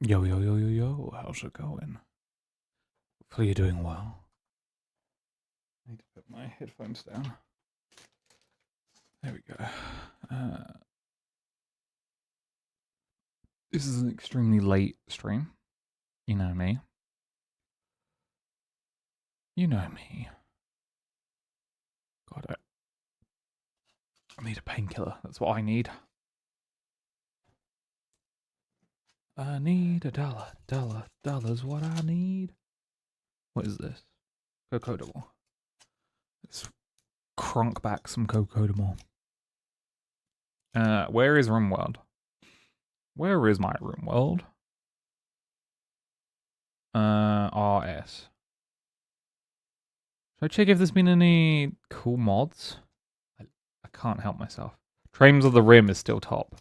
Yo, yo, yo, yo, yo, how's it going? Hopefully you're doing well. I need to put my headphones down. There we go. This is an extremely late stream. You know me. You know me. God, I need a painkiller. That's what I need. I need $1. $1's what I need. What is this? Cocodamol. Let's crunk back some Cocodamol. Where is Rimworld? Where is my Rimworld? RS. Should I check if there's been any cool mods? I can't help myself. Trains of the Rim is still top.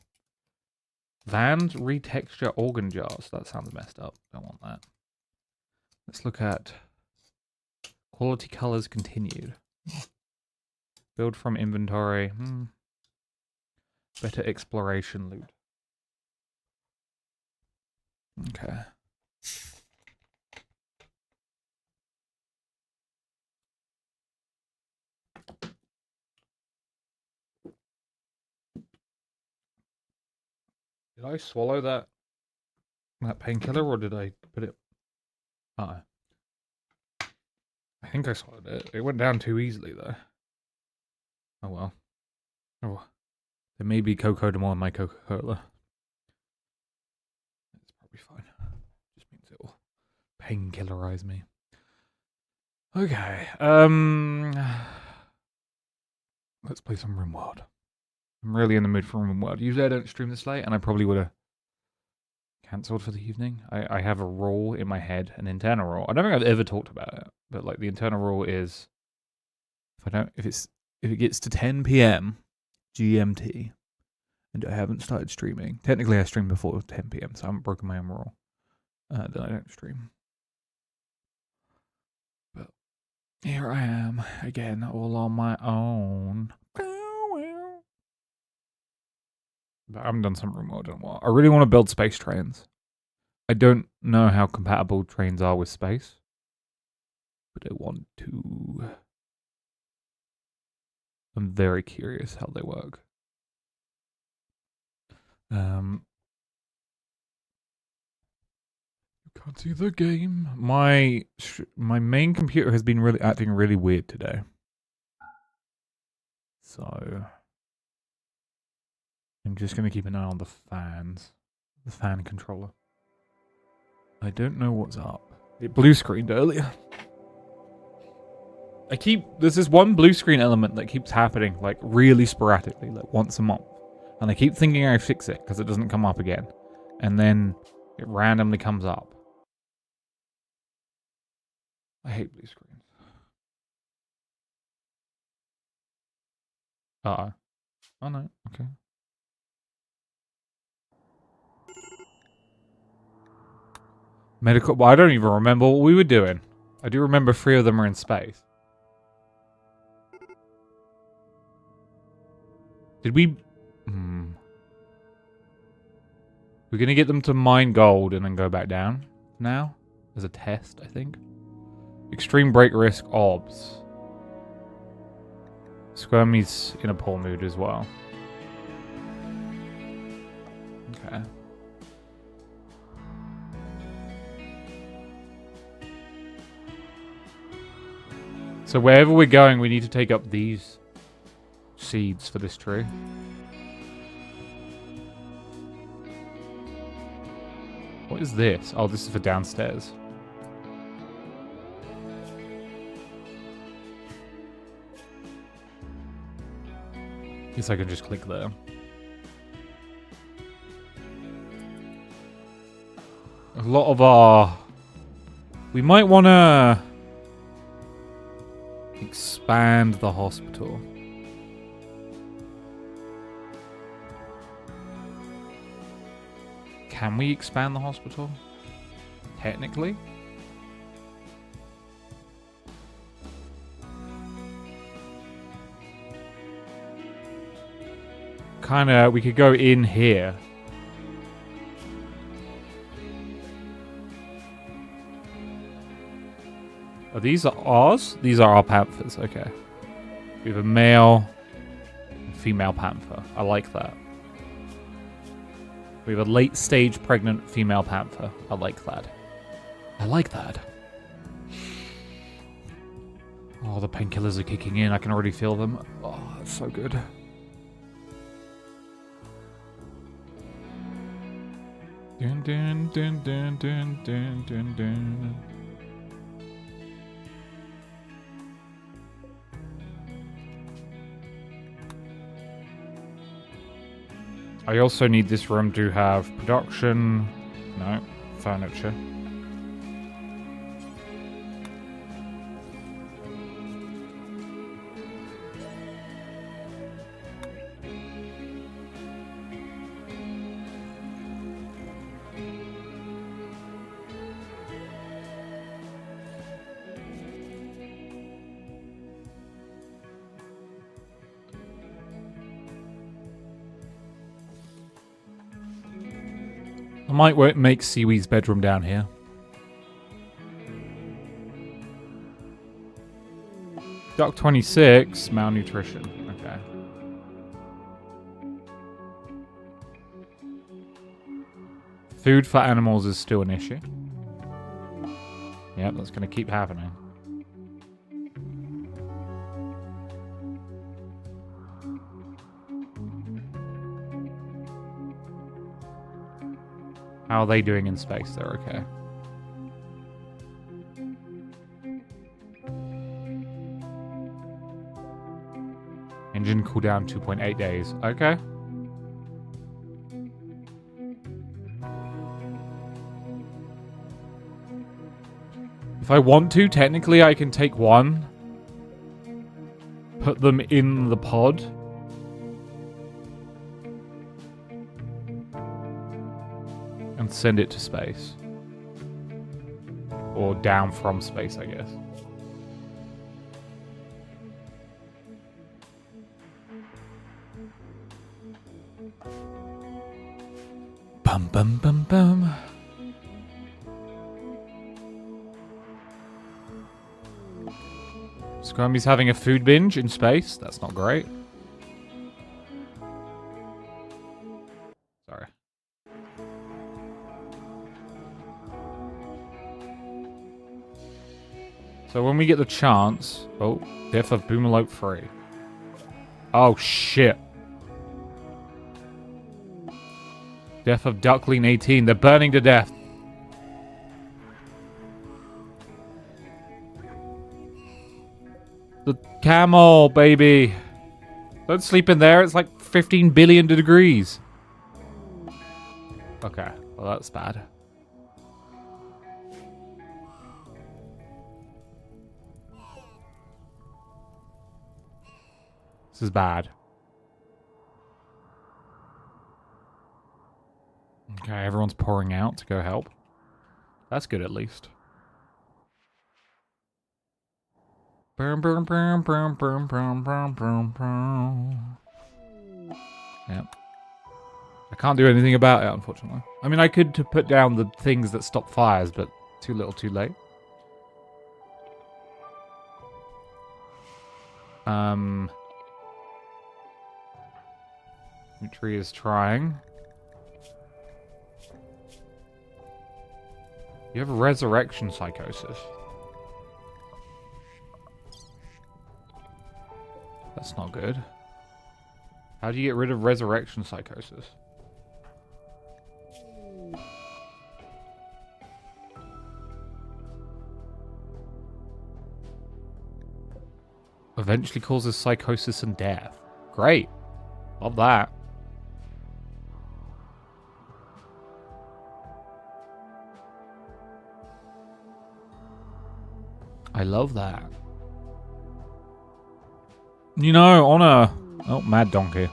Vans retexture organ jars. That sounds messed up. Don't want that. Let's look at quality colors continued. Build from inventory. Better exploration loot. Okay. Did I swallow that painkiller, or did I put it? I think I swallowed it. It went down too easily, though. Oh well. Oh, there may be Cocodamol in my Coca-Cola. It's probably fine. Just means it will painkillerize me. Okay. Let's play some Rimworld. I'm really in the mood for Rimworld. Usually I don't stream this late, and I probably would have cancelled for the evening. I have a rule in my head, an internal rule. I don't think I've ever talked about it, but like the internal rule is if it gets to 10 p.m. GMT and I haven't started streaming. Technically I stream before 10 p.m. so I haven't broken my own rule. Then I don't stream. But here I am again, all on my own. But I haven't done some Rimworld in a while. I really want to build space trains. I don't know how compatible trains are with space, but I want to. I'm very curious how they work. You can't see the game. My main computer has been acting really weird today. So I'm just going to keep an eye on the fans. The fan controller. I don't know what's up. It blue screened earlier. There's this one blue screen element that keeps happening, like really sporadically, like once a month. And I keep thinking I fix it because it doesn't come up again. And then it randomly comes up. I hate blue screens. Uh-oh. Oh no, okay. Medical, well, I don't even remember what we were doing. I do remember 3 of them are in space. Did we... We're going to get them to mine gold and then go back down now? As a test, I think. Extreme break risk obs. Squirmy's in a poor mood as well. Okay. So wherever we're going, we need to take up these seeds for this tree. What is this? Oh, this is for downstairs. Guess I can just click there. A lot of our... We might want to expand the hospital. Can we expand the hospital? Technically? Kinda, we could go in here. Are these ours? These are our panthers. Okay. We have a male and female panther. I like that. We have a late-stage pregnant female panther. I like that. I like that. Oh, the painkillers are kicking in. I can already feel them. Oh, that's so good. Dun, dun, dun, dun, dun, dun, dun, dun. I also need this room to have production. No, furniture. I might make Seaweed's bedroom down here. Duck 26, malnutrition. Okay. Food for animals is still an issue. Yep, that's going to keep happening. How are they doing in space? They're okay. Engine cooldown 2.8 days. Okay. If I want to, technically I can take one, put them in the pod, and send it to space. Or down from space, I guess. Bum bum bum bum. Scrummy's having a food binge in space. That's not great. Sorry. So when we get the chance... Oh, death of Boomalope 3. Oh, shit. Death of Duckling 18. They're burning to death. The camel, baby. Don't sleep in there. It's like 15 billion degrees. Okay. Well, that's bad. This is bad. Okay, everyone's pouring out to go help. That's good, at least. Yep. I can't do anything about it, unfortunately. I mean, I could to put down the things that stop fires, but too little, too late. Tree is trying. You have resurrection psychosis. That's not good. How do you get rid of resurrection psychosis? Eventually causes psychosis and death. Great. Love that. I love that. You know, on a... Oh, mad donkey.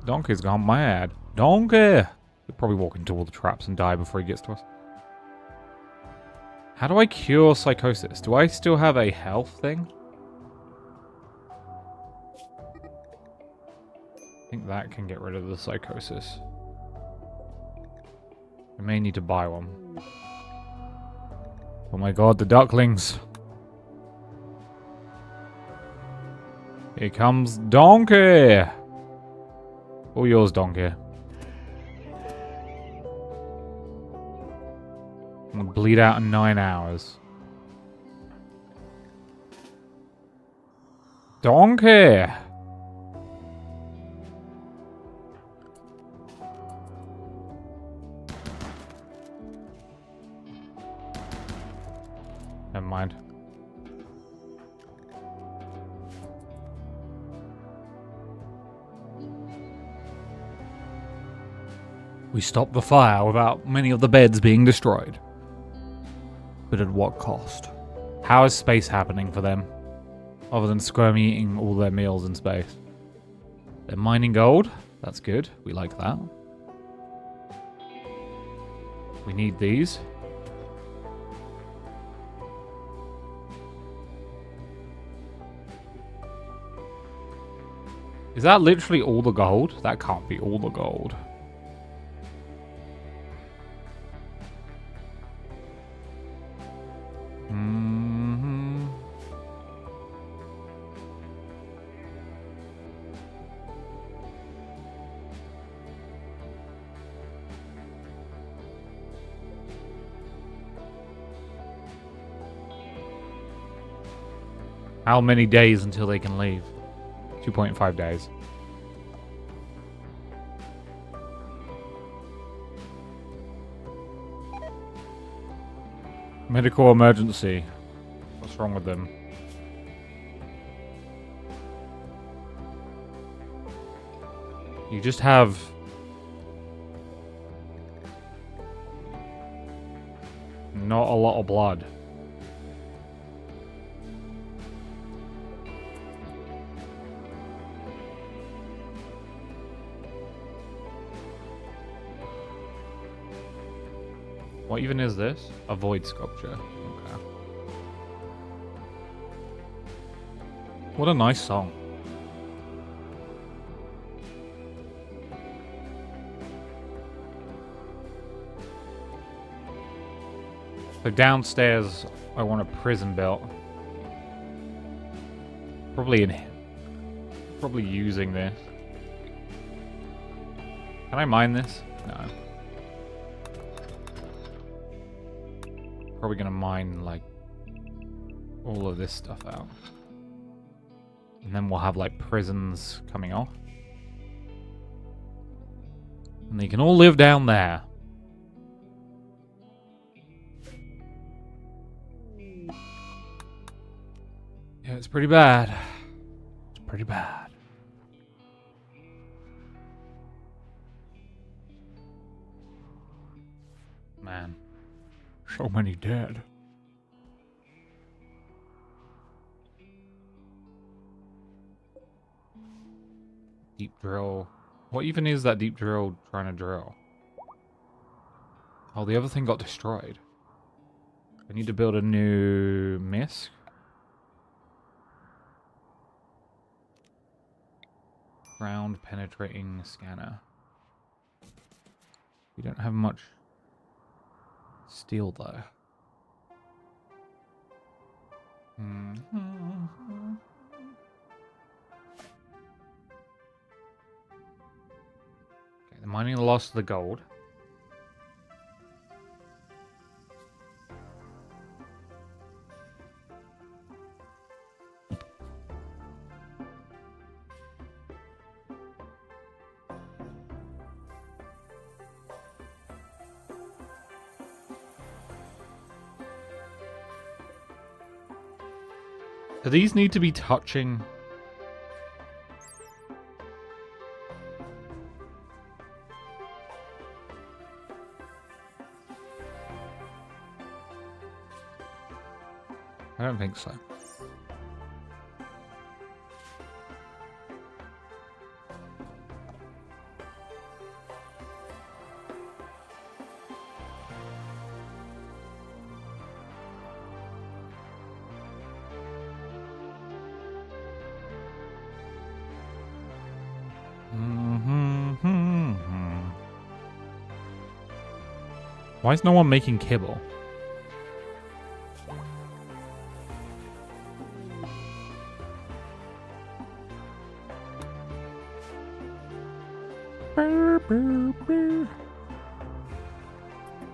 Donkey's gone mad. Donkey! He'll probably walk into all the traps and die before he gets to us. How do I cure psychosis? Do I still have a health thing? I think that can get rid of the psychosis. I may need to buy one. Oh my god, the ducklings. Here comes Donkey. All yours, Donkey. I'm gonna bleed out in 9 hours. Donkey! Never mind. We stopped the fire without many of the beds being destroyed. But at what cost? How is space happening for them? Other than Squirmy eating all their meals in space. They're mining gold. That's good. We like that. We need these. Is that literally all the gold? That can't be all the gold. How many days until they can leave? 2.5 days. Medical emergency. What's wrong with them? You just have... not a lot of blood. What even is this? A void sculpture. Okay. What a nice song. So downstairs, I want a prison built. Probably using this. Can I mine this? No. Probably gonna mine like all of this stuff out. And then we'll have like prisons coming off. And they can all live down there. Yeah, it's pretty bad. It's pretty bad. Man. So many dead. Deep drill. What even is that deep drill trying to drill? Oh, the other thing got destroyed. I need to build a new misc. Ground penetrating scanner. We don't have much steel though. Okay, the mining lost the gold. Do these need to be touching? I don't think so. Why is no one making kibble?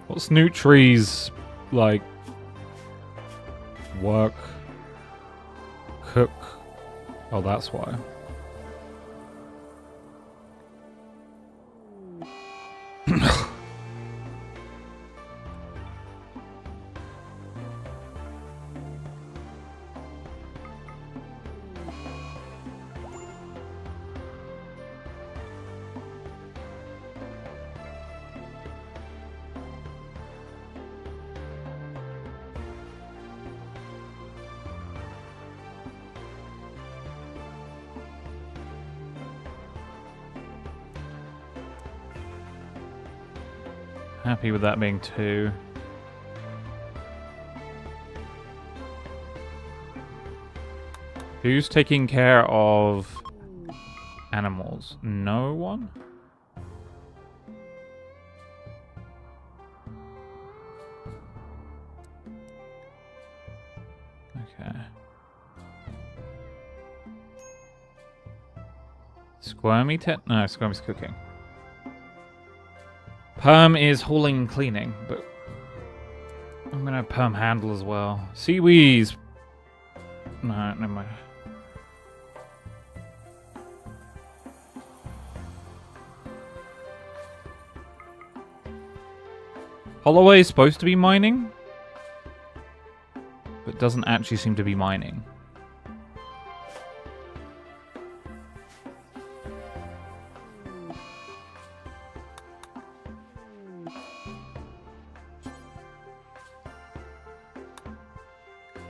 What's Nutree's, like, work? Cook? Oh, that's why. Happy with that being 2. Who's taking care of animals? No one? Okay. Squirmy No, Squirmy's cooking. Perm is hauling and cleaning, but I'm gonna perm handle as well. Seaweeds. No, never mind. Holloway is supposed to be mining, but doesn't actually seem to be mining.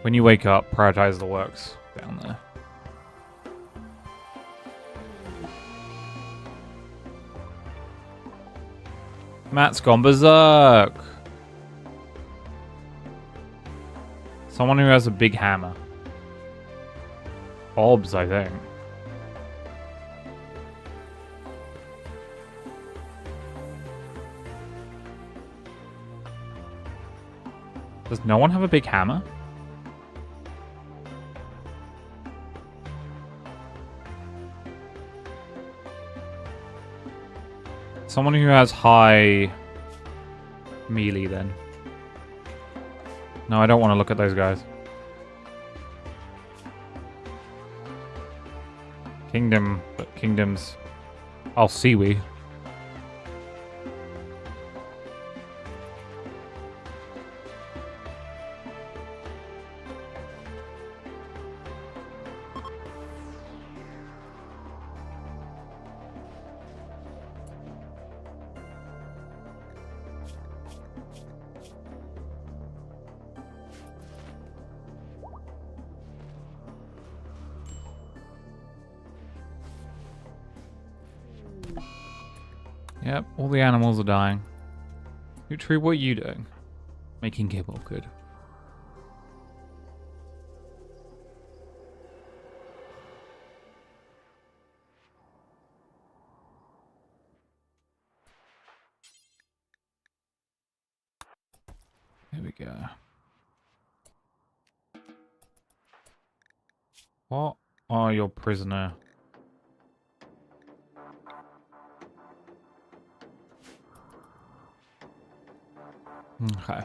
When you wake up, prioritize the works down there. Matt's gone berserk. Someone who has a big hammer. Obs, I think. Does no one have a big hammer? Someone who has high melee, then. No, I don't want to look at those guys. Kingdom, but kingdoms... I'll see we. Yep, all the animals are dying. Nutri, what are you doing? Making kibble, good. There we go. What are your prisoner? Okay.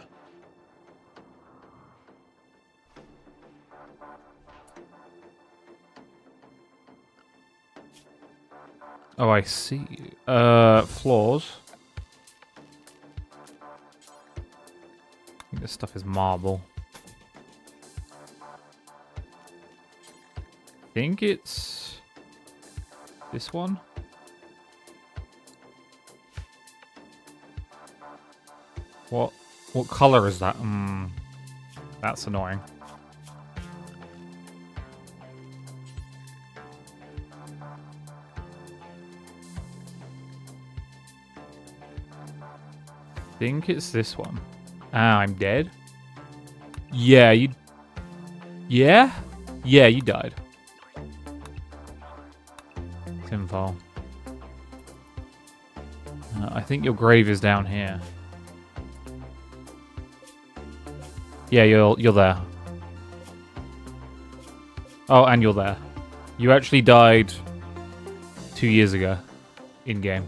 Oh, I see. Floors. I think this stuff is marble. I think it's this one. What color is that? That's annoying. I think it's this one. Ah, I'm dead. Yeah, you... Yeah? Yeah, you died. Tinfall. I think your grave is down here. Yeah, you're there. Oh, and you're there. You actually died 2 years ago in game.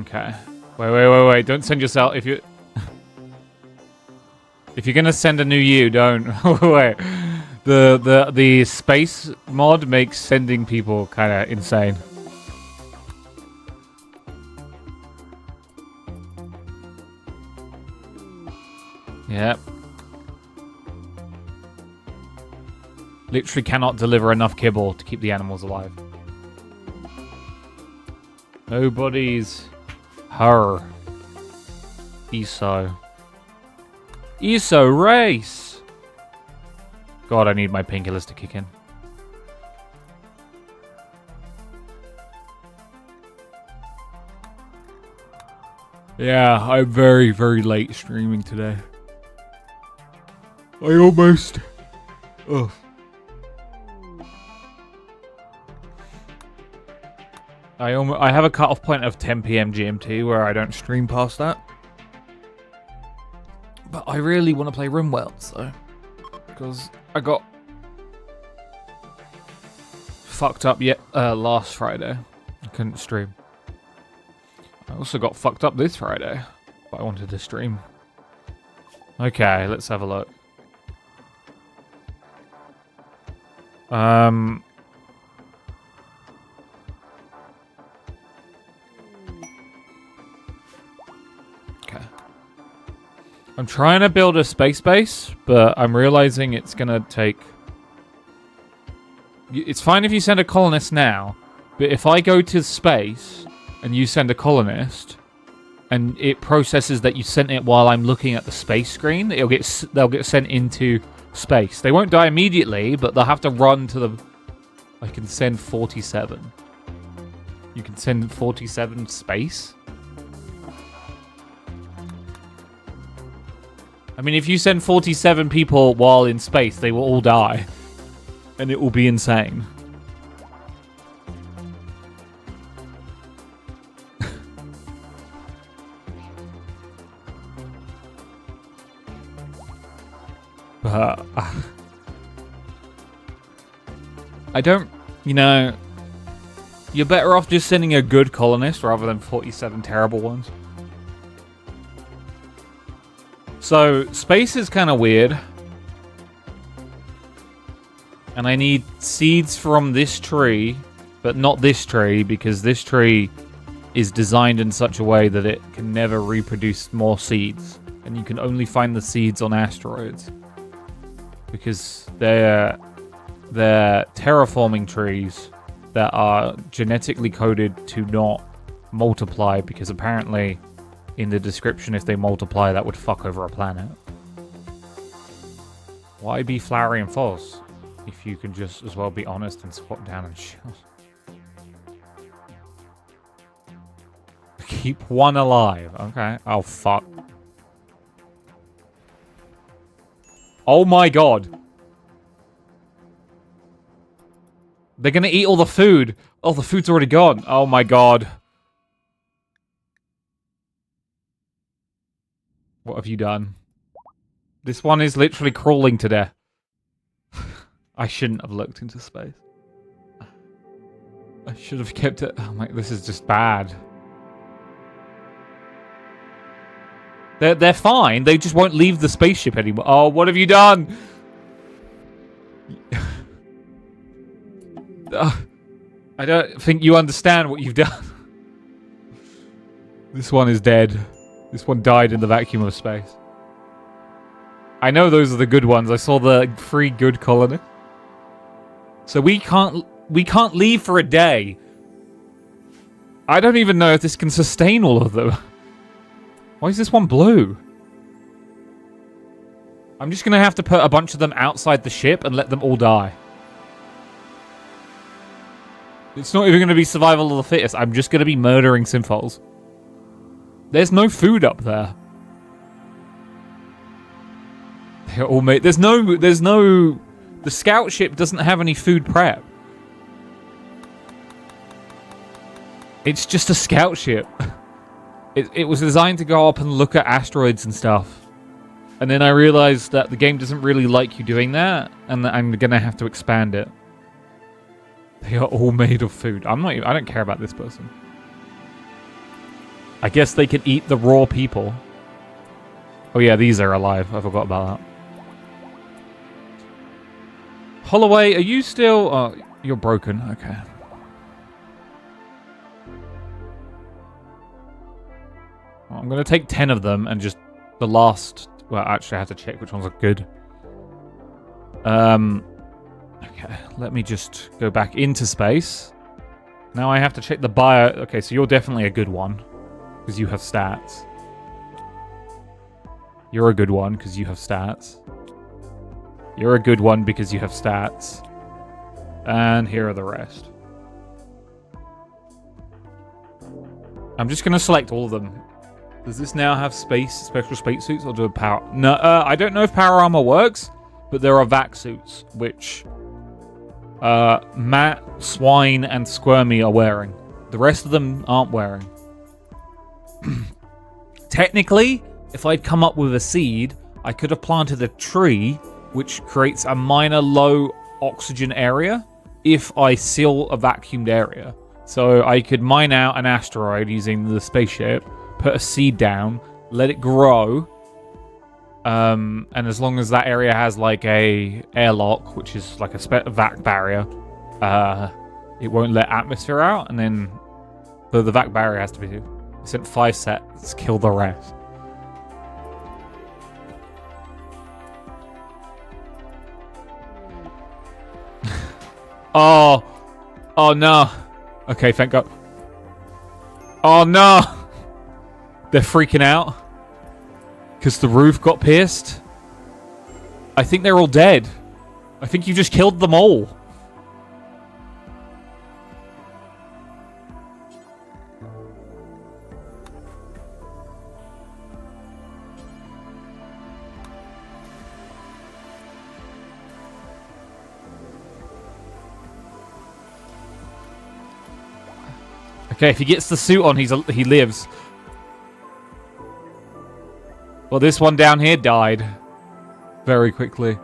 Okay. Wait. Don't send yourself. If you're gonna send a new you, don't. Wait. The space mod makes sending people kind of insane. Yep. Literally cannot deliver enough kibble to keep the animals alive. Nobody's her. ESO race. God, I need my painkillers to kick in. Yeah, I'm very, very late streaming today. I almost... Ugh. I have a cutoff point of 10 PM GMT where I don't stream past that. But I really want to play Rimworld, so... Because I got... fucked up last Friday. I couldn't stream. I also got fucked up this Friday. But I wanted to stream. Okay, let's have a look. Okay. I'm trying to build a space base, but I'm realizing it's gonna take... It's fine if you send a colonist now, but if I go to space and you send a colonist, and it processes that you sent it while I'm looking at the space screen, they'll get sent into space. They won't die immediately, but they'll have to run to the... I can send 47. You can send 47 space? I mean, if you send 47 people while in space, they will all die. And it will be insane. But... I don't... You know... You're better off just sending a good colonist rather than 47 terrible ones. So, space is kind of weird. And I need seeds from this tree, but not this tree, because this tree is designed in such a way that it can never reproduce more seeds. And you can only find the seeds on asteroids. Because they're terraforming trees that are genetically coded to not multiply, because apparently in the description if they multiply that would fuck over a planet. Why be flowery and false if you can just as well be honest and squat down and shit? Keep one alive. Okay. Oh fuck. Oh my god. They're gonna eat all the food. Oh, the food's already gone. Oh my god. What have you done? This one is literally crawling to death. I shouldn't have looked into space. I should have kept it. Oh my, this is just bad. They're fine. They just won't leave the spaceship anymore. Oh, what have you done? I don't think you understand what you've done. This one is dead. This one died in the vacuum of space. I know those are the good ones. I saw the 3 good colonists. So we can't leave for a day. I don't even know if this can sustain all of them. Why is this one blue? I'm just gonna have to put a bunch of them outside the ship and let them all die. It's not even going to be survival of the fittest. I'm just going to be murdering synthols. There's no food up there. They're all made... There's no... The scout ship doesn't have any food prep. It's just a scout ship. It was designed to go up and look at asteroids and stuff. And then I realized that the game doesn't really like you doing that, and that I'm going to have to expand it. They are all made of food. I don't care about this person. I guess they can eat the raw people. Oh yeah, these are alive. I forgot about that. Holloway, are you still... Oh, you're broken. Okay. Well, I'm going to take 10 of them and just the last... Well, actually, I have to check which ones are good. Okay, let me just go back into space. Now I have to check the bio... Okay, so you're definitely a good one. Because you have stats. You're a good one because you have stats. You're a good one because you have stats. And here are the rest. I'm just going to select all of them. Does this now have special spacesuits, or do a power... No, I don't know if power armor works, but there are vac suits, which Matt, Swine, and Squirmy are wearing. The rest of them aren't wearing. Technically, if I'd come up with a seed, I could have planted a tree, which creates a minor low oxygen area if I seal a vacuumed area. So I could mine out an asteroid using the spaceship, put a seed down, let it grow, and as long as that area has like a airlock, which is like a vac barrier, it won't let atmosphere out, and then the vac barrier has to be sent 5 sets, kill the rest. Oh no. Okay, thank God. Oh no. They're freaking out. Because the roof got pierced. I think they're all dead. I think you just killed them all. Okay, if he gets the suit on, he lives. Well, this one down here died very quickly.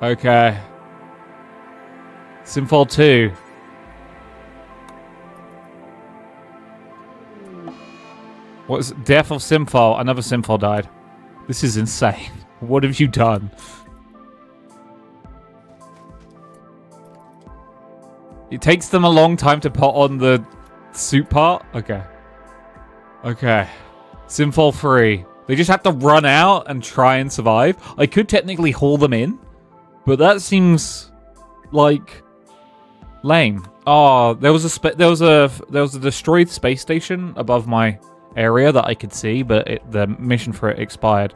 Okay. Simfall 2. What's death of Simfall? Another Simfall died. This is insane. What have you done? It takes them a long time to put on the suit part. Okay. Okay. Simfall 3. They just have to run out and try and survive. I could technically haul them in, but that seems like lame. Oh, there was a destroyed space station above my area that I could see, but the mission for it expired.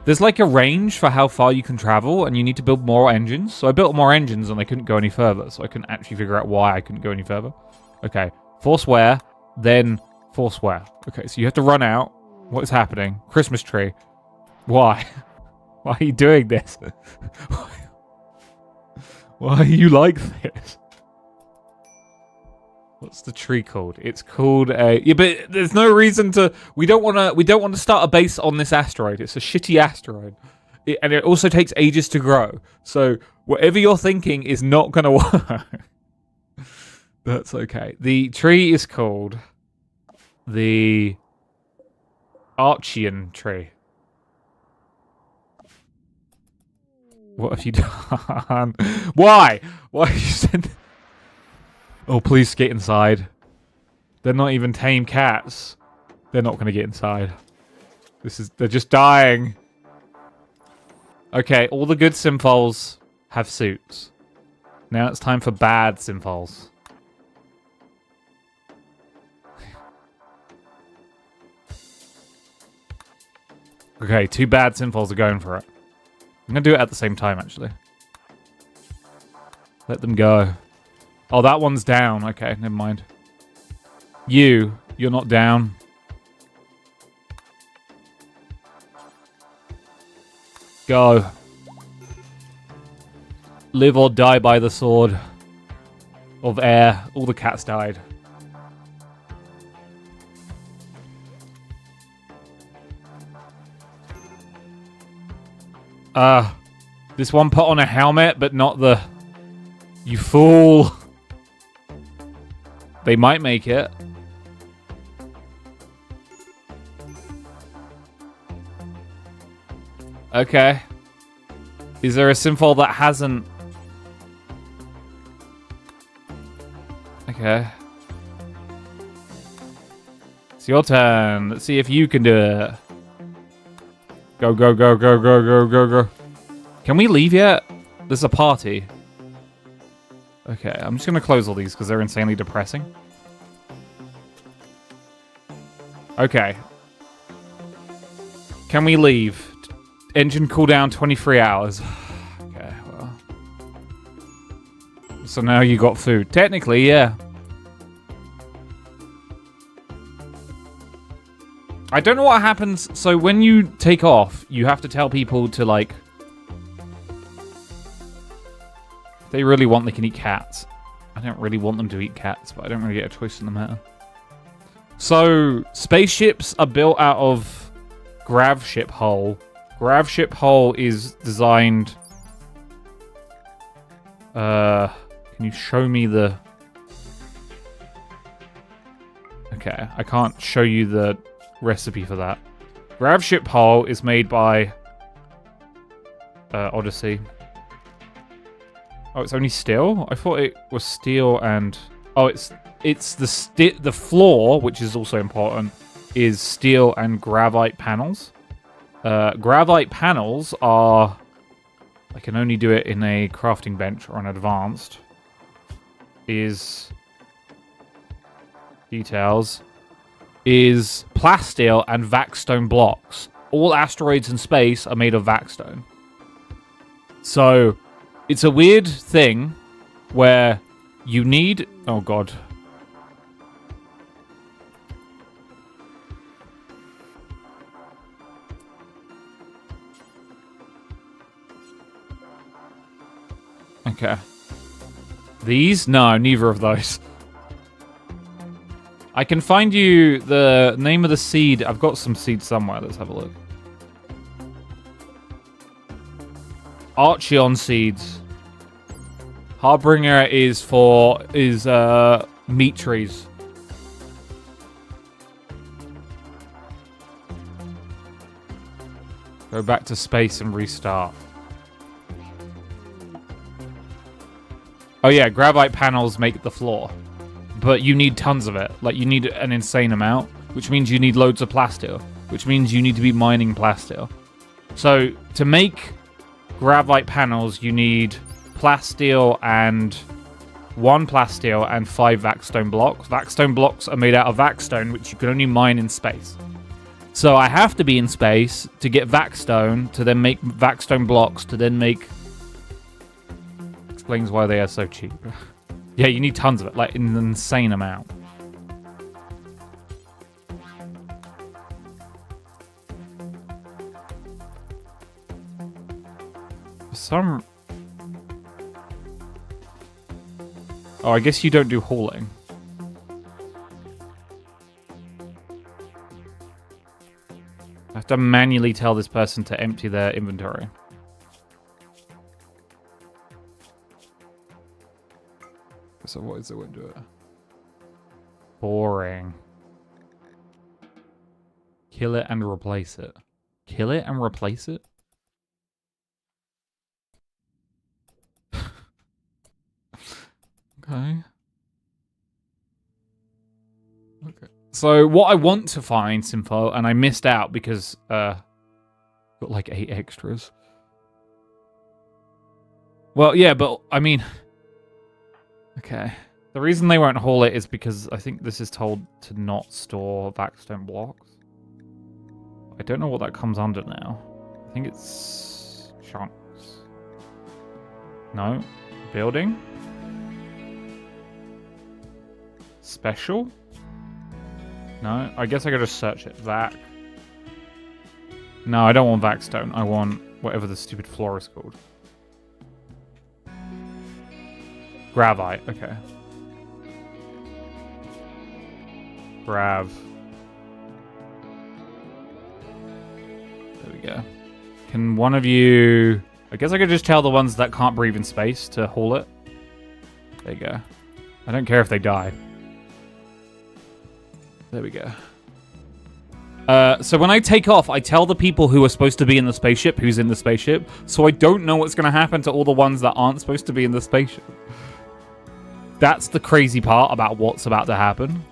There's like a range for how far you can travel, and you need to build more engines. So I built more engines, and I couldn't go any further. So I couldn't actually figure out why I couldn't go any further. Okay, Forceware, then Forceware. Okay, so you have to run out. What is happening? Christmas tree. Why? Why are you doing this? Why are you like this? What's the tree called? It's called a... Yeah, but there's no reason to... We don't want to start a base on this asteroid. It's a shitty asteroid. And it also takes ages to grow. So whatever you're thinking is not going to work. That's okay. The tree is called the Archean tree. What have you done? Why? Why you said... Oh, please get inside. They're not even tame cats. They're not going to get inside. They're just dying. Okay, all the good Simfols have suits. Now it's time for bad Simfols. Okay, 2 bad Simfols are going for it. I'm going to do it at the same time, actually. Let them go. Oh, that one's down. Okay, never mind. You're not down. Go. Live or die by the sword of air. All the cats died. This one put on a helmet, but not the... You fool. They might make it. Okay. Is there a symbol that hasn't... Okay. It's your turn. Let's see if you can do it. Go, go, go, go, go, go, go, go. Can we leave yet? There's a party. Okay, I'm just going to close all these because they're insanely depressing. Okay. Can we leave? Engine cooldown 23 hours. Okay, well. So now you got food. Technically, yeah. I don't know what happens. So when you take off, you have to tell people to, like... If they really want, they can eat cats. I don't really want them to eat cats, but I don't really get a choice in the matter. So, spaceships are built out of gravship hull. Gravship hull is designed... can you show me the... Okay, I can't show you the recipe for that. Gravship hull is made by... Odyssey. Oh, it's only steel? I thought it was steel and... Oh, it's the floor, which is also important, is steel and gravite panels. Gravite panels are... I can only do it in a crafting bench or an advanced. Is... Details. Is plasteel and vaxstone blocks. All asteroids in space are made of vaxstone. So, it's a weird thing where you need... Oh, God. Okay. These? No, neither of those. I can find you the name of the seed. I've got some seeds somewhere. Let's have a look. Archeon seeds. Harbinger is meat trees. Go back to space and restart. Oh yeah, gravite panels make the floor. But you need tons of it. Like, you need an insane amount, which means you need loads of plasteel, which means you need to be mining plasteel. So, to make gravite panels, you need plasteel and 1 plasteel and 5 vaxstone blocks. Vaxstone blocks are made out of vaxstone, which you can only mine in space. So I have to be in space to get vaxstone, to then make vaxstone blocks, to then make... Explains why they are so cheap. Yeah, you need tons of it, like an insane amount. For some... Oh, I guess you don't do hauling. I have to manually tell this person to empty their inventory. So what is it? Won't do it. Boring. Kill it and replace it. Kill it and replace it? Okay. Okay. So what I want to find, Simfo, and I missed out because got like 8 extras. Well, yeah, but I mean, okay. The reason they won't haul it is because I think this is told to not store vaxstone blocks. I don't know what that comes under now. I think it's chunks. No. Building. Special? No, I guess I could just search it. Vac. No, I don't want vaxstone. I want whatever the stupid floor is called. Gravite, okay. Grav. There we go. Can one of you... I guess I could just tell the ones that can't breathe in space to haul it. There you go. I don't care if they die. There we go. So when I take off, I tell the people who are supposed to be in the spaceship who's in the spaceship, so I don't know what's going to happen to all the ones that aren't supposed to be in the spaceship. That's the crazy part about what's about to happen.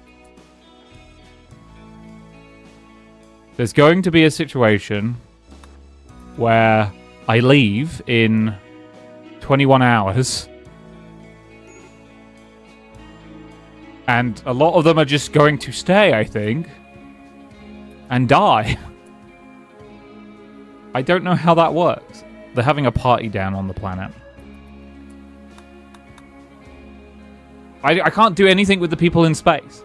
There's going to be a situation where I leave in 21 hours. And a lot of them are just going to stay, I think. And die. I don't know how that works. They're having a party down on the planet. I can't do anything with the people in space.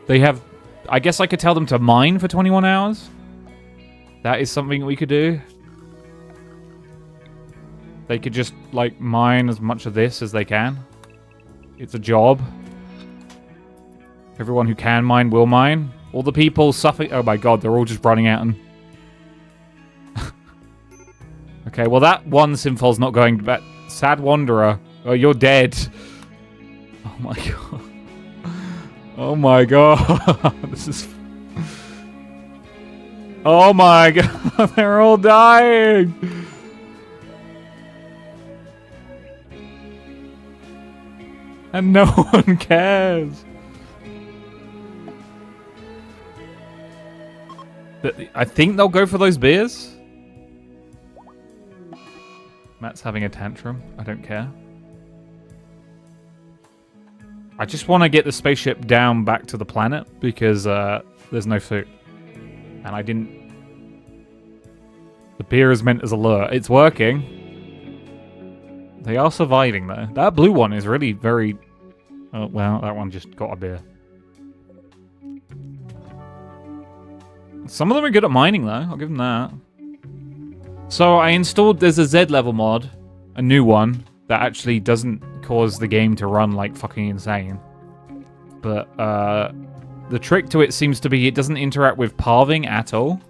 They have... I guess I could tell them to mine for 21 hours. That is something we could do. They could just, like, mine as much of this as they can. It's a job. Everyone who can mine will mine. All the people suffering... Oh my god, they're all just running out and... Okay, well that one Simfol's not going back. Sad Wanderer. Oh, you're dead. Oh my god. Oh my god. This is... Oh my god, they're all dying. And no one cares. I think they'll go for those beers. Matt's having a tantrum. I don't care. I just want to get the spaceship down back to the planet because there's no food. And I didn't... The beer is meant as a lure. It's working. They are surviving though. That blue one is really very... Oh, well, that one just got a beer. Some of them are good at mining, though. I'll give them that. So I installed... There's a Z level mod. A new one. That actually doesn't cause the game to run like fucking insane. But the trick to it seems to be it doesn't interact with pathing at all.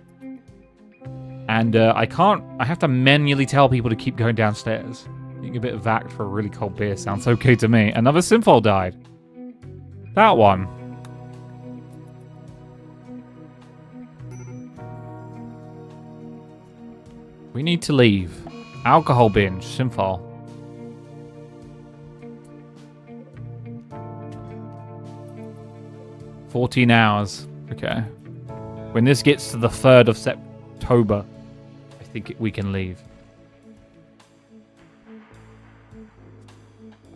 And I can't... I have to manually tell people to keep going downstairs. Getting a bit of vac for a really cold beer sounds okay to me. Another Simfol died. That one. We need to leave. Alcohol binge, Simfol. $14 hours. Okay. When this gets to the 3rd of September, I think we can leave.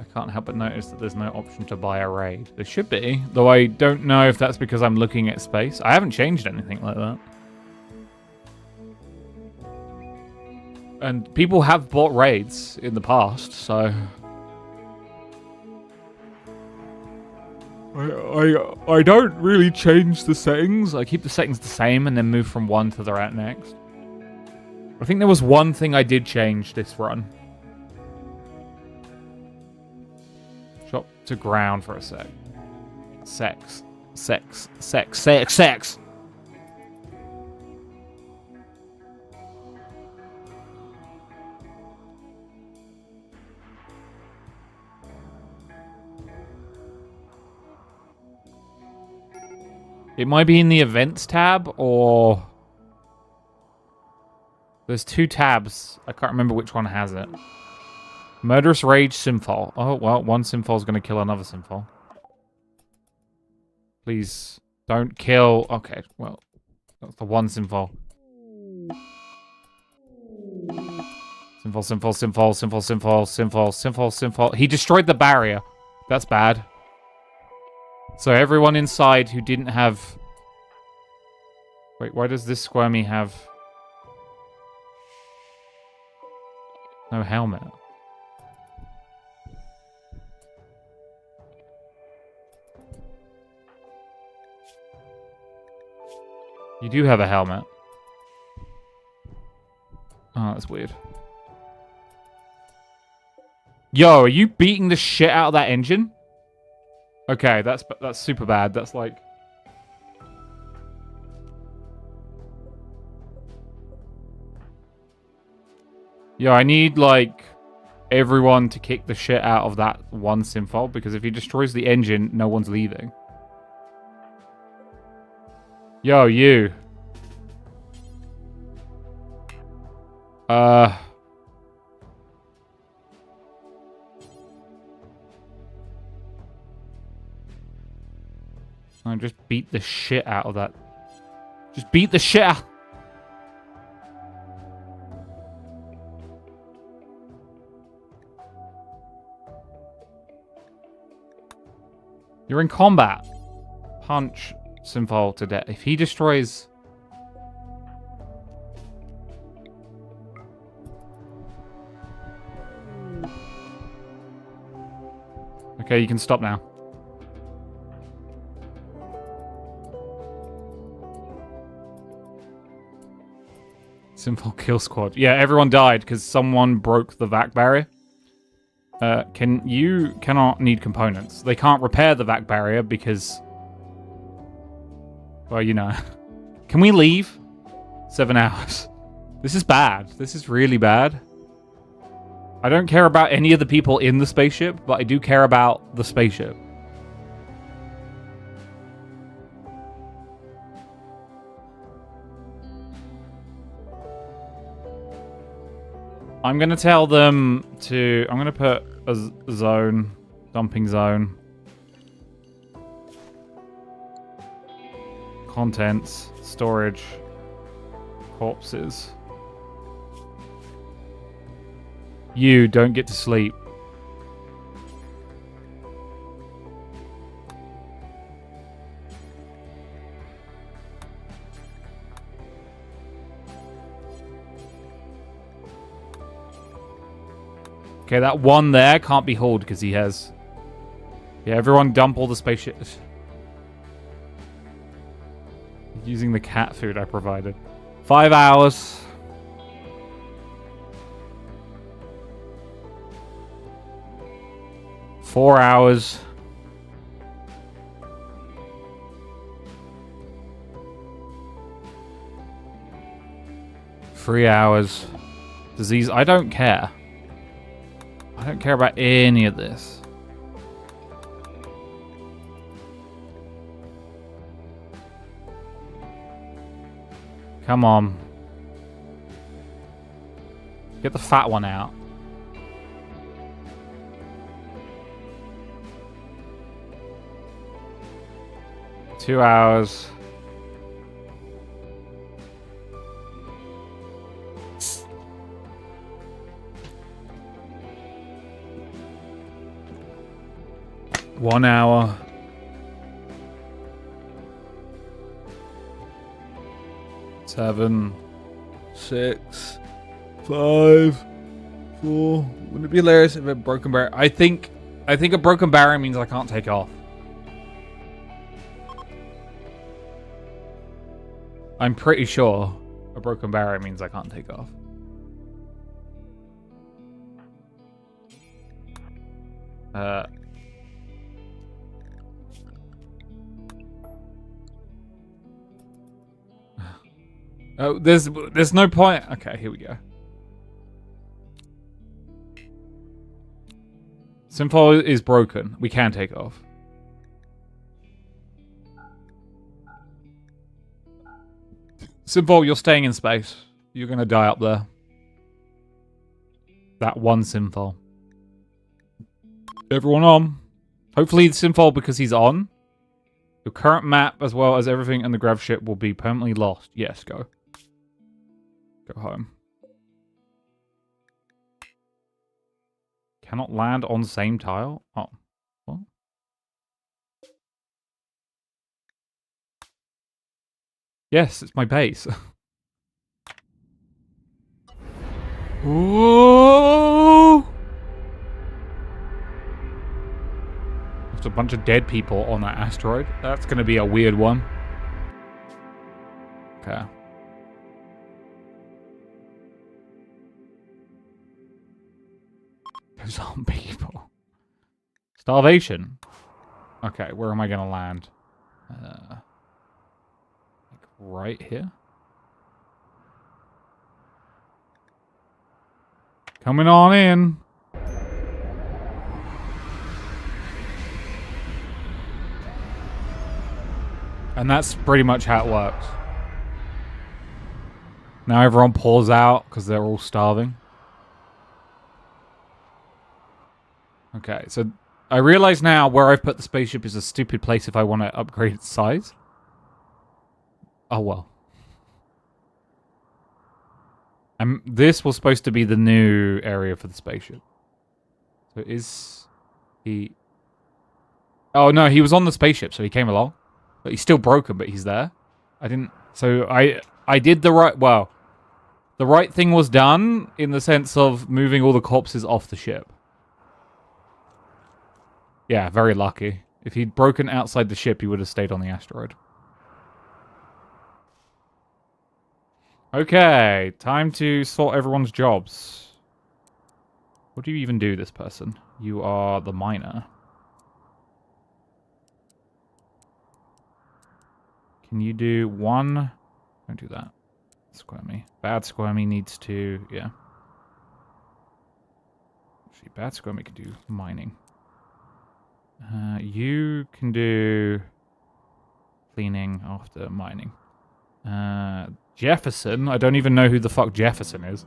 I can't help but notice that there's no option to buy a raid. There should be, though I don't know if that's because I'm looking at space. I haven't changed anything like that. And people have bought raids in the past, so... I don't really change the settings. I keep the settings the same and then move from one to the next. I think there was one thing I did change this run. Drop to ground for a sec. Sex. It might be in the events tab, or... There's 2 tabs. I can't remember which one has it. Murderous Rage Simfol. Oh, well, one Simfol's going to kill another Simfol. Please, don't kill... Okay, well, that's the one Simfol. Simfol. He destroyed the barrier. That's bad. So everyone inside who didn't have... Wait, why does this squirmy have... no helmet? You do have a helmet. Oh, that's weird. Yo, are you beating the shit out of that engine? Okay, that's super bad. That's like... Yo, I need, like, everyone to kick the shit out of that one Simfol, because if he destroys the engine, no one's leaving. Yo, you. I just beat the shit out of that. Just beat the shit out. You're in combat. Punch Simfal to death. If he destroys... Okay, you can stop now. Simfal kill squad. Yeah, everyone died because someone broke the vac barrier. You cannot need components. They can't repair the vac barrier because... Well, you know. Can we leave? 7 hours. This is bad. This is really bad. I don't care about any of the people in the spaceship, but I do care about the spaceship. I'm going to tell them to... I'm going to put a zone, dumping zone. Contents, storage, corpses. You don't get to sleep. Okay, that one there can't be hauled because he has... Yeah, everyone dump all the spaceships. Using the cat food I provided. 5 hours. Four hours. Three hours. Disease. I don't care. I don't care about any of this. Come on. Get the fat one out. Two hours. One hour. Seven, 6, 5, 4. Wouldn't it be hilarious if a broken barrier? I think a broken barrier means I can't take off. I'm pretty sure a broken barrier means I can't take off. Oh, there's no point. Okay, here we go. Simfal is broken. We can take off. Simfal, you're staying in space. You're gonna die up there. That one Simfal. Everyone on. Hopefully it's Simfal because he's on. Your current map as well as everything in the grav ship will be permanently lost. Yes, go. Go home. Cannot land on same tile? Oh. What? Yes, it's my base. Ooh! There's a bunch of dead people on that asteroid. That's going to be a weird one. Okay. Those aren't people. Starvation. Okay, where am I going to land? Like right here? Coming on in. And that's pretty much how it works. Now everyone pours out because they're all starving. Okay, so I realize now where I've put the spaceship is a stupid place if I want to upgrade its size. Oh well. This was supposed to be the new area for the spaceship. So is he... Oh no, he was on the spaceship, so he came along. But he's still broken, but he's there. I didn't... So I did the right... Well, the right thing was done in the sense of moving all the corpses off the ship. Yeah, very lucky. If he'd broken outside the ship, he would have stayed on the asteroid. Okay, time to sort everyone's jobs. What do you even do, this person? You are the miner. Can you do one? Don't do that. Squirmy. Bad Squirmy needs to... Yeah. Actually, Bad Squirmy can do mining. You can do cleaning after mining. Jefferson? I don't even know who the fuck Jefferson is.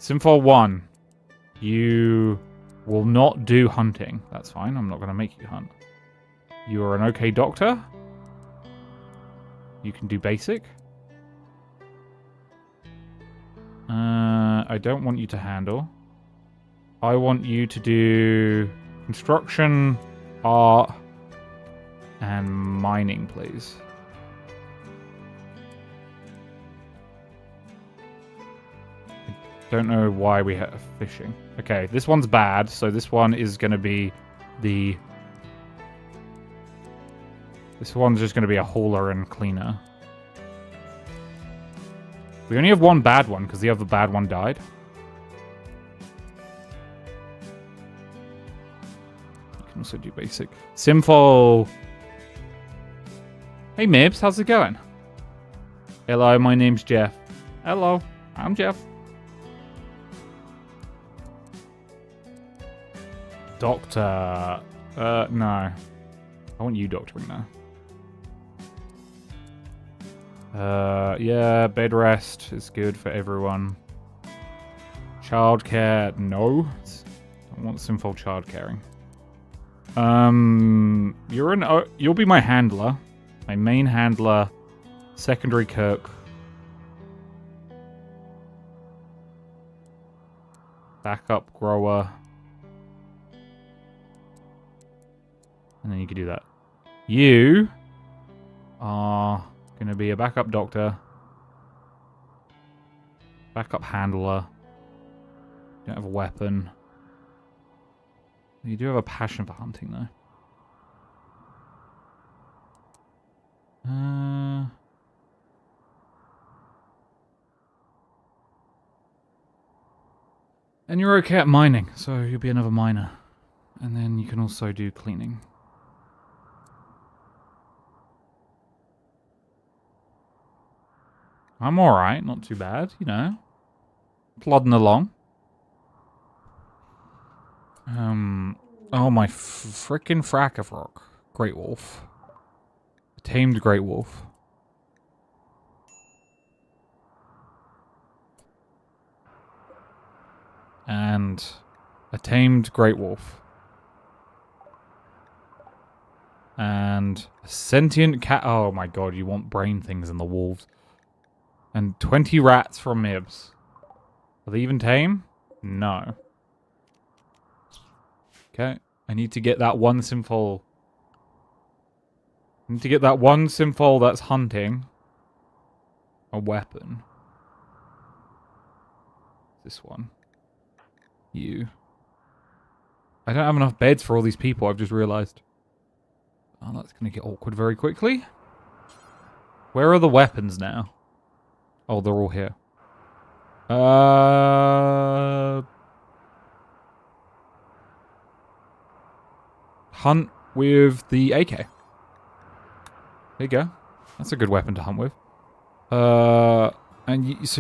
Simfol 1. You will not do hunting. That's fine. I'm not going to make you hunt. You are an okay doctor. You can do basic. I don't want you to handle. I want you to do construction, art, and mining, please. I don't know why we have fishing. Okay, this one's bad, so this one is going to be the... This one's just going to be a hauler and cleaner. We only have one bad one, because the other bad one died. You can also do basic. Simfol. Hey, Mibs, how's it going? Hello, my name's Jeff. Hello, I'm Jeff. Doctor. No. I want you doctoring now. Yeah, bed rest is good for everyone. Childcare, no. I want simple child caring. You'll be my handler. My main handler. Secondary cook. Backup grower. And then you can do that. You are going to be a backup doctor. Backup handler. You don't have a weapon. You do have a passion for hunting, though. And you're okay at mining, so you'll be another miner. And then you can also do cleaning. I'm alright, not too bad, you know. Plodding along. Oh my frickin' Frackafrock. Great Wolf. A tamed Great Wolf. And a tamed Great Wolf. And a sentient cat. Oh my god, you want brain things in the wolves. And 20 rats from Mibs. Are they even tame? No. Okay. I need to get that one Simfol. I need to get that one Simfol that's hunting a weapon. This one. You. I don't have enough beds for all these people, I've just realized. Oh, that's going to get awkward very quickly. Where are the weapons now? Oh, they're all here. Hunt with the AK. There you go. That's a good weapon to hunt with. So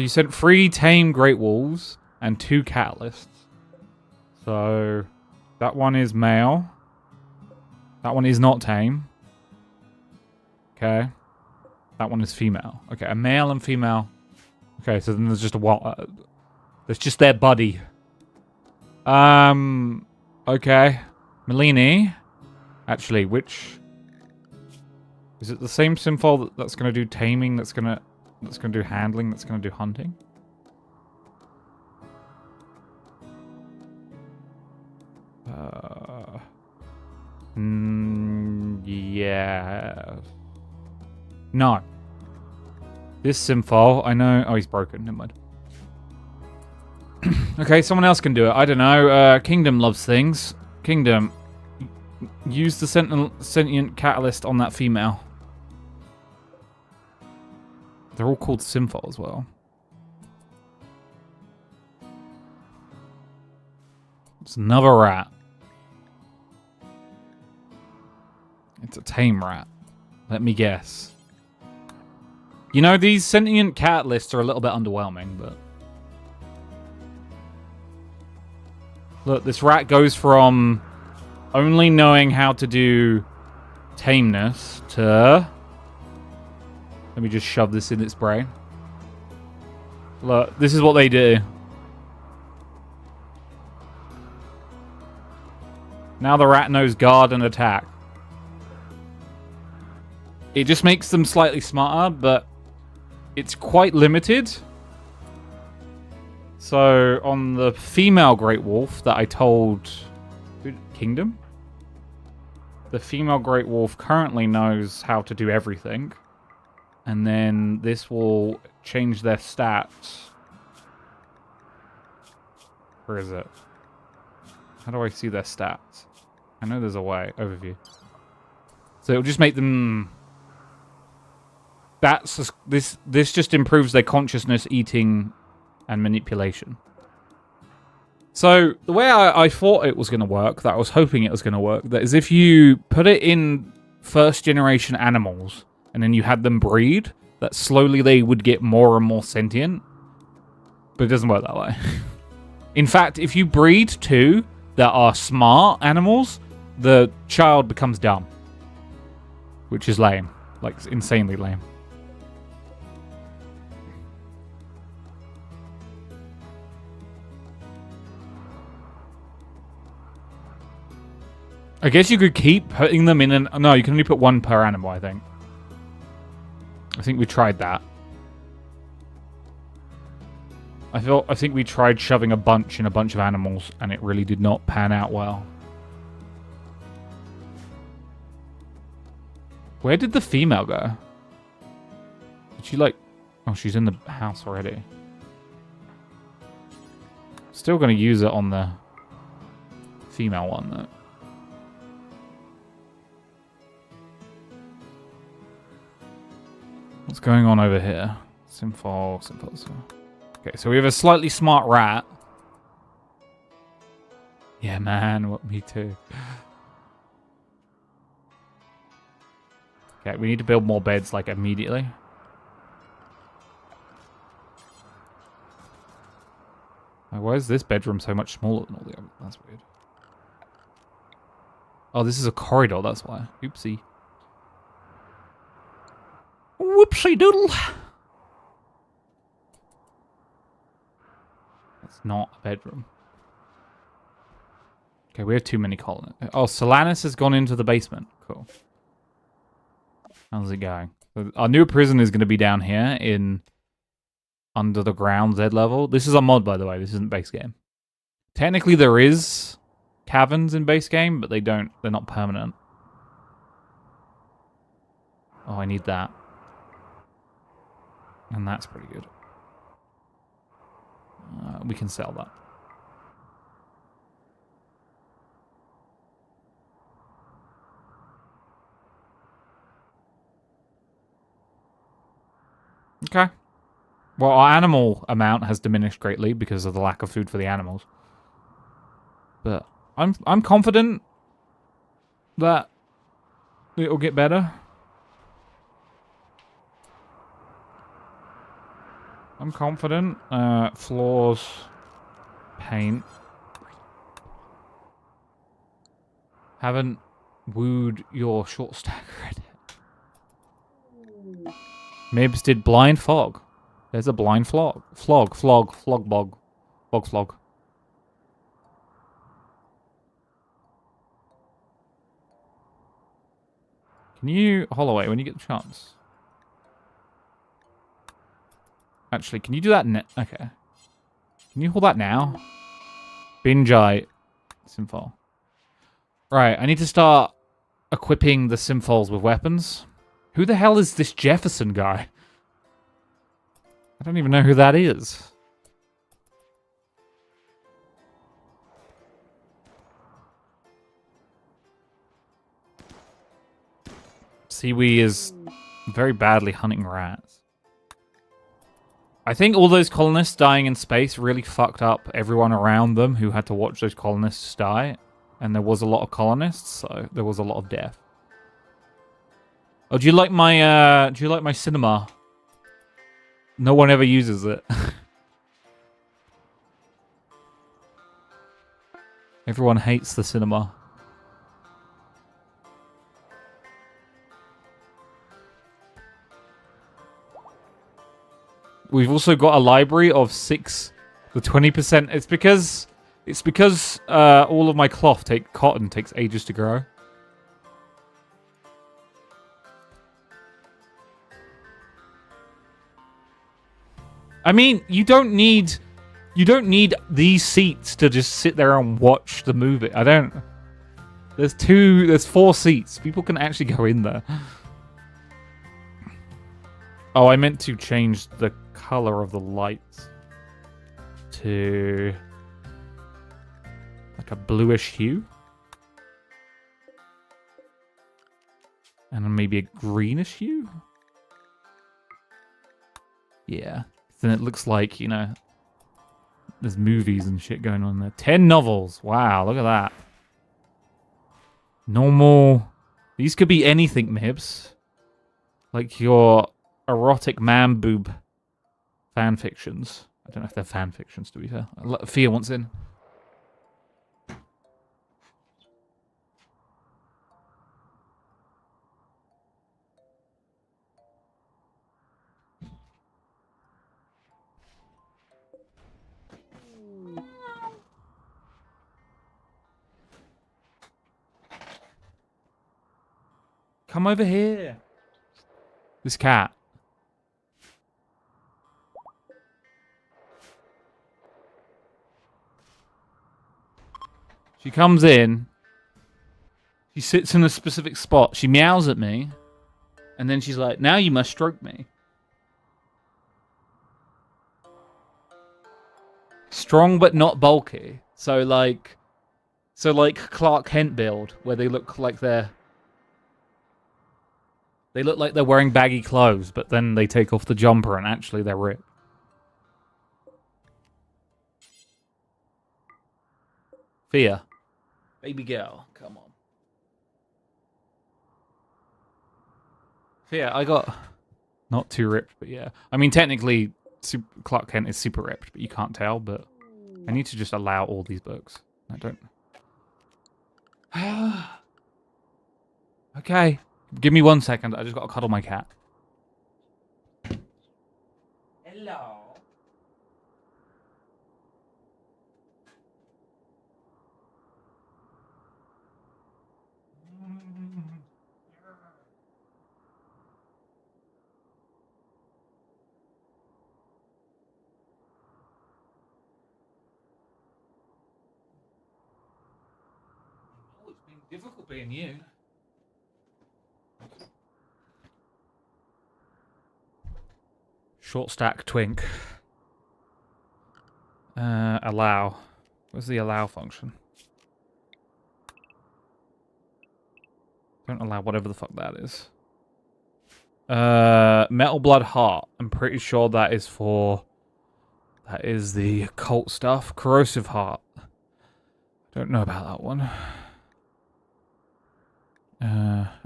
you said 3 tame Great Wolves and 2 Catalysts. So that one is male. That one is not tame. Okay. That one is female. Okay, a male and female. Okay, so then there's just a there's just their buddy. Okay. Melini. Actually, which is it the same symbol that's gonna do taming, that's gonna do handling, that's gonna do hunting? Yeah. No. This Simfol, I know. Oh, he's broken. Never mind. Okay, someone else can do it. I don't know. Kingdom loves things. Kingdom, use the sentient catalyst on that female. They're all called Simfol as well. It's another rat. It's a tame rat. Let me guess. You know, these sentient catalysts are a little bit underwhelming, but... Look, this rat goes from only knowing how to do tameness to... Let me just shove this in its brain. Look, this is what they do. Now the rat knows guard and attack. It just makes them slightly smarter, but it's quite limited. So on the female Great Wolf that I told Kingdom, the female Great Wolf currently knows how to do everything. And then this will change their stats. Where is it? How do I see their stats? I know there's a way. Overview. So it'll just make them... This just improves their consciousness, eating, and manipulation. So the way I thought it was going to work, that I was hoping it was going to work, that is if you put it in first generation animals, and then you had them breed, that slowly they would get more and more sentient. But it doesn't work that way. In fact, if you breed two that are smart animals, the child becomes dumb. Which is lame. Like, insanely lame. I guess you could keep putting them in an... No, you can only put one per animal, I think. I think we tried that. I think we tried shoving a bunch in a bunch of animals, and it really did not pan out well. Where did the female go? Did she, like... Oh, she's in the house already. Still going to use it on the female one, though. What's going on over here? Simfol. Okay, so we have a slightly smart rat. Yeah, man. What? Me too. Okay, we need to build more beds, like, immediately. Why is this bedroom so much smaller than all the others? That's weird. Oh, this is a corridor, that's why. Oopsie. Whoopsie doodle. That's not a bedroom. Okay, we have too many colonists. Oh, Solanus has gone into the basement. Cool. How's it going? So our new prison is going to be down here in under the ground Z level. This is a mod, by the way. This isn't base game. Technically, there is caverns in base game, but they're not permanent. Oh, I need that. And that's pretty good. We can sell that. Okay. Well, our animal amount has diminished greatly because of the lack of food for the animals. But I'm confident that it'll get better. I'm confident. Floors, paint. Haven't wooed your short stack credit. Mibs did blind fog. There's a blind flog. Flog. Can you... Holloway, when you get the chance. Actually, can you do that okay. Can you hold that now? Binjai. Simfol. Right, I need to start equipping the Simfols with weapons. Who the hell is this Jefferson guy? I don't even know who that is. Siwi is very badly hunting rats. I think all those colonists dying in space really fucked up everyone around them who had to watch those colonists die. And there was a lot of colonists, so there was a lot of death. Oh, do you like my cinema? No one ever uses it. Everyone hates the cinema. We've also got a library of 6, the 20%. It's because all of my cotton takes ages to grow. I mean, you don't need these seats to just sit there and watch the movie. There's 4 seats. People can actually go in there. Oh, I meant to change the color of the lights to like a bluish hue. And then maybe a greenish hue. Yeah. Then it looks like, you know, there's movies and shit going on there. 10 novels. Wow, look at that. Normal. These could be anything, Mibs. Like your erotic man boob fan fictions. I don't know if they're fan fictions, to be fair. Fia wants in. Come over here. This cat. She comes in. She sits in a specific spot. She meows at me. And then she's like, now you must stroke me. Strong but not bulky. So like Clark Kent build, where they look like they're wearing baggy clothes, but then they take off the jumper and actually they're ripped. Fia. Baby girl, come on. Fia, I got... Not too ripped, but yeah. I mean, technically, Clark Kent is super ripped, but you can't tell, but... I need to just allow all these books. I don't... Okay. Give me 1 second. I just got to cuddle my cat. Hello. Oh, it's been difficult being you. Short stack twink. Allow. Where's the allow function? Don't allow whatever the fuck that is. Metal Blood Heart. I'm pretty sure that is for... That is the occult stuff. Corrosive Heart. Don't know about that one.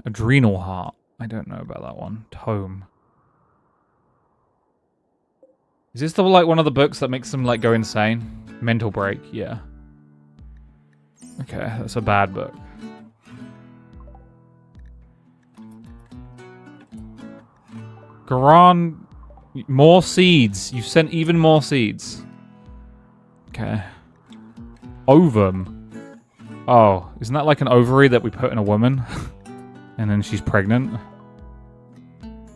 Adrenal Heart. I don't know about that one. Tome. Is this the, like, one of the books that makes them, like, go insane? Mental Break, yeah. Okay, that's a bad book. Garan, more seeds. You've sent even more seeds. Okay. Ovum. Oh, isn't that like an ovary that we put in a woman? And then she's pregnant?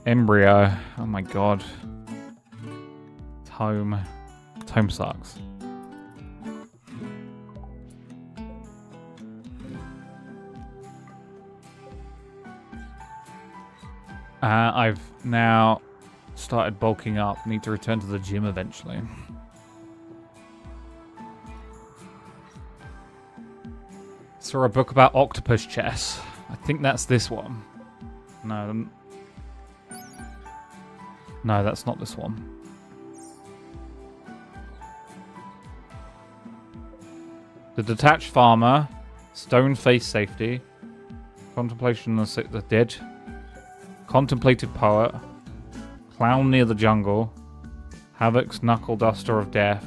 Embryo. Oh my god. Tome. Tome sucks. I've now started bulking up. Need to return to the gym eventually. Saw a book about octopus chess. I think that's this one. No, that's not this one. The detached farmer, stone face safety, contemplation of the dead, contemplative poet, clown near the jungle, Havoc's knuckle duster of death,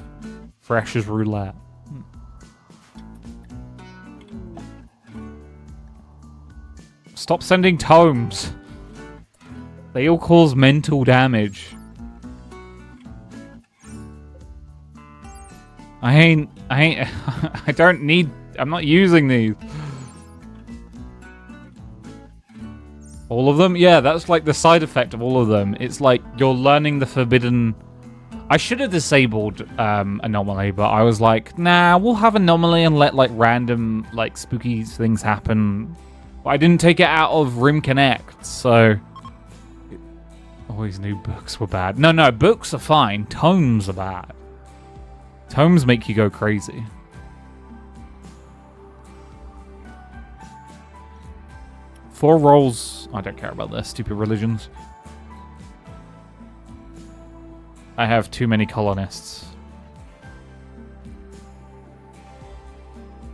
fresh as roulette. Stop sending tomes. They all cause mental damage. I don't need, I'm not using these. All of them? Yeah, that's like the side effect of all of them. It's like you're learning the forbidden... I should have disabled anomaly, but I was like, nah, we'll have anomaly and let like random like spooky things happen. But I didn't take it out of Rim Connect, so... Always knew books were bad. No, books are fine. Tomes are bad. Tomes make you go crazy. Four rolls. I don't care about their stupid religions. I have too many colonists.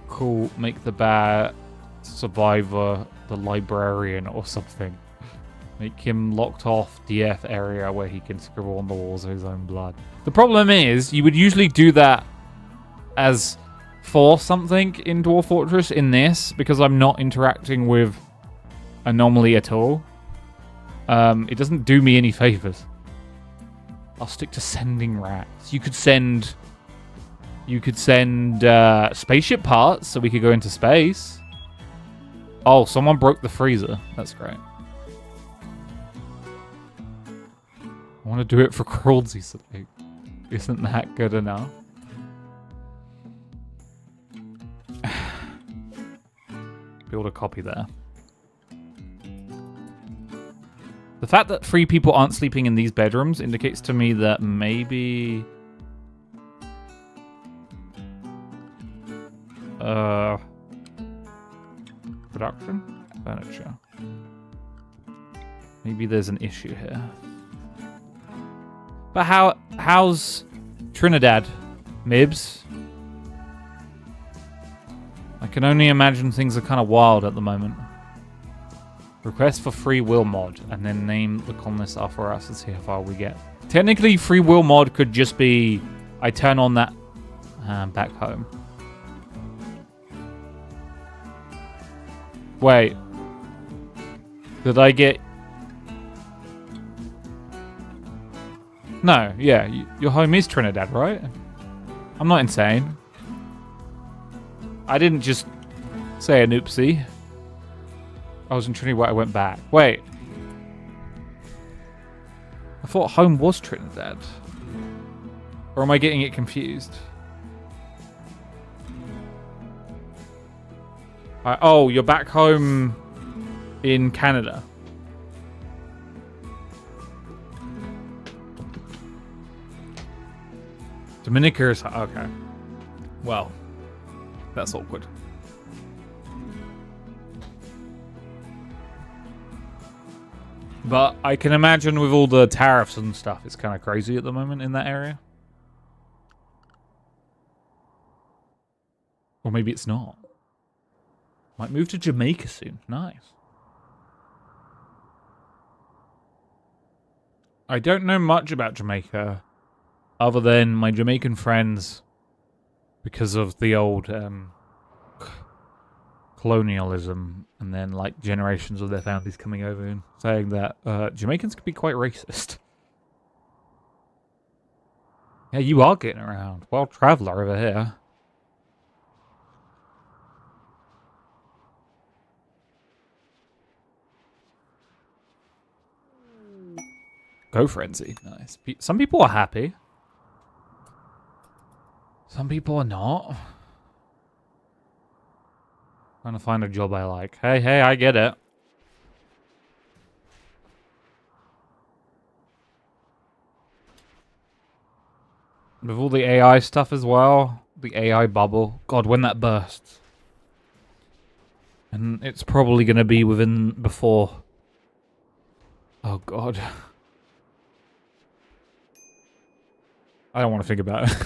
Cool. Make the bad survivor the librarian or something. Make him locked off DF area where he can scribble on the walls of his own blood. The problem is, you would usually do that as for something in Dwarf Fortress in this, because I'm not interacting with anomaly at all. It doesn't do me any favors. I'll stick to sending rats. You could send spaceship parts so we could go into space. Oh, someone broke the freezer. That's great. I want to do it for cruelty's sake. Isn't that good enough? Build a copy there. The fact that 3 people aren't sleeping in these bedrooms indicates to me that maybe... Production? Furniture. Maybe there's an issue here. But how's Trinidad, Mibs? I can only imagine things are kind of wild at the moment. Request for free will mod, and then name the colonists after us and see how far we get. Technically, free will mod could just be I turn on that back home. Wait. Did I get... No, yeah, your home is Trinidad, right? I'm not insane. I didn't just say an oopsie. I was in Trinidad, I went back. Wait. I thought home was Trinidad. Or am I getting it confused? Oh, you're back home in Canada. Dominica is... Okay. Well, that's awkward. But I can imagine with all the tariffs and stuff, it's kind of crazy at the moment in that area. Or maybe it's not. Might move to Jamaica soon. Nice. I don't know much about Jamaica, other than my Jamaican friends, because of the old colonialism and then like generations of their families coming over and saying that Jamaicans could be quite racist. Yeah, you are getting around. Wild traveler over here. Go frenzy. Nice. Some people are happy. Some people are not. Trying to find a job I like. Hey, I get it. With all the AI stuff as well. The AI bubble. God, when that bursts. And it's probably going to be before. Oh, God. I don't want to think about it.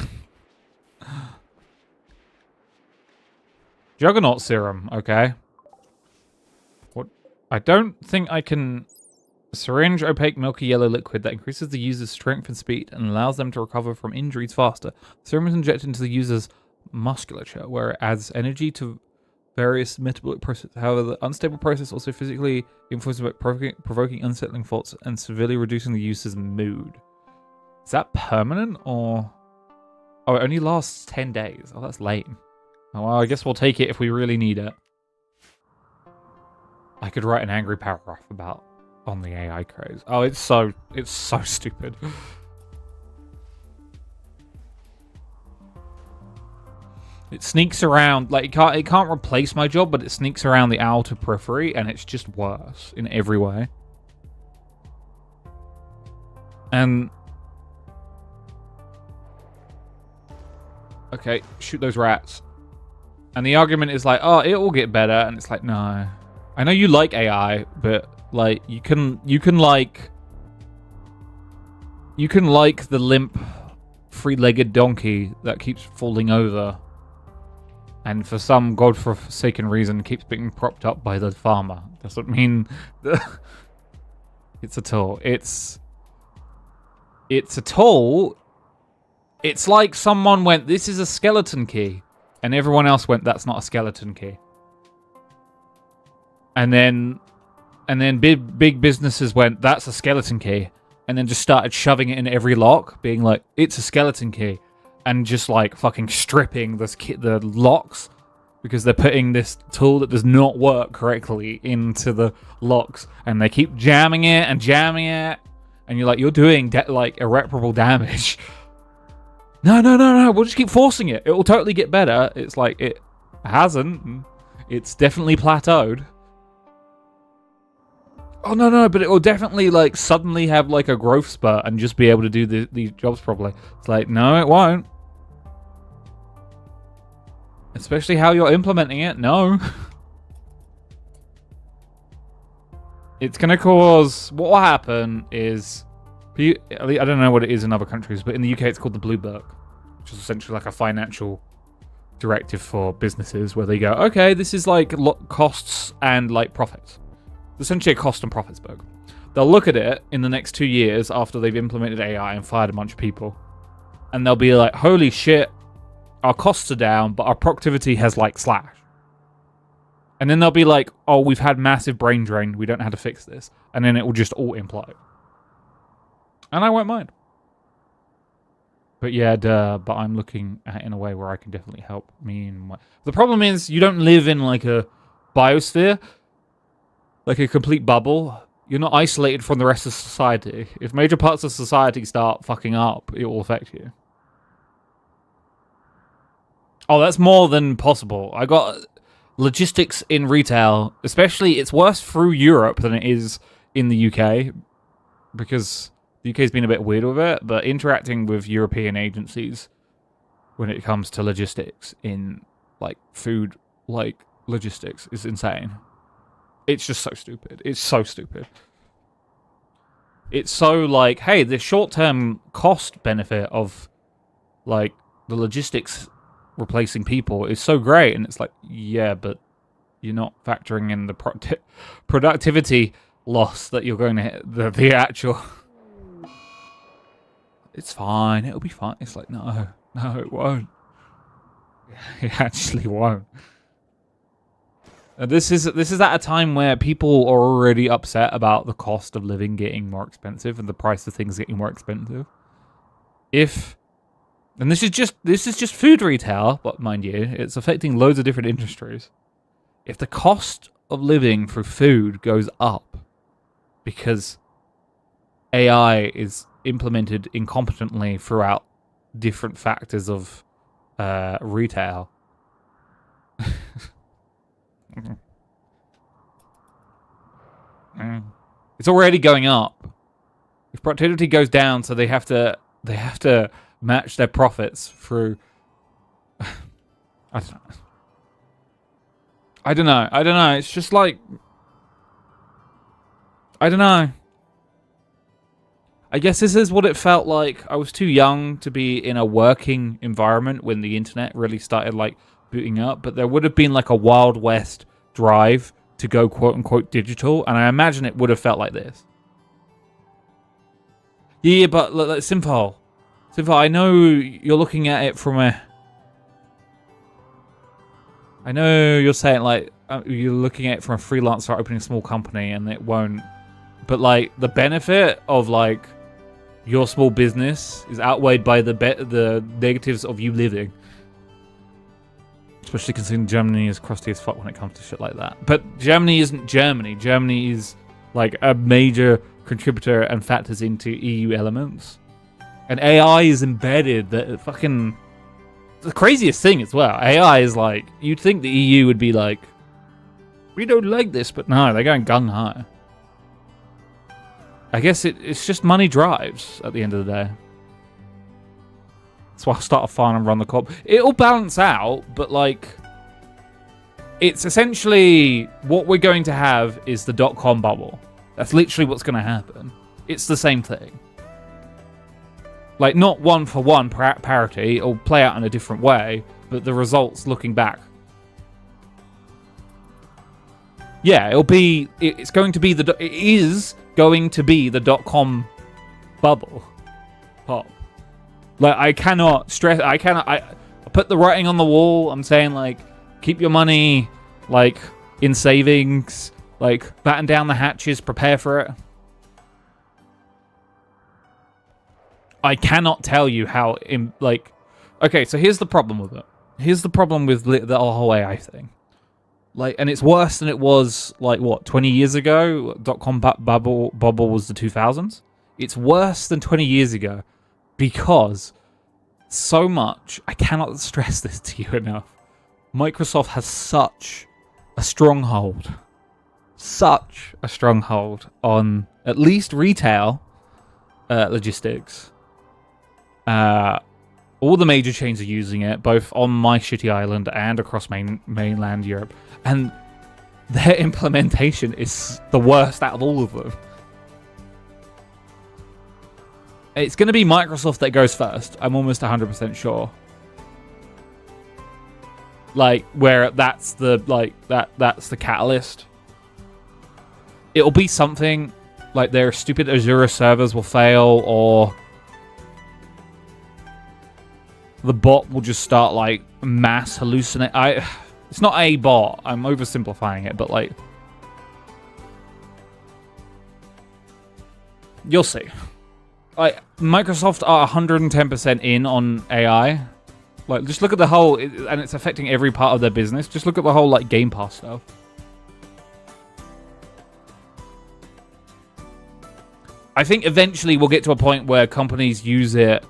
Juggernaut serum, okay. What? I don't think I can... Syringe, opaque, milky yellow liquid that increases the user's strength and speed and allows them to recover from injuries faster. The serum is injected into the user's musculature, where it adds energy to various metabolic processes. However, the unstable process also physically influences by provoking unsettling thoughts and severely reducing the user's mood. Is that permanent or... Oh, it only lasts 10 days. Oh, that's lame. Oh, well, I guess we'll take it if we really need it. I could write an angry paragraph about on the AI craze. Oh, it's so stupid. It sneaks around, like it can't replace my job, but it sneaks around the outer periphery and it's just worse in every way. And okay, shoot those rats. And the argument is like, oh, it will get better, and it's like, no. I know you like AI, but like you can like the limp, three-legged donkey that keeps falling over, and for some godforsaken reason keeps being propped up by the farmer. Doesn't mean it's a tool. It's a tool. It's like someone went, this is a skeleton key. And everyone else went, that's not a skeleton key. And then big businesses went, that's a skeleton key. And then just started shoving it in every lock, being like, it's a skeleton key. And just like fucking stripping the locks because they're putting this tool that does not work correctly into the locks. And they keep jamming it. And you're like, you're doing like irreparable damage. No. We'll just keep forcing it. It will totally get better. It's like, it hasn't. It's definitely plateaued. Oh, no, but it will definitely, like, suddenly have, like, a growth spurt and just be able to do these jobs properly. It's like, no, it won't. Especially how you're implementing it. No. It's going to cause... What will happen is... I don't know what it is in other countries, but in the UK it's called the Blue Book, which is essentially like a financial directive for businesses where they go, okay, this is like costs and like profits. Essentially a cost and profits book. They'll look at it in the next 2 years after they've implemented AI and fired a bunch of people, and they'll be like, holy shit, our costs are down, but our productivity has like slashed. And then they'll be like, oh, we've had massive brain drain, we don't know how to fix this. And then it will just all implode. And I won't mind. But yeah, but I'm looking at it in a way where I can definitely help me. And the problem is, you don't live in like a biosphere, like a complete bubble. You're not isolated from the rest of society. If major parts of society start fucking up, it will affect you. Oh, that's more than possible. I got logistics in retail, especially, it's worse through Europe than it is in the UK, because the UK's been a bit weird with it, but interacting with European agencies when it comes to logistics in, like, food, like, logistics is insane. It's just so stupid. It's so stupid. It's so, like, hey, the short-term cost benefit of, like, the logistics replacing people is so great, and it's like, yeah, but you're not factoring in the productivity loss that you're going to hit, the actual... It's fine. It'll be fine. It's like, no, it won't. It actually won't. This is at a time where people are already upset about the cost of living getting more expensive and the price of things getting more expensive. And this is just food retail, but mind you, it's affecting loads of different industries. If the cost of living for food goes up because AI is implemented incompetently throughout different factors of retail. It's already going up. If productivity goes down, so they have to match their profits through. I don't know. It's just like, I don't know. I guess this is what it felt like. I was too young to be in a working environment when the internet really started like booting up, but there would have been like a Wild West drive to go quote unquote digital, and I imagine it would have felt like this. Yeah, but like, Simple, I know you're looking at it from a... I know you're saying like you're looking at it from a freelancer opening a small company and it won't, but like the benefit of like your small business is outweighed by the negatives of you living. Especially considering Germany is crusty as fuck when it comes to shit like that. But Germany isn't Germany. Germany is like a major contributor and factors into EU elements. And AI is embedded. That fucking... The craziest thing as well. AI is like... You'd think the EU would be like... We don't like this, but no, they're going gung-ho. I guess it's just money drives at the end of the day. That's why I'll start a farm and run the co-op. It'll balance out, but like... It's essentially... What we're going to have is the .com bubble. That's literally what's going to happen. It's the same thing. Like, not one-for-one parity. It'll play out in a different way, but the results looking back... Yeah, it'll be... It's going to be the... It is going to be the .com bubble. Pop. Like, I cannot stress... I put the writing on the wall. I'm saying, like, keep your money, like, in savings. Like, batten down the hatches. Prepare for it. I cannot tell you how... Okay, so here's the problem with it. Here's the problem with the whole AI thing. Like, and it's worse than it was, like, what, 20 years ago? .com bubble was the 2000s. It's worse than 20 years ago because so much, I cannot stress this to you enough, Microsoft has such a stronghold on at least retail logistics. All the major chains are using it, both on my shitty island and across mainland Europe. And their implementation is the worst out of all of them. It's going to be Microsoft that goes first. I'm almost 100% sure. Like, where that's the, like, that's the catalyst. It'll be something like their stupid Azure servers will fail, or the bot will just start, like, mass hallucinate. It's not a bot. I'm oversimplifying it, but, like, you'll see. Like, Microsoft are 110% in on AI. Like, just look at the whole... And it's affecting every part of their business. Just look at the whole, like, Game Pass stuff. I think eventually we'll get to a point where companies use it.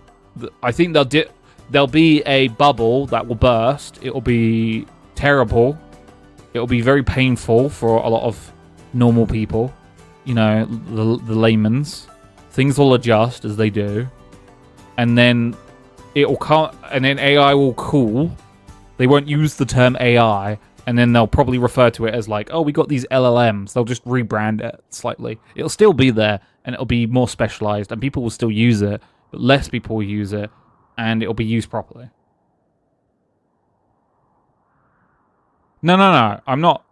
I think there'll be a bubble that will burst. It'll be terrible. It'll be very painful for a lot of normal people. You know, the layman's. Things will adjust as they do. And then it'll come, and then AI will cool. They won't use the term AI, and then they'll probably refer to it as like, oh, we got these LLMs. They'll just rebrand it slightly. It'll still be there, and it'll be more specialized, and people will still use it, but less people will use it, and it'll be used properly. No. I'm not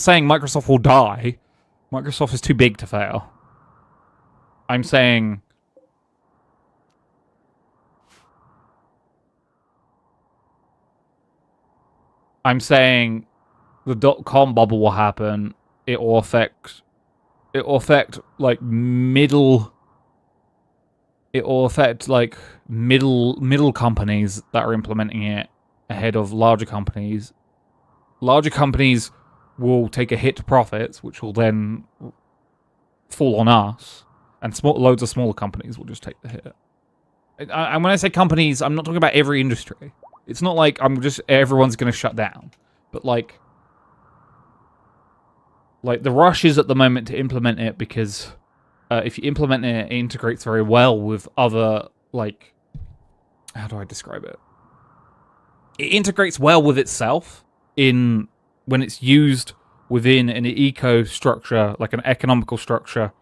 saying Microsoft will die. Microsoft is too big to fail. I'm saying the dot-com bubble will happen. It will affect like middle. It will affect like middle companies that are implementing it ahead of larger companies. Larger companies will take a hit to profits, which will then fall on us, and loads of smaller companies will just take the hit. And when I say companies, I'm not talking about every industry. It's not like everyone's going to shut down, but like the rush is at the moment to implement it because if you implement it, it integrates very well with other, like, how do I describe it? It integrates well with itself when it's used within an eco structure, like an economical structure.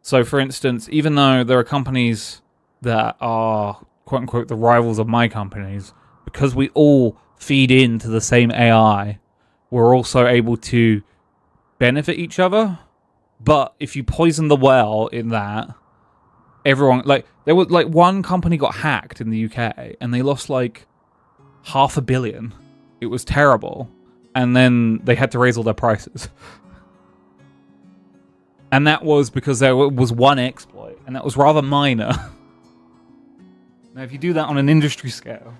So, for instance, even though there are companies that are, quote-unquote, the rivals of my companies, because we all feed into the same AI, we're also able to benefit each other. But if you poison the well in that, everyone, like, there was, like, one company got hacked in the UK, and they lost, like, $500 million. It was terrible. And then they had to raise all their prices. And that was because there was one exploit, and that was rather minor. Now, if you do that on an industry scale...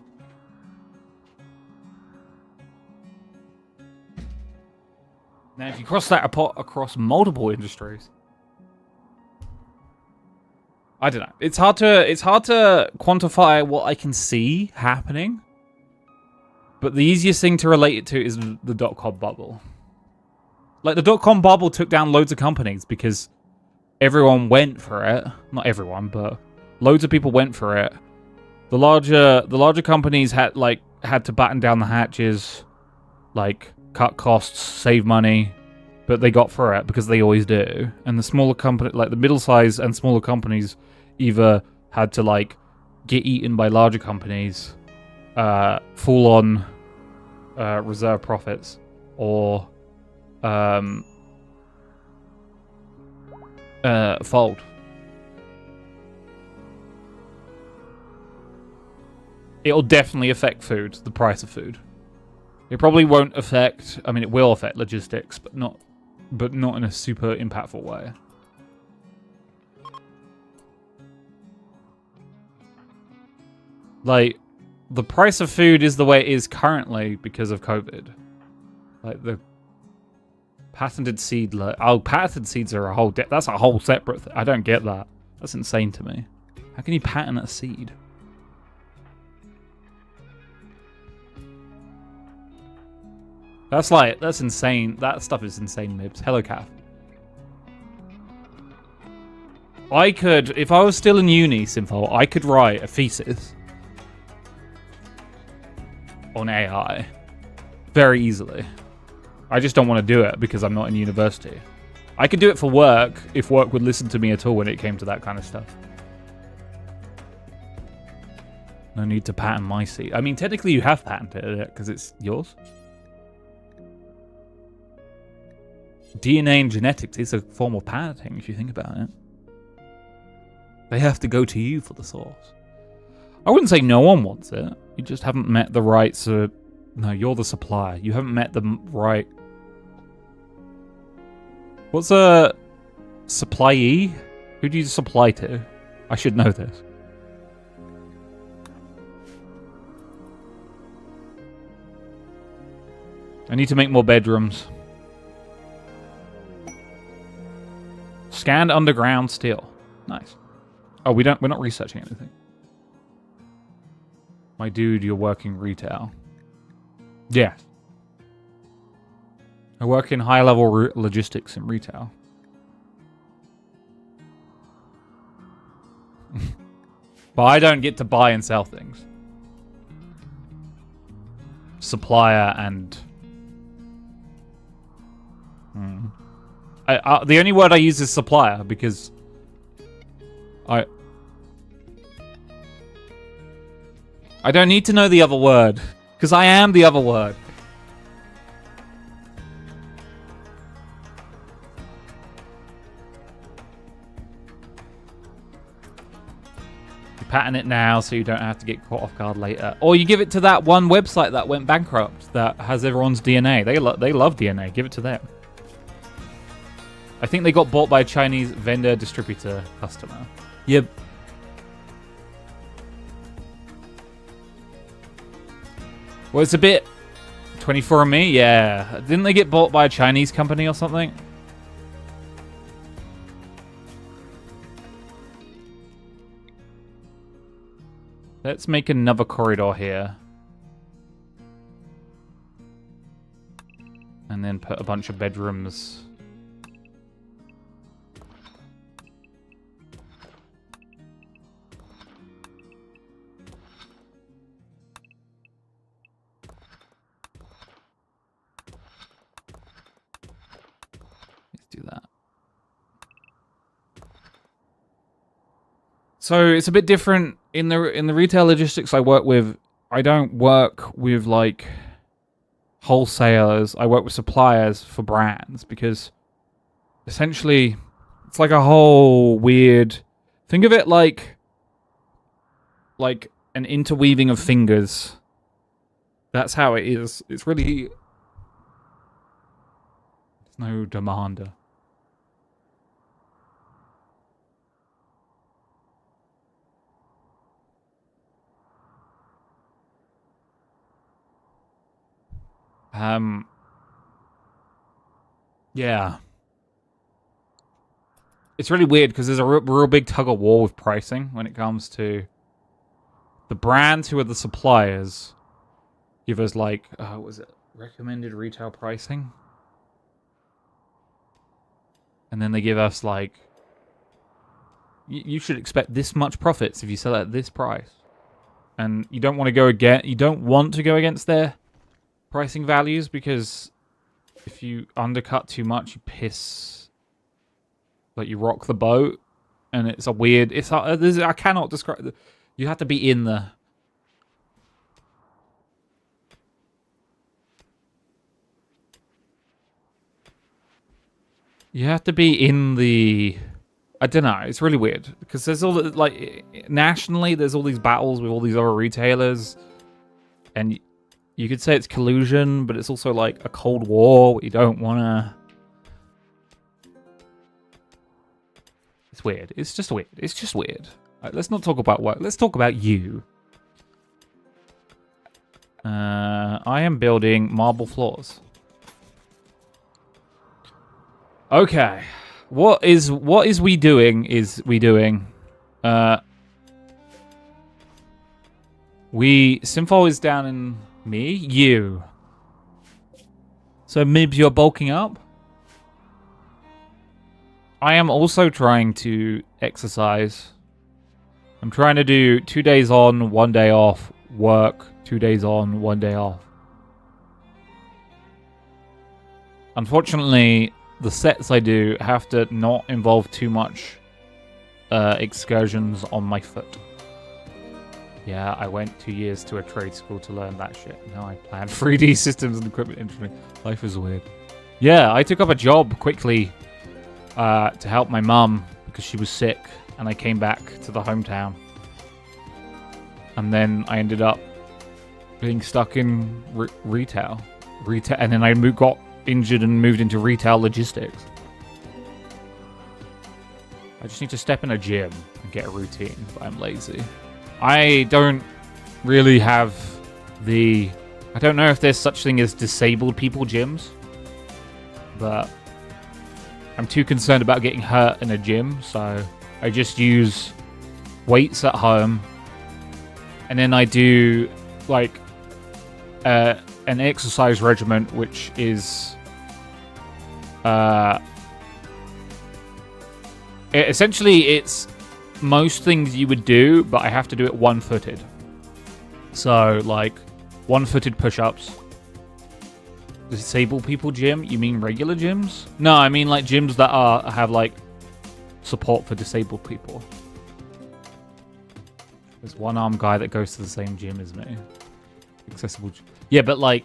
Now, if you cross that across multiple industries... I don't know. It's hard to quantify what I can see happening. But the easiest thing to relate it to is the dot-com bubble. Like, the dot-com bubble took down loads of companies because everyone went for it. Not everyone, but loads of people went for it. The larger companies had to batten down the hatches, like, cut costs, save money, but they got for it because they always do. And the smaller company, like the middle-sized and smaller companies, either had to, like, get eaten by larger companies, fall on reserve profits, or fold. It'll definitely affect food, the price of food. It probably won't affect, I mean, it will affect logistics, but not in a super impactful way. Like, the price of food is the way it is currently because of COVID. Like, the patented seed... patented seeds are that's a whole separate thing. I don't get that. That's insane to me. How can you patent a seed? That's insane. That stuff is insane, Mibs. Hello, Kath. I could, if I was still in uni, Simfo, I could write a thesis on AI very easily. I just don't want to do it because I'm not in university. I could do it for work if work would listen to me at all when it came to that kind of stuff. No need to patent my seed. I mean, technically you have patented it because it's yours. DNA and genetics is a form of patenting if you think about it. They have to go to you for the source. I wouldn't say no one wants it. You just haven't met the right... No, you're the supplier. You haven't met the right... What's a supplyee? Who do you supply to? I should know this. I need to make more bedrooms. Scanned underground steel. Nice. Oh, we're not researching anything. My dude, you're working retail. Yeah. I work in high-level logistics and retail. But I don't get to buy and sell things. Supplier and... the only word I use is supplier because... I don't need to know the other word, because I am the other word. patent it now so you don't have to get caught off guard later. Or you give it to that one website that went bankrupt that has everyone's DNA. They love DNA. Give it to them. I think they got bought by a Chinese vendor, distributor, customer. Yep. Well, it's a bit 24andMe, yeah. Didn't they get bought by a Chinese company or something? Let's make another corridor here. And then put a bunch of bedrooms. Let's do that. So it's a bit different in the retail logistics I work with. I don't work with like wholesalers. I work with suppliers for brands because essentially it's like a whole weird. Think of it like an interweaving of fingers. That's how it is. It's really. There's no demander. Yeah. It's really weird because there's a real big tug of war with pricing when it comes to the brands who are the suppliers give us like, what was it? Recommended retail pricing? And then they give us like, you should expect this much profits if you sell at this price. And you don't want to go against their pricing values because if you undercut too much, you piss, like you rock the boat, and it's a weird. I cannot describe. You have to be in the. You have to be in the. I don't know. It's really weird because there's all like nationally, there's all these battles with all these other retailers, and. You could say it's collusion, but it's also like a Cold War. You don't want to... It's weird. It's just weird. It's just weird. Right, let's not talk about work. Let's talk about you. I am building marble floors. Okay. What is we doing is we doing... Simfo is down in... Me? You. So Mibs, you're bulking up? I am also trying to exercise. I'm trying to do 2 days on, 1 day off, work, 2 days on, 1 day off. Unfortunately, the sets I do have to not involve too much excursions on my foot. Yeah, I went 2 years to a trade school to learn that shit. Now I plan 3D systems and equipment engineering. Life is weird. Yeah, I took up a job quickly to help my mum because she was sick, and I came back to the hometown. And then I ended up being stuck in retail. And then I got injured and moved into retail logistics. I just need to step in a gym and get a routine, but I'm lazy. I don't really have the... I don't know if there's such thing as disabled people gyms, but I'm too concerned about getting hurt in a gym, so I just use weights at home, and then I do like an exercise regimen, which is essentially it's most things you would do, but I have to do it one-footed. So, like, one-footed push-ups. Disabled people gym? You mean regular gyms? No, I mean, like, gyms that have, like, support for disabled people. There's one-armed guy that goes to the same gym as me. Accessible gym. Yeah, but, like,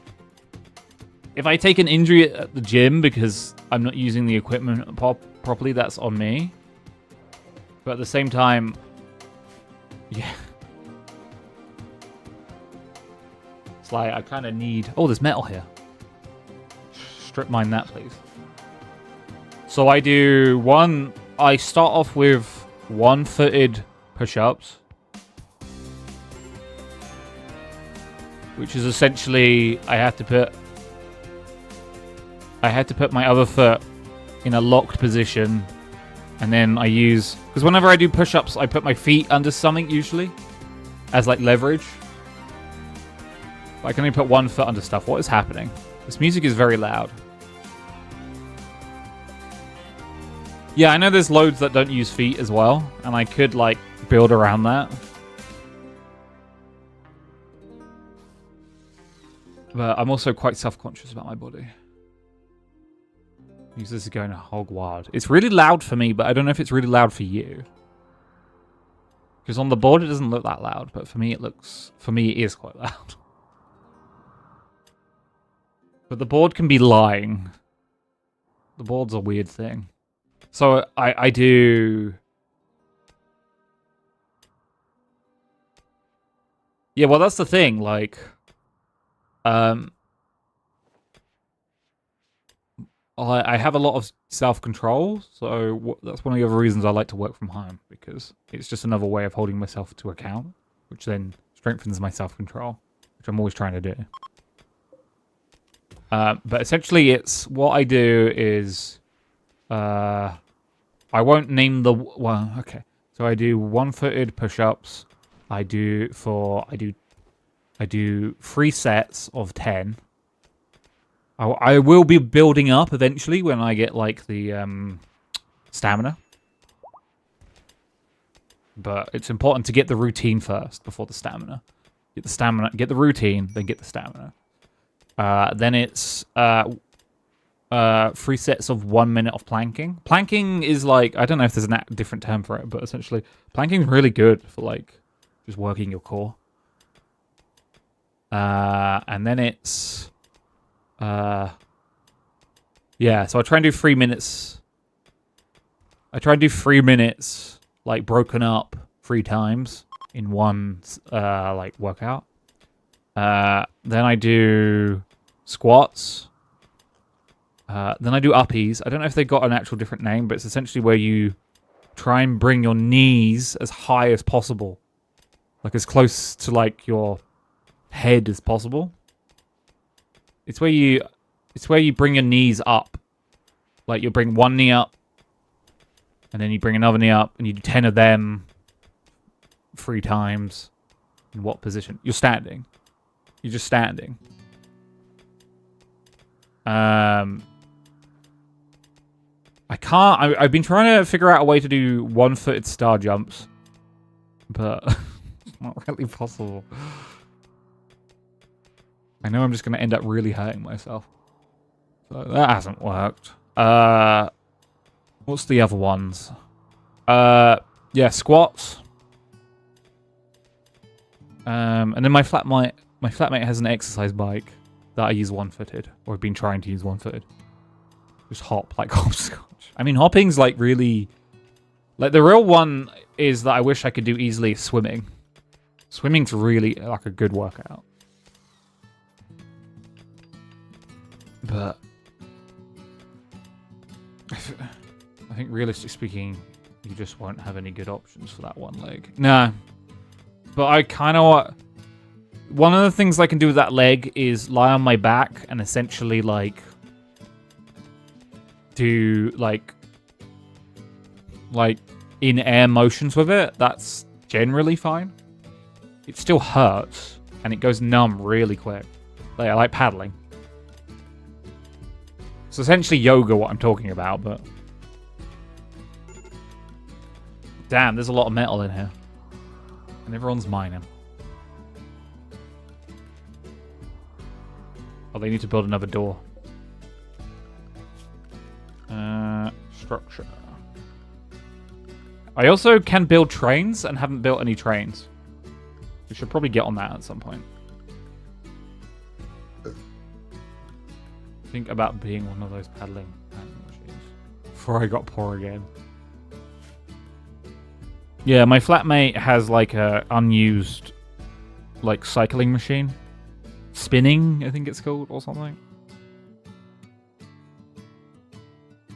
if I take an injury at the gym because I'm not using the equipment properly, that's on me. But at the same time, Yeah. It's like I kind of need... Oh, there's metal here. Strip mine that, please. So I do one... I start off with one-footed push-ups. Which is essentially... I have to put my other foot in a locked position. And then I use... Because whenever I do push-ups, I put my feet under something, usually. As, like, leverage. But I can only put one foot under stuff. What is happening? This music is very loud. Yeah, I know there's loads that don't use feet as well. And I could, like, build around that. But I'm also quite self-conscious about my body. Because this is going hog wild. It's really loud for me, but I don't know if it's really loud for you. Because on the board it doesn't look that loud, but for me it looks... For me it is quite loud. But the board can be lying. The board's a weird thing. So I do... Yeah, well that's the thing, like... I have a lot of self-control, so that's one of the other reasons I like to work from home, because it's just another way of holding myself to account, which then strengthens my self-control, which I'm always trying to do. But essentially, it's what I do is, I won't name the well. Okay, so I do one-footed push-ups. I do 3 sets of 10. I will be building up eventually when I get like the stamina. But it's important to get the routine first before the stamina. Get the stamina, get the routine, then get the stamina. Then it's 3 sets of 1 minute of planking. Planking is like, I don't know if there's a different term for it, but essentially planking is really good for like just working your core. And then it's yeah, so I try and do 3 minutes. I try and do 3 minutes, like, broken up 3 times in one, like, workout. Then I do squats. Then I do uppies. I don't know if they got an actual different name, but it's essentially where you try and bring your knees as high as possible. Like, as close to, like, your head as possible. It's where you bring your knees up. Like, you bring one knee up, and then you bring another knee up, and you do 10 of them 3 times. In what position? You're standing. You're just standing. I can't... I've been trying to figure out a way to do one-footed star jumps, but it's not really possible. I know I'm just going to end up really hurting myself. So that hasn't worked. What's the other ones? Yeah, squats. And then my flatmate has an exercise bike that I use one-footed, or I've been trying to use one-footed. Just hop like hopscotch. I mean, hopping's like really... Like, the real one is that I wish I could do easily swimming. Swimming's really like a good workout. But I think realistically speaking, you just won't have any good options for that one leg. Nah. But I kind of want... One of the things I can do with that leg is lie on my back and essentially, like, do, like in-air motions with it. That's generally fine. It still hurts, and it goes numb really quick. Like, I like paddling. It's essentially yoga what I'm talking about, but... Damn, there's a lot of metal in here. And everyone's mining. Oh, they need to build another door. Structure. I also can build trains and haven't built any trains. We should probably get on that at some point. Think about being one of those paddling machines. Before I got poor again. Yeah, my flatmate has like a unused like cycling machine. Spinning, I think it's called, or something.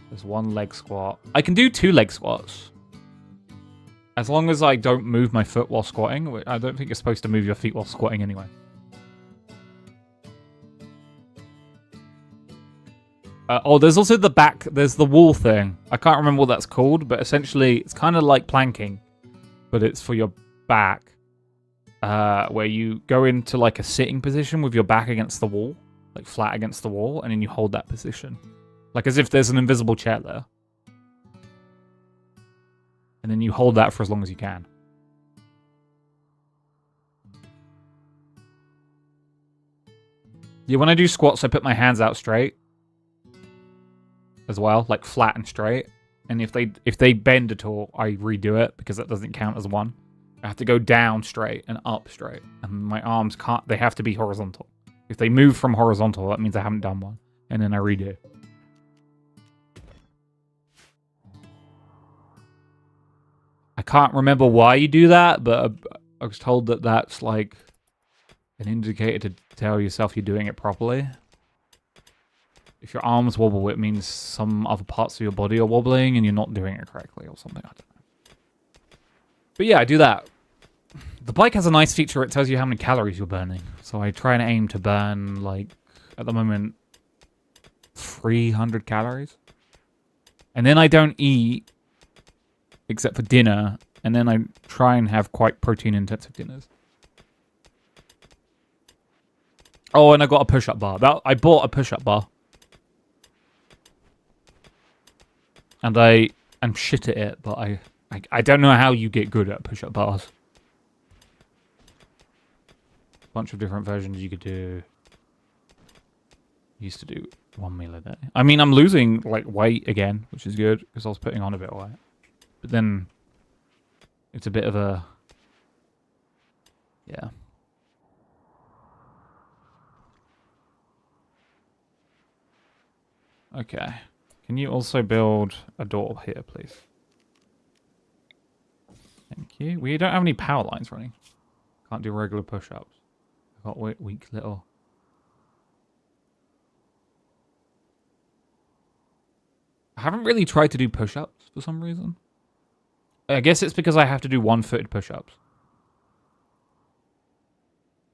There's 1 leg squat. I can do 2 leg squats. As long as I don't move my foot while squatting. I don't think you're supposed to move your feet while squatting anyway. Oh, there's also the back, there's the wall thing. I can't remember what that's called, but essentially it's kind of like planking, but it's for your back. Where you go into like a sitting position with your back against the wall, like flat against the wall, and then you hold that position. Like as if there's an invisible chair there. And then you hold that for as long as you can. Yeah, when I do squats, I put my hands out straight. As well, like flat and straight. And if they bend at all, I redo it because that doesn't count as one. I have to go down straight and up straight. And my arms can't, they have to be horizontal. If they move from horizontal, that means I haven't done one. And then I redo. I can't remember why you do that, but I was told that that's like an indicator to tell yourself you're doing it properly. If your arms wobble, it means some other parts of your body are wobbling and you're not doing it correctly or something. I don't know. But yeah, I do that. The bike has a nice feature. It tells you how many calories you're burning. So I try and aim to burn, like, at the moment, 300 calories. And then I don't eat, except for dinner. And then I try and have quite protein-intensive dinners. Oh, and I got a push-up bar. I bought a push-up bar. And I'm shit at it, but I don't know how you get good at push-up bars. Bunch of different versions you could do. Used to do 1 meal a day. I mean, I'm losing like weight again, which is good because I was putting on a bit of weight. But then it's a bit of a yeah. Okay. Can you also build a door here, please? Thank you. We don't have any power lines running. Can't do regular push-ups. I've got weak little... I haven't really tried to do push-ups for some reason. I guess it's because I have to do one-footed push-ups.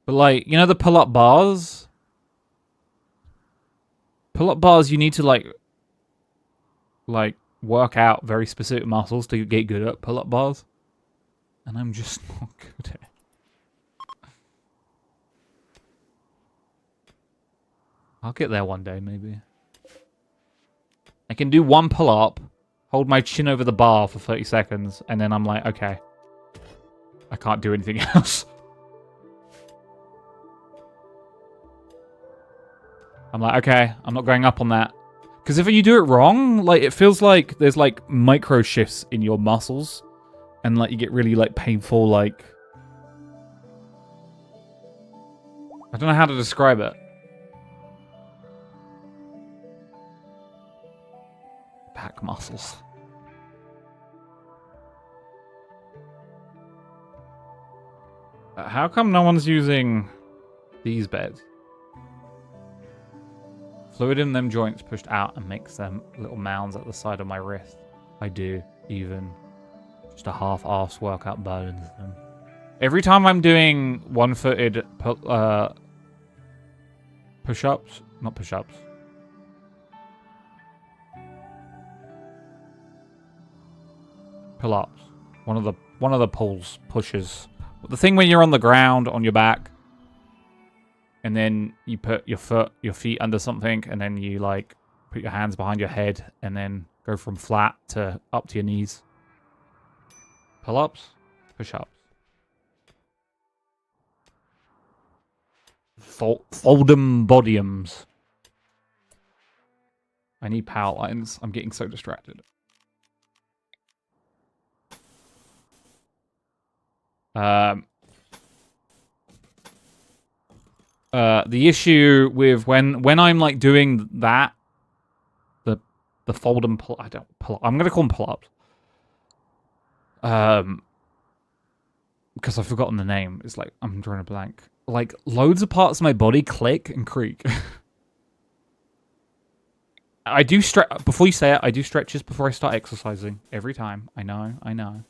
But like, you know the pull-up bars? Pull-up bars, you need to like work out very specific muscles to get good at pull-up bars. And I'm just not good at it. I'll get there one day, maybe. I can do one pull-up, hold my chin over the bar for 30 seconds, and then I'm like, okay. I can't do anything else. I'm like, okay, I'm not going up on that. Because if you do it wrong, like, it feels like there's, like, micro shifts in your muscles. And, like, you get really, like, painful, like... I don't know how to describe it. Back muscles. How come no one's using these beds? Fluid in them joints pushed out and makes them little mounds at the side of my wrist. I do, even. Just a half-ass workout burdens them. Every time I'm doing one-footed push-ups, not push-ups. Pull-ups. One of the pulls pushes. The thing when you're on the ground on your back, and then you put your feet under something, and then you like put your hands behind your head, and then go from flat to up to your knees. Pull-ups, push-ups. Fold'em body'ems. I need power lines. I'm getting so distracted. The issue with when I'm like doing that, the fold and pull, I don't pull. I'm gonna call them pull-ups. because I've forgotten the name. It's like, I'm drawing a blank. Like, loads of parts of my body click and creak. I do stretch, before you say it, I do stretches before I start exercising. Every time. I know.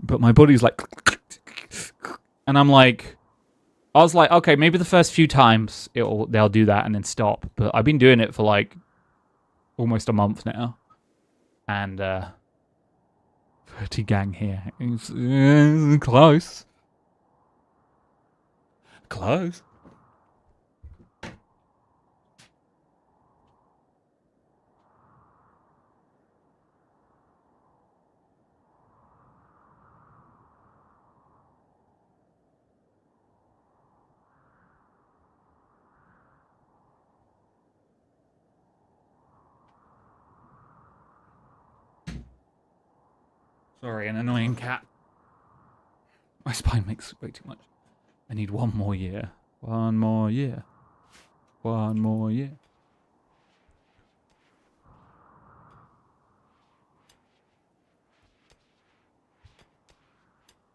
But my body's like... And I'm like... I was like, okay, maybe the first few times they'll do that and then stop. But I've been doing it for like almost a month now. And 30 gang here. It's close. Close. Sorry, an annoying cat. My spine makes way too much. I need one more year. One more year. One more year.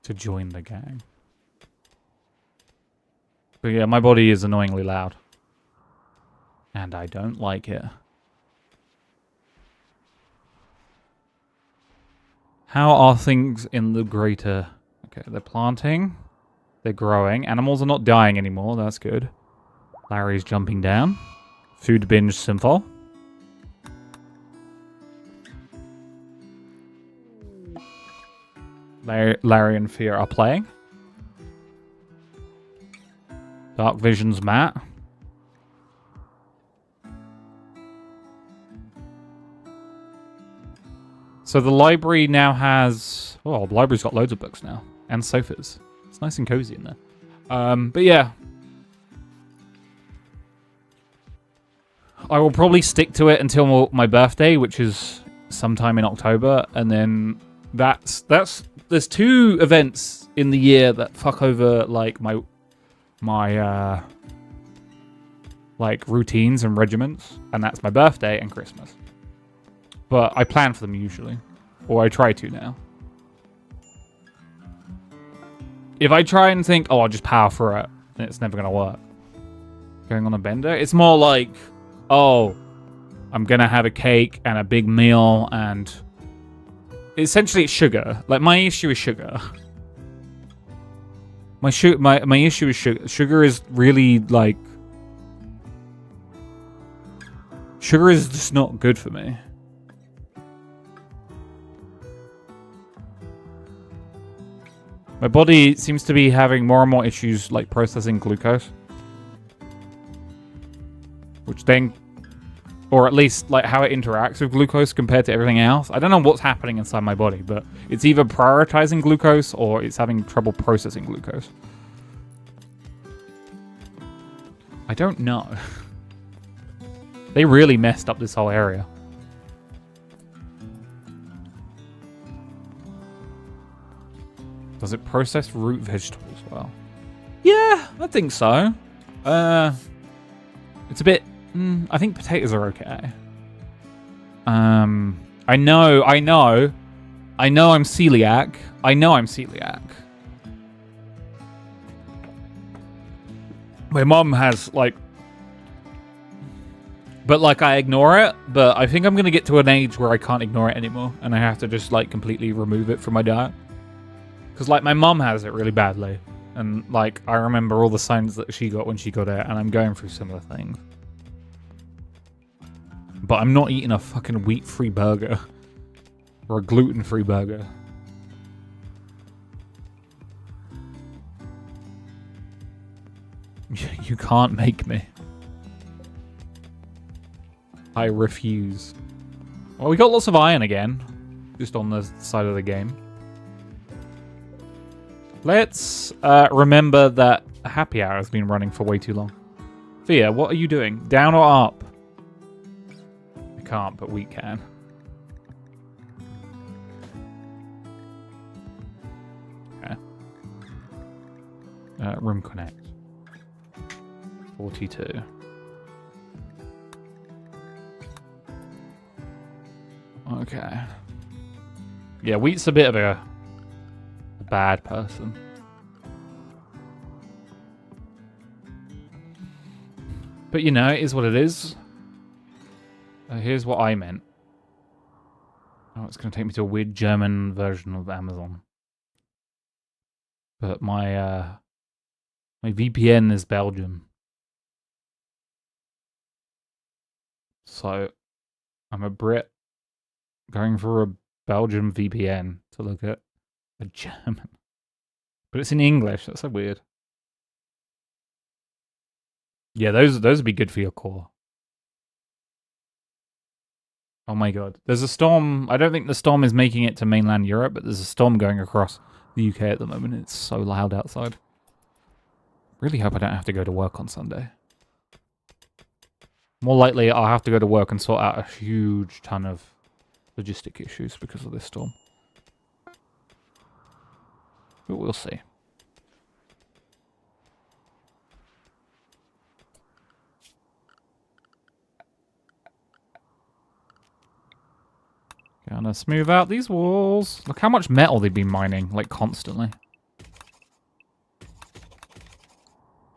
To join the gang. But yeah, my body is annoyingly loud. And I don't like it. How are things in the greater... Okay, they're planting. They're growing. Animals are not dying anymore. That's good. Larry's jumping down. Food binge simple. Larry and Fear are playing. Dark Vision's Matt. So the library now has... Oh, the library's got loads of books now. And sofas. It's nice and cozy in there. But yeah. I will probably stick to it until my birthday, which is sometime in October. And then that's... There's 2 events in the year that fuck over, like, my like, routines and regiments. And that's my birthday and Christmas. But I plan for them usually. Or I try to now. If I try and think, oh, I'll just power through it, then it's never going to work. Going on a bender? It's more like, oh, I'm going to have a cake and a big meal and... Essentially, it's sugar. Like, my issue is sugar. My issue is sugar. Sugar is really, like... Sugar is just not good for me. My body seems to be having more and more issues, like, processing glucose. Which then... Or at least, like, how it interacts with glucose compared to everything else. I don't know what's happening inside my body, but it's either prioritizing glucose or it's having trouble processing glucose. I don't know. They really messed up this whole area. Does it process root vegetables well? Yeah, I think so. It's a bit... I think potatoes are okay. I know I'm celiac. My mom has, like... But, like, I ignore it. But I think I'm going to get to an age where I can't ignore it anymore. And I have to just, like, completely remove it from my diet. Because, like, my mom has it really badly. And, like, I remember all the signs that she got when she got it. And I'm going through similar things. But I'm not eating a fucking wheat-free burger. Or a gluten-free burger. You can't make me. I refuse. Well, we got lots of iron again. Just on the side of the game. Let's remember that a happy hour has been running for way too long. Thea, what are you doing? Down or up? I can't, but we can. Okay. Room connect. 42. Okay. Yeah, wheat's a bit of a bad person. But you know, it is what it is. Here's what I meant. Oh, it's going to take me to a weird German version of Amazon. But my VPN is Belgium. So I'm a Brit going for a Belgian VPN to look at a German. But it's in English. That's so weird. Yeah, those would be good for your core. Oh my god. There's a storm. I don't think the storm is making it to mainland Europe, but there's a storm going across the UK at the moment. It's so loud outside. Really hope I don't have to go to work on Sunday. More likely, I'll have to go to work and sort out a huge ton of logistic issues because of this storm. But we'll see. Gonna smooth out these walls. Look how much metal they've been mining, like, constantly.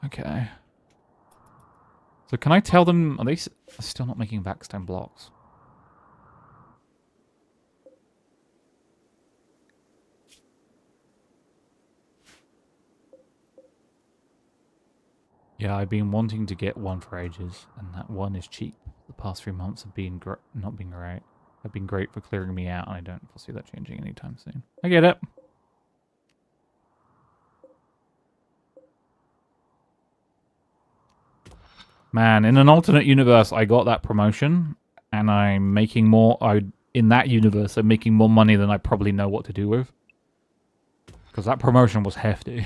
Okay. So can I tell them... Are they still not making backstone blocks? Yeah, I've been wanting to get one for ages, and that one is cheap. The past 3 months have been not been great. Have been great for clearing me out, and I don't foresee that changing anytime soon. I get it. Man, in an alternate universe, I got that promotion, and I'm making more... in that universe, I'm making more money than I probably know what to do with. Because that promotion was hefty.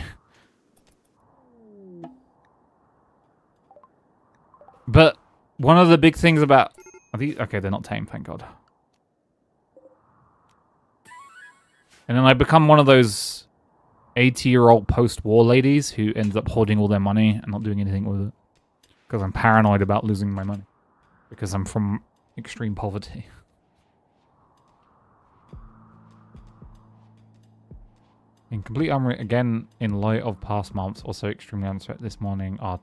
But one of the big things about... Are these... Okay, they're not tame, thank God. And then I become one of those 80-year-old post-war ladies who ends up hoarding all their money and not doing anything with it. Because I'm paranoid about losing my money. Because I'm from extreme poverty. In complete again, in light of past months, also extremely uncertain this morning, our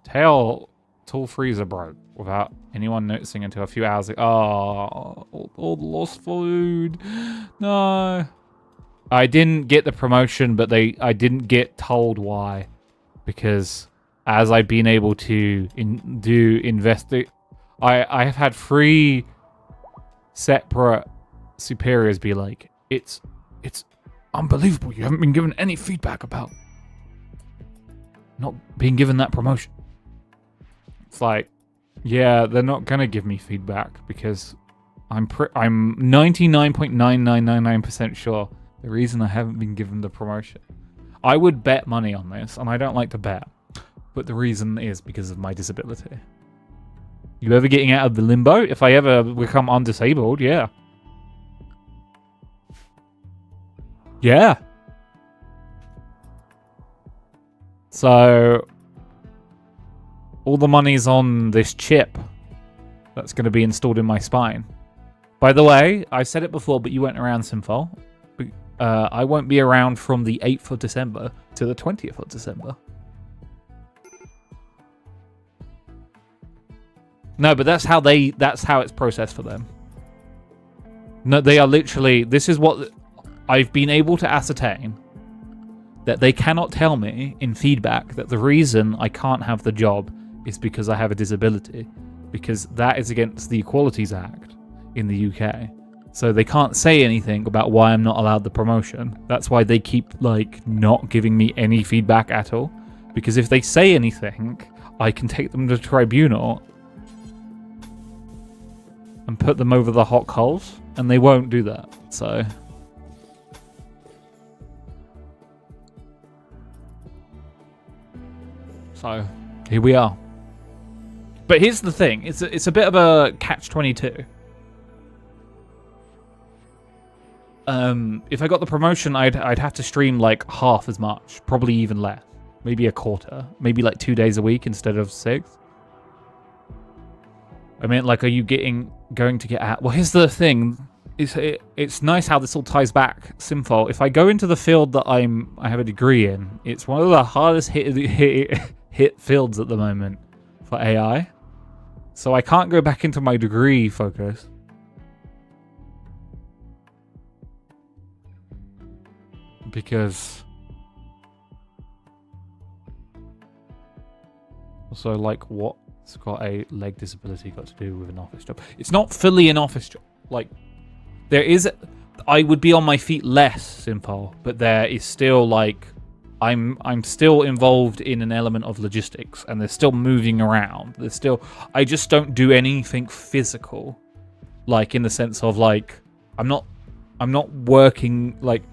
tool freezer broke without anyone noticing until a few hours ago. Oh, all the lost food. No. I didn't get the promotion, but I didn't get told why. Because as I've been able to I have had 3 separate superiors be like, it's unbelievable. You haven't been given any feedback about not being given that promotion. It's like, yeah, they're not gonna give me feedback because I'm 99.9999% sure the reason I haven't been given the promotion. I would bet money on this, and I don't like to bet, but the reason is because of my disability. You ever getting out of the limbo? If I ever become undisabled, yeah. Yeah. So all the money's on this chip that's going to be installed in my spine. By the way, I said it before, but you weren't around, Simfol. I won't be around from the 8th of December to the 20th of December. No, but that's how it's processed for them. No, they are literally... This is what I've been able to ascertain. That they cannot tell me in feedback that the reason I can't have the job is because I have a disability. Because that is against the Equalities Act in the UK. So they can't say anything about why I'm not allowed the promotion. That's why they keep, like, not giving me any feedback at all. Because if they say anything, I can take them to tribunal and put them over the hot coals, and they won't do that. So here we are. But here's the thing: it's a bit of a catch-22. If I got the promotion, I'd have to stream like half as much, probably even less, maybe a quarter, maybe like 2 days a week instead of 6. I mean, like, are you going to get out? Well, here's the thing: it's nice how this all ties back. Simple. If I go into the field that I have a degree in, it's one of the hardest hit fields at the moment for AI. So I can't go back into my degree focus. Because also, like, what's got a leg disability got to do with an office job? It's not fully an office job. Like, there is, I would be on my feet less, Simple, but there is still, like, I'm still involved in an element of logistics, and they're still moving around. There's still, I just don't do anything physical, like, in the sense of, like, I'm not working, like,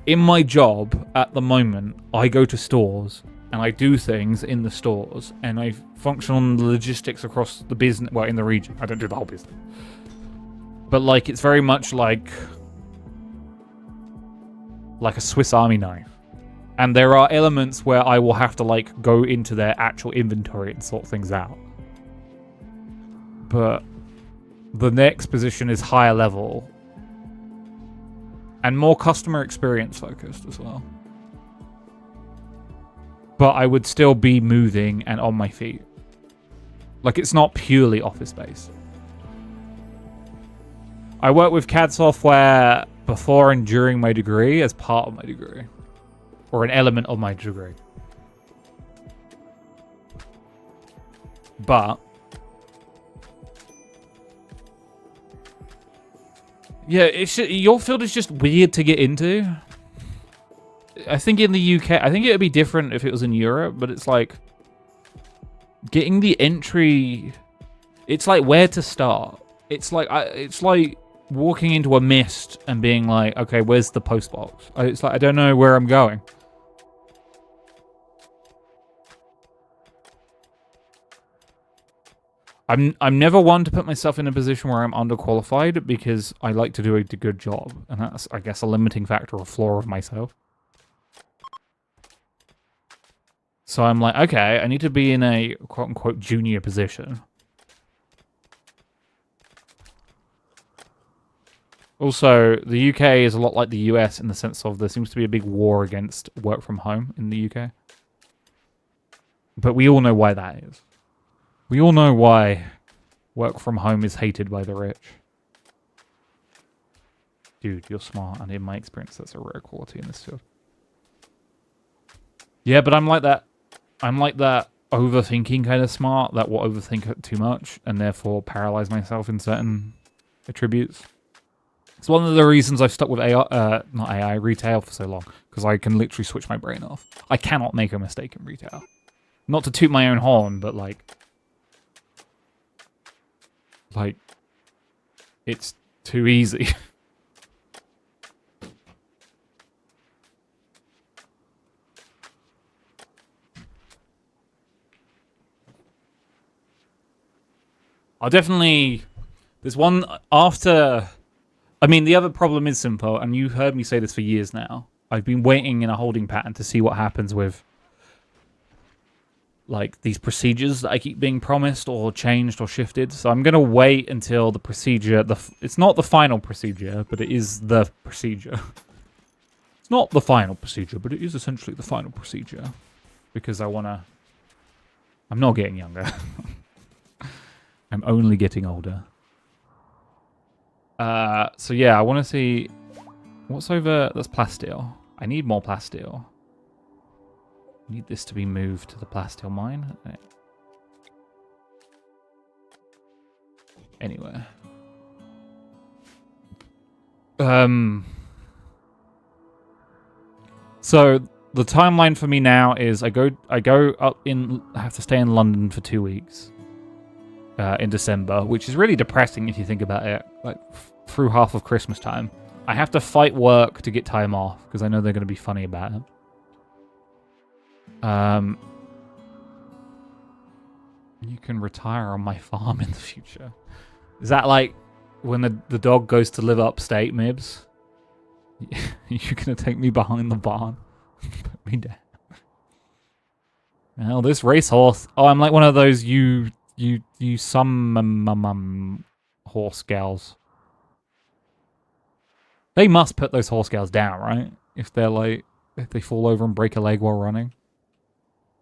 in my job at the moment, I go to stores and I do things in the stores and I function on the logistics across the business, well, in the region. I don't do the whole business. But, like, it's very much like a Swiss Army knife. And there are elements where I will have to, like, go into their actual inventory and sort things out. But the next position is higher level and more customer experience focused as well. But I would still be moving and on my feet. Like, it's not purely office-based. I work with CAD software before and during my degree as part of my degree. Or an element of my degree. But yeah, your field is just weird to get into. I think in the UK, I think it would be different if it was in Europe, but it's like getting the entry. It's like where to start. It's like walking into a mist and being like, okay, where's the post box? It's like I don't know where I'm going. I'm never one to put myself in a position where I'm underqualified because I like to do a good job, and that's, I guess, a limiting factor or flaw of myself. So I'm like, okay, I need to be in a quote-unquote junior position. Also, the UK is a lot like the US in the sense of there seems to be a big war against work from home in the UK. But we all know why that is. We all know why work from home is hated by the rich. Dude, you're smart, and in my experience, that's a rare quality in this field. Yeah, but I'm like that. I'm like that overthinking kind of smart that will overthink it too much and therefore paralyze myself in certain attributes. It's one of the reasons I've stuck with not AI, retail for so long, because I can literally switch my brain off. I cannot make a mistake in retail. Not to toot my own horn, but like, it's too easy. I'll definitely... There's one after... I mean, the other problem is simple, and you've heard me say this for years now. I've been waiting in a holding pattern to see what happens with, like, these procedures that I keep being promised or changed or shifted. So I'm going to wait until the procedure... It's not the final procedure, but it is the procedure. It's not the final procedure, but it is essentially the final procedure. Because I want to... I'm not getting younger. I'm only getting older. So yeah, I want to see what's over. That's plasteel. I need more plasteel. Need this to be moved to the plasteel mine. Anyway. So the timeline for me now is I go up in. I have to stay in London for 2 weeks. In December, which is really depressing if you think about it. Like through half of Christmas time, I have to fight work to get time off because I know they're going to be funny about it. You can retire on my farm in the future. Is that like when the dog goes to live upstate, Mibs? You're gonna take me behind the barn, put me down. Well, this racehorse. Oh, I'm like one of those you some horse gals. They must put those horse scales down, right? If they're like, if they fall over and break a leg while running.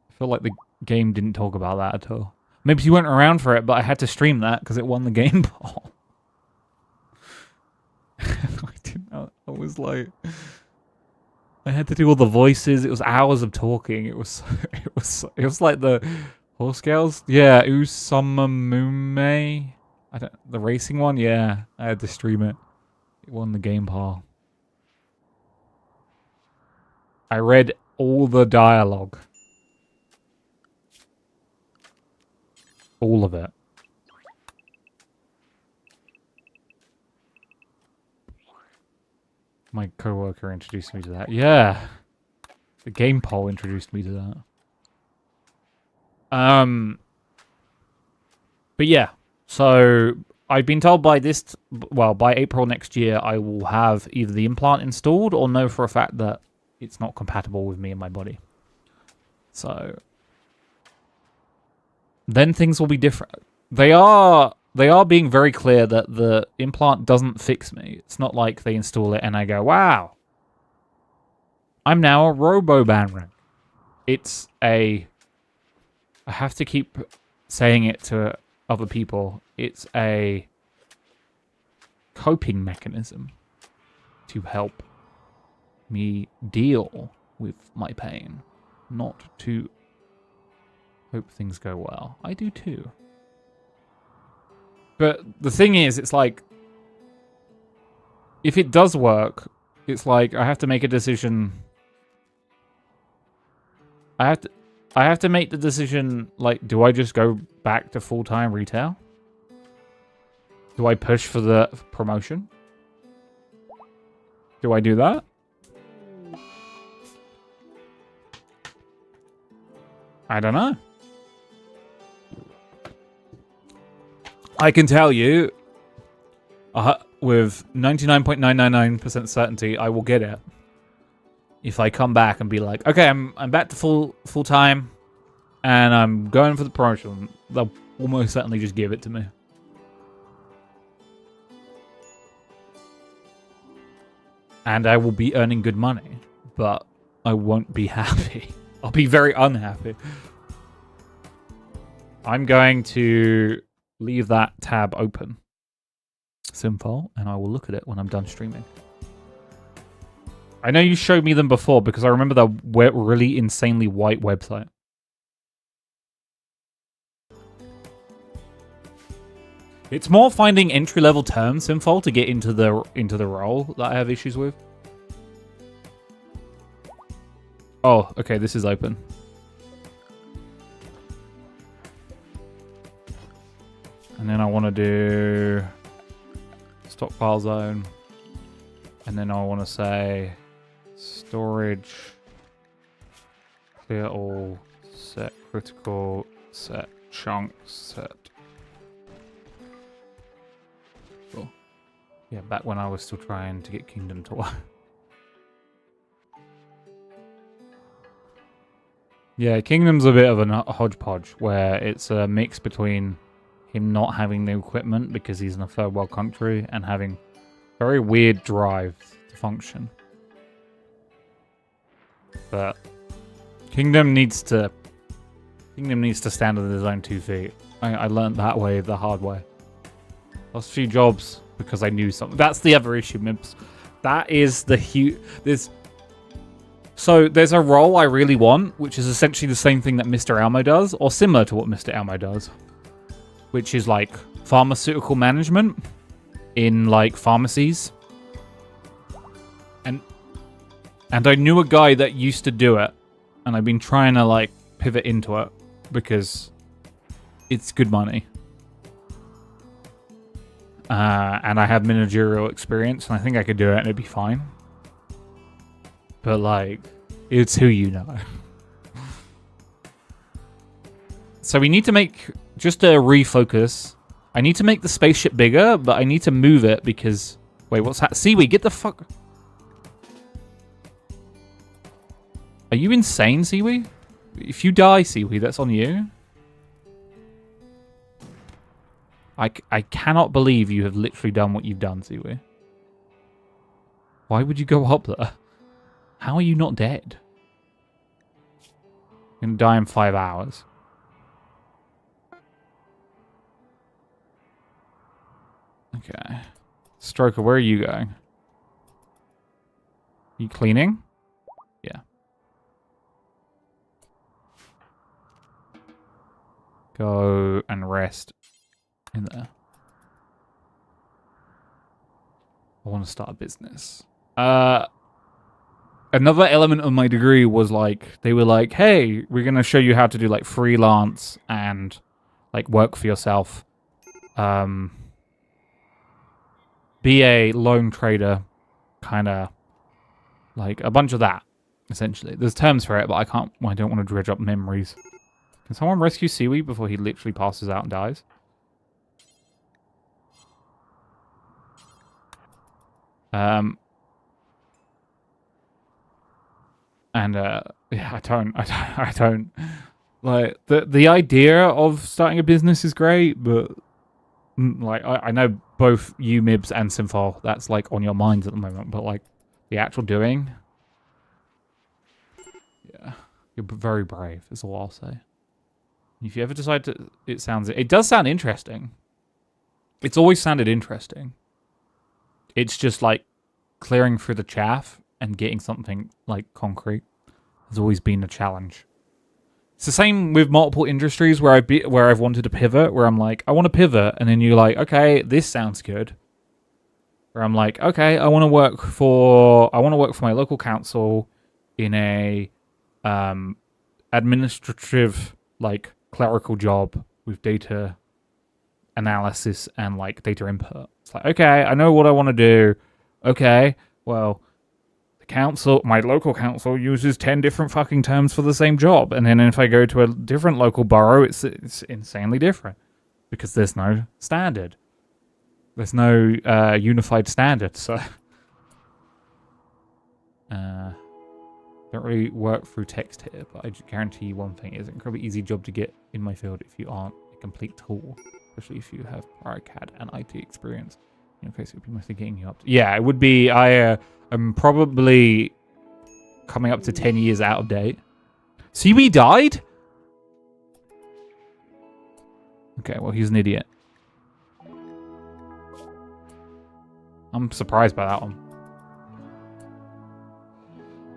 I feel like the game didn't talk about that at all. Maybe you weren't around for it, but I had to stream that because it won the game poll. I didn't know. I was like, I had to do all the voices. It was hours of talking. It was like the horse scales. Yeah, Usamamume. The racing one. Yeah, I had to stream it. It won the game poll. I read all the dialogue. All of it. My coworker introduced me to that. Yeah. The game poll introduced me to that. But yeah. So I've been told by by April next year, I will have either the implant installed or know for a fact that it's not compatible with me and my body. So then things will be different. They are being very clear that the implant doesn't fix me. It's not like they install it and I go, wow, I'm now a robo Banrik. It's I have to keep saying it to other people. It's a coping mechanism to help me deal with my pain, not to hope things go well. I do too. But the thing is, it's like, if it does work, it's like I have to make a decision. I have to make the decision, like, do I just go back to full-time retail? Do I push for the promotion? Do I do that? I don't know. I can tell you, with 99.999% certainty, I will get it. If I come back and be like, okay, I'm back to full time, and I'm going for the promotion, they'll almost certainly just give it to me. And I will be earning good money, but I won't be happy. I'll be very unhappy. I'm going to leave that tab open, Simfol, and I will look at it when I'm done streaming. I know you showed me them before because I remember the really insanely white website. It's more finding entry-level terms, Simfol, to get into the role that I have issues with. Oh, okay, this is open. And then I want to do stockpile zone. And then I want to say storage, clear all, set critical, set chunks, set. Cool. Yeah, back when I was still trying to get Kingdom to work. Yeah, Kingdom's a bit of a hodgepodge where it's a mix between him not having the equipment because he's in a third world country and having very weird drives to function. But Kingdom needs to stand on his own 2 feet. I learned that way the hard way. Lost a few jobs because I knew something. That's the other issue, Mimps. That is the huge. So there's a role I really want, which is essentially the same thing that Mr. Elmo does, or similar to what Mr. Elmo does, which is like pharmaceutical management in like pharmacies. And I knew a guy that used to do it, and I've been trying to like pivot into it because it's good money. And I have managerial experience, and I think I could do it and it'd be fine. But like, it's who you know. So we need to make, just a refocus, I need to make the spaceship bigger, but I need to move it because, wait, what's that? Seaweed, get the fuck. Are you insane, Seaweed? If you die, Seaweed, that's on you. I cannot believe you have literally done what you've done, Seaweed. Why would you go up there? How are you not dead? You're gonna die in 5 hours. Okay. Stroker, where are you going? You cleaning? Yeah. Go and rest in there. I want to start a business. Another element of my degree was like, they were like, hey, we're going to show you how to do like freelance and like work for yourself. Be a lone trader, kind of like a bunch of that, essentially. There's terms for it, but I don't want to dredge up memories. Can someone rescue Seaweed before he literally passes out and dies? Yeah, I don't like the idea of starting a business is great, but like I know both you, Mibs, and Synthol, that's like on your minds at the moment, but like the actual doing, yeah, you're very brave is all I'll say. If you ever decide to, it does sound interesting. It's always sounded interesting. It's just like clearing through the chaff and getting something like concrete has always been a challenge. It's the same with multiple industries where I've wanted to pivot, where I'm like, I want to pivot, and then you're like, okay, this sounds good. Where I'm like, okay, I want to work for my local council in a administrative, like, clerical job with data analysis and like data input. It's like, okay, I know what I want to do. Okay, well, my local council uses 10 different fucking terms for the same job, and then if I go to a different local borough, it's insanely different because there's no standard. There's no unified standard, so don't really work through text here, but I guarantee you one thing: it's an incredibly easy job to get in my field if you aren't a complete tool, especially if you have prior CAD and IT experience. In your case, it would be mostly getting you up. Yeah, it would be. I'm probably coming up to 10 years out of date. Seaweed died? Okay, well, he's an idiot. I'm surprised by that one.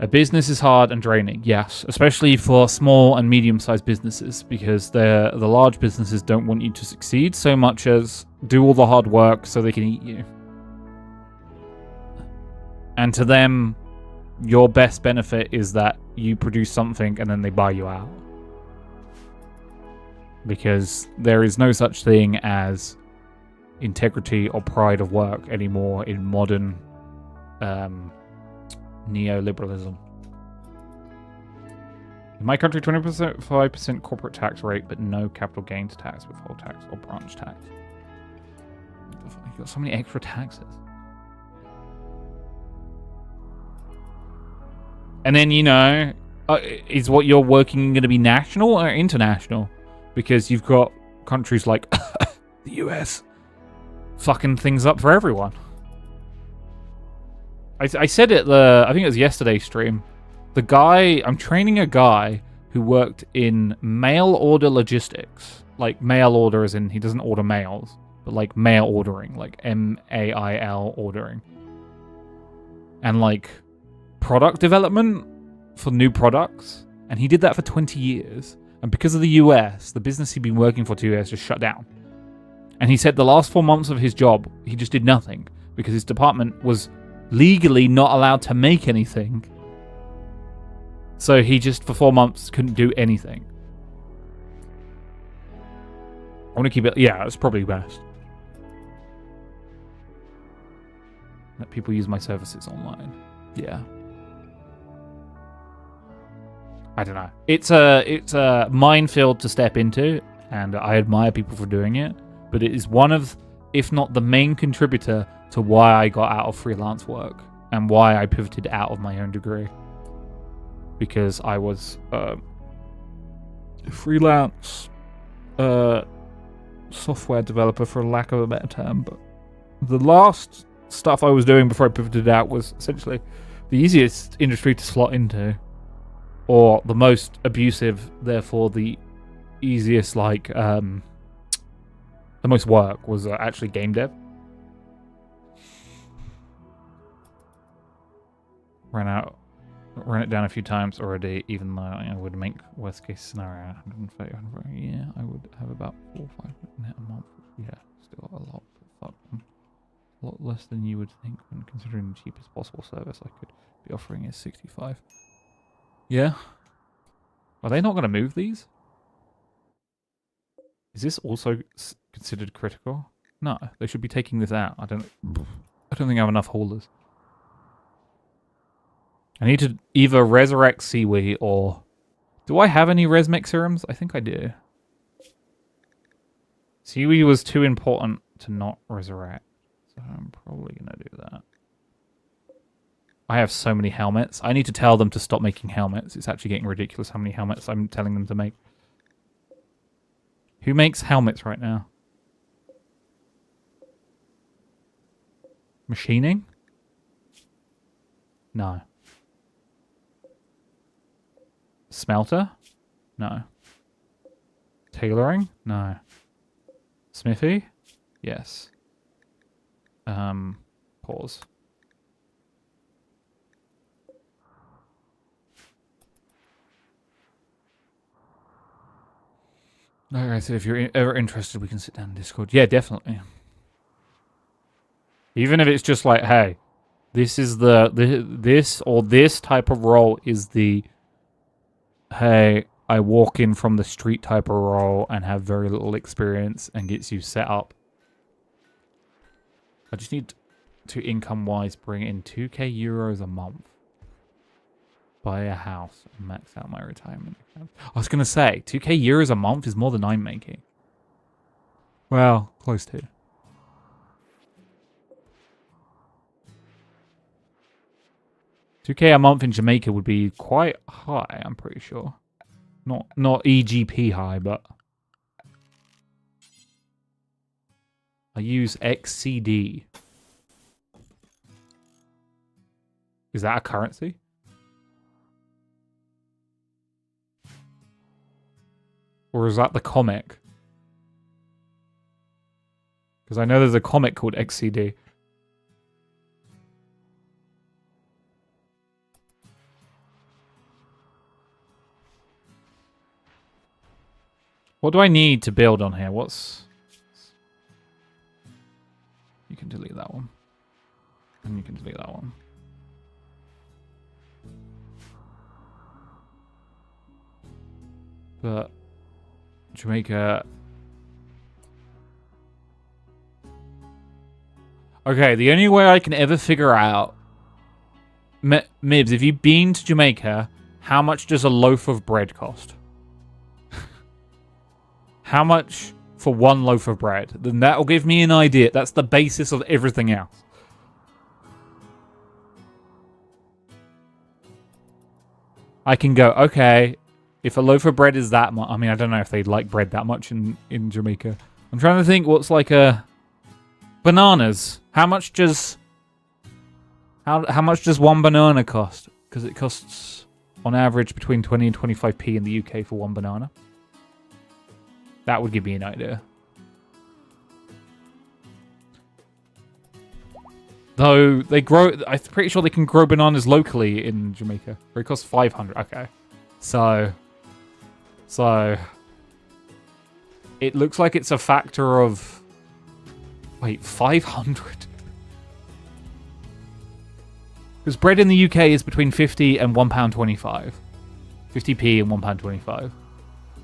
A business is hard and draining, yes, especially for small and medium-sized businesses, because the large businesses don't want you to succeed so much as do all the hard work so they can eat you. And to them, your best benefit is that you produce something and then they buy you out. Because there is no such thing as integrity or pride of work anymore in modern neoliberalism. In my country, 25% corporate tax rate, but no capital gains tax, withhold tax, or branch tax. You've got so many extra taxes. And then, you know, is what you're working going to be national or international? Because you've got countries like the US fucking things up for everyone. I said it, I think it was yesterday's stream. I'm training a guy who worked in mail order logistics. Like mail order as in he doesn't order mails, but like mail ordering, like MAIL ordering. And like product development for new products, and he did that for 20 years, and because of the US, the business he'd been working for 2 years just shut down. And he said the last 4 months of his job he just did nothing because his department was legally not allowed to make anything, so he just for 4 months couldn't do anything. I want to keep it, yeah, it's probably best. Let people use my services online. Yeah. I don't know. It's a minefield to step into, and I admire people for doing it, but it is one of, if not the main contributor to why I got out of freelance work and why I pivoted out of my own degree. Because I was freelance software developer, for lack of a better term, but the last stuff I was doing before I pivoted out was essentially the easiest industry to slot into, or the most abusive, therefore the easiest, like, the most work was actually game dev. Ran it down a few times already, even though I would make worst case scenario 130. Yeah, I would have about 4 or 5 net a month. Yeah, still a lot. Fuck. A lot less than you would think when considering the cheapest possible service I could be offering is 65. Yeah. Are they not going to move these? Is this also considered critical? No, they should be taking this out. I don't think I have enough haulers. I need to either resurrect Seaweed or... Do I have any Resmec serums? I think I do. Seaweed was too important to not resurrect, so I'm probably going to do that. I have so many helmets. I need to tell them to stop making helmets. It's actually getting ridiculous how many helmets I'm telling them to make. Who makes helmets right now? Machining? No. Smelter? No. Tailoring? No. Smithy? Yes. Pause. Like I said, if you're ever interested, we can sit down in Discord. Yeah, definitely. Even if it's just like, hey, this is this type of role is the... Hey, I walk in from the street type of role and have very little experience and gets you set up. I just need to income-wise bring in 2k euros a month. Buy a house and max out my retirement account. I was going to say, 2k euros a month is more than I'm making. Well, close to. $2k a month in Jamaica would be quite high, I'm pretty sure. Not EGP high, but... I use XCD. Is that a currency? Or is that the comic? Because I know there's a comic called XCD. What do I need to build on here? What's... You can delete that one. And you can delete that one. But... Jamaica... Okay, the only way I can ever figure out... Mibs, if you've been to Jamaica, how much does a loaf of bread cost? How much for one loaf of bread? Then that will give me an idea. That's the basis of everything else. I can go, okay, if a loaf of bread is that much... I mean, I don't know if they like bread that much in Jamaica. I'm trying to think what's like a... Bananas. How much does... How much does one banana cost? Because it costs, on average, between 20 and 25p in the UK for one banana. That would give me an idea. Though they grow... I'm pretty sure they can grow bananas locally in Jamaica. Where it costs 500. Okay. So... It looks like it's a factor of... Wait, 500? Because bread in the UK is between 50 and £1.25. 50p and £1.25.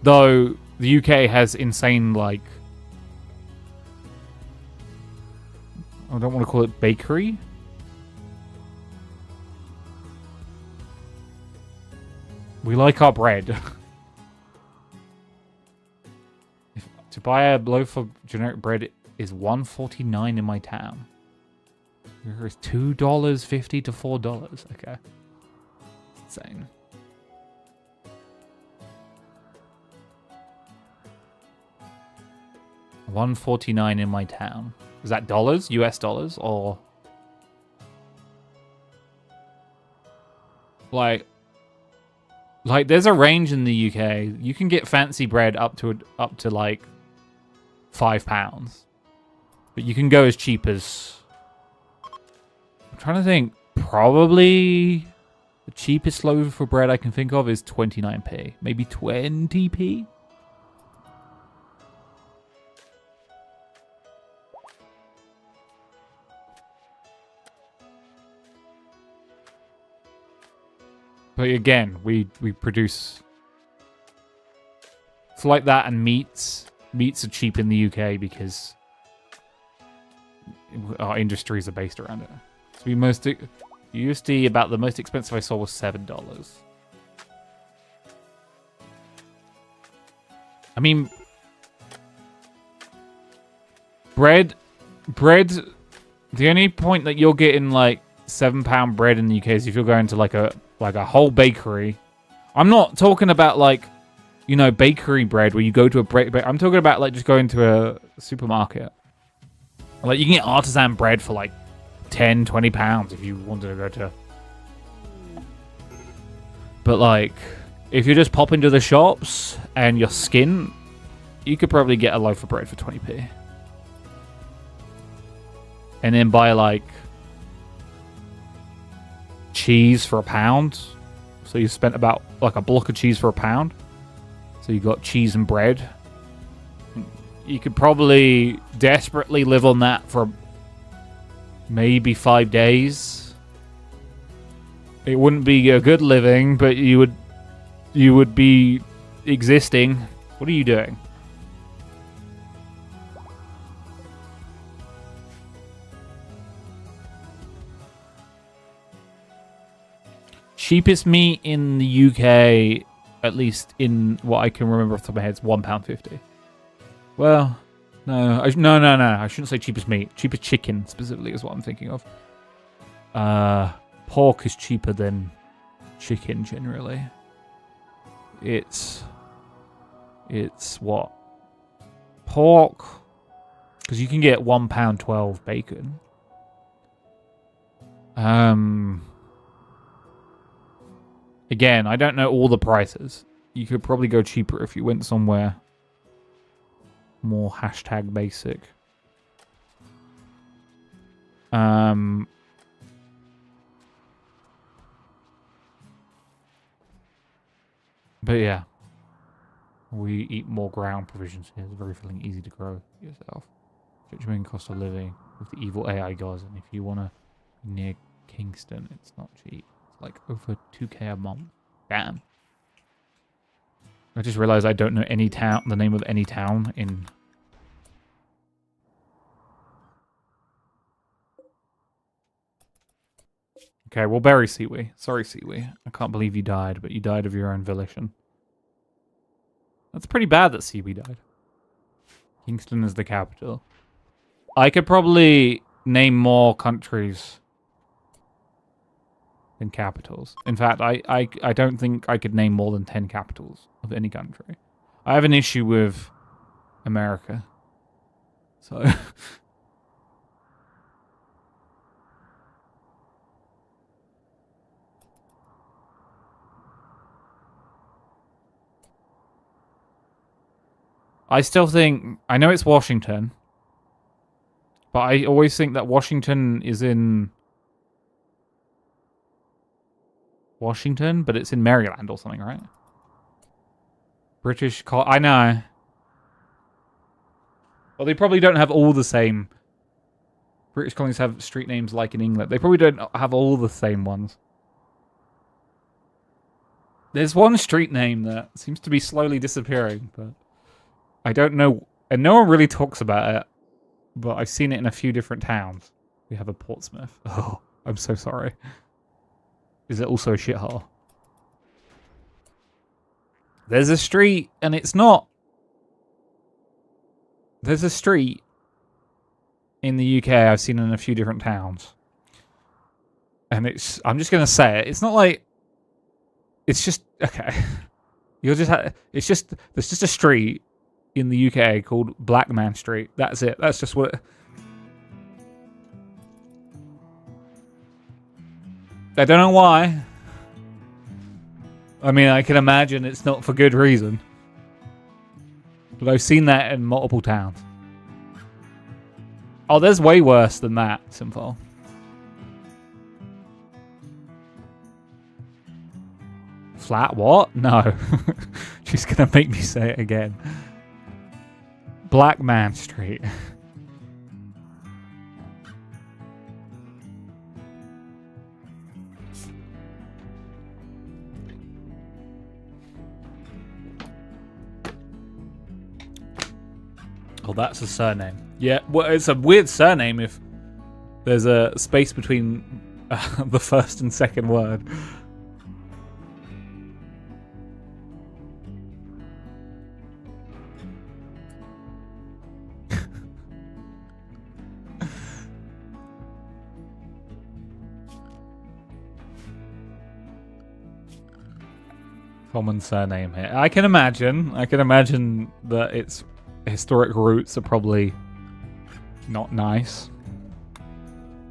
Though the UK has insane, like... I don't want to call it bakery. We like our bread. To buy a loaf of generic bread is $1.49 in my town. Here is $2.50 to $4. Okay. It's insane. $1.49 in my town. Is that dollars? US dollars? Or Like there's a range in the UK. You can get fancy bread up to like £5, but you can go as cheap as. I'm trying to think. Probably the cheapest loaf of bread I can think of is 29p, maybe 20p. But again, we produce. It's like that, and meats. Meats are cheap in the UK because our industries are based around it. So we USD about the most expensive I saw was $7. I mean, bread. The only point that you're getting like £7 bread in the UK is if you're going to like a whole bakery. I'm not talking about like, you know, bakery bread where you go to a bread. I'm talking about like just going to a supermarket. Like you can get artisan bread for like £10-20 if you wanted to go to. But like, if you just pop into the shops and your skin, you could probably get a loaf of bread for 20p. And then buy like cheese for £1. So you spent about like a block of cheese for £1. So you got cheese and bread. You could probably desperately live on that for maybe 5 days. It wouldn't be a good living, but you would be existing. What are you doing? Cheapest meat in the UK, at least in what I can remember off the top of my head, is £1.50. Well, no. I shouldn't say cheapest meat. Cheapest chicken, specifically, is what I'm thinking of. Pork is cheaper than chicken, generally. It's what? Pork, because you can get £1.12 bacon. Again, I don't know all the prices. You could probably go cheaper if you went somewhere more #basic. But yeah, we eat more ground provisions here. It's very filling, easy to grow yourself. Main cost of living with the evil AI gods, and if you want to near Kingston, it's not cheap. It's like over 2k a month. Damn. I just realized I don't know the name of any town in. Okay, we'll bury Siwi. Sorry, Siwi. I can't believe you died, but you died of your own volition. That's pretty bad that Siwi died. Kingston is the capital. I could probably name more countries than capitals. In fact, I don't think I could name more than 10 capitals of any country. I have an issue with America. So... I still think... I know it's Washington. But I always think that Washington is in... Washington? But it's in Maryland or something, right? I know. Well, they probably don't have all the same... British colonies have street names like in England. They probably don't have all the same ones. There's one street name that seems to be slowly disappearing, but... I don't know, and no one really talks about it, but I've seen it in a few different towns. We have a Portsmouth. Oh, I'm so sorry. Is it also a shithole? There's a street, and it's not. There's a street in the UK I've seen in a few different towns. And it's, I'm just going to say it, it's not like, it's just, okay. There's just a street in the UK called Blackman Street. That's it. That's just what... I don't know why. I mean, I can imagine it's not for good reason. But I've seen that in multiple towns. Oh, there's way worse than that, Simfol. Flat what? No. She's gonna make me say it again. Black Man Street. Oh, that's a surname. Yeah, well, it's a weird surname if there's a space between the first and second word. Common surname here. I can imagine that its historic roots are probably not nice.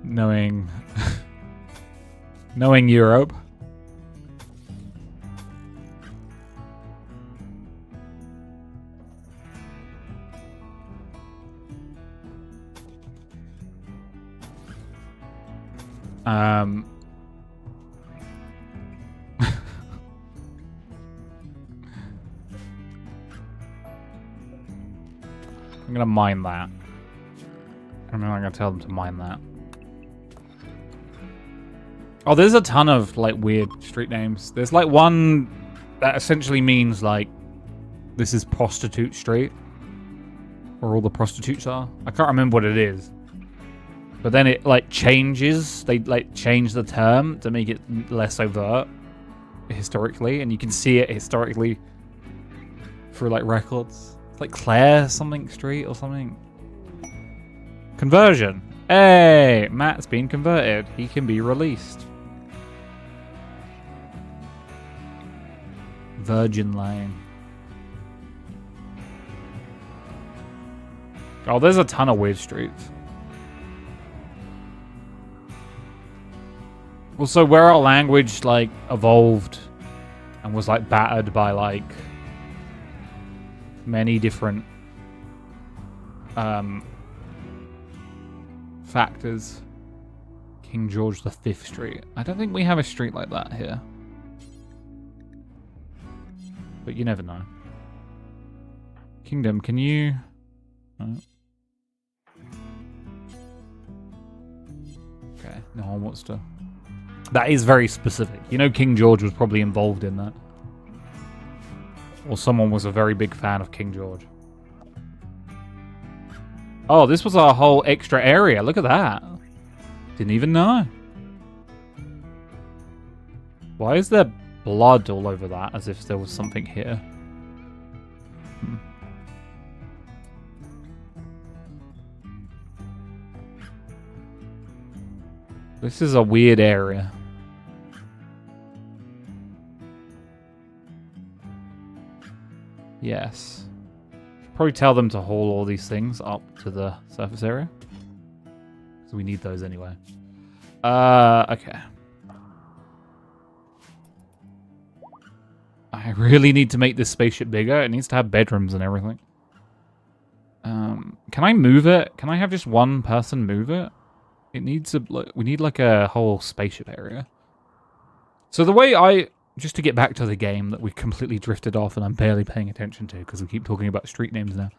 Knowing Europe. I'm gonna mine that. I'm not gonna tell them to mine that. Oh, there's a ton of like weird street names. There's like one that essentially means like this is Prostitute Street, where all the prostitutes are. I can't remember what it is, but then it like changes. They like change the term to make it less overt historically, and you can see it historically through like records. It's like Claire something Street or something. Conversion. Hey, Matt's been converted. He can be released. Virgin Lane. Oh, there's a ton of weird streets. Also, where our language like evolved and was like battered by like many different factors. King George V Street. I don't think we have a street like that here. But you never know. Kingdom, can you... No. Okay, no one wants to... That is very specific. You know King George was probably involved in that. Or someone was a very big fan of King George. Oh, this was our whole extra area. Look at that. Didn't even know. Why is there blood all over that as if there was something here? This is a weird area. Yes. Probably tell them to haul all these things up to the surface area. So we need those anyway. Okay. I really need to make this spaceship bigger. It needs to have bedrooms and everything. Can I move it? Can I have just one person move it? It needs a... We need like a whole spaceship area. So the way just to get back to the game that we completely drifted off and I'm barely paying attention to because we keep talking about street names now.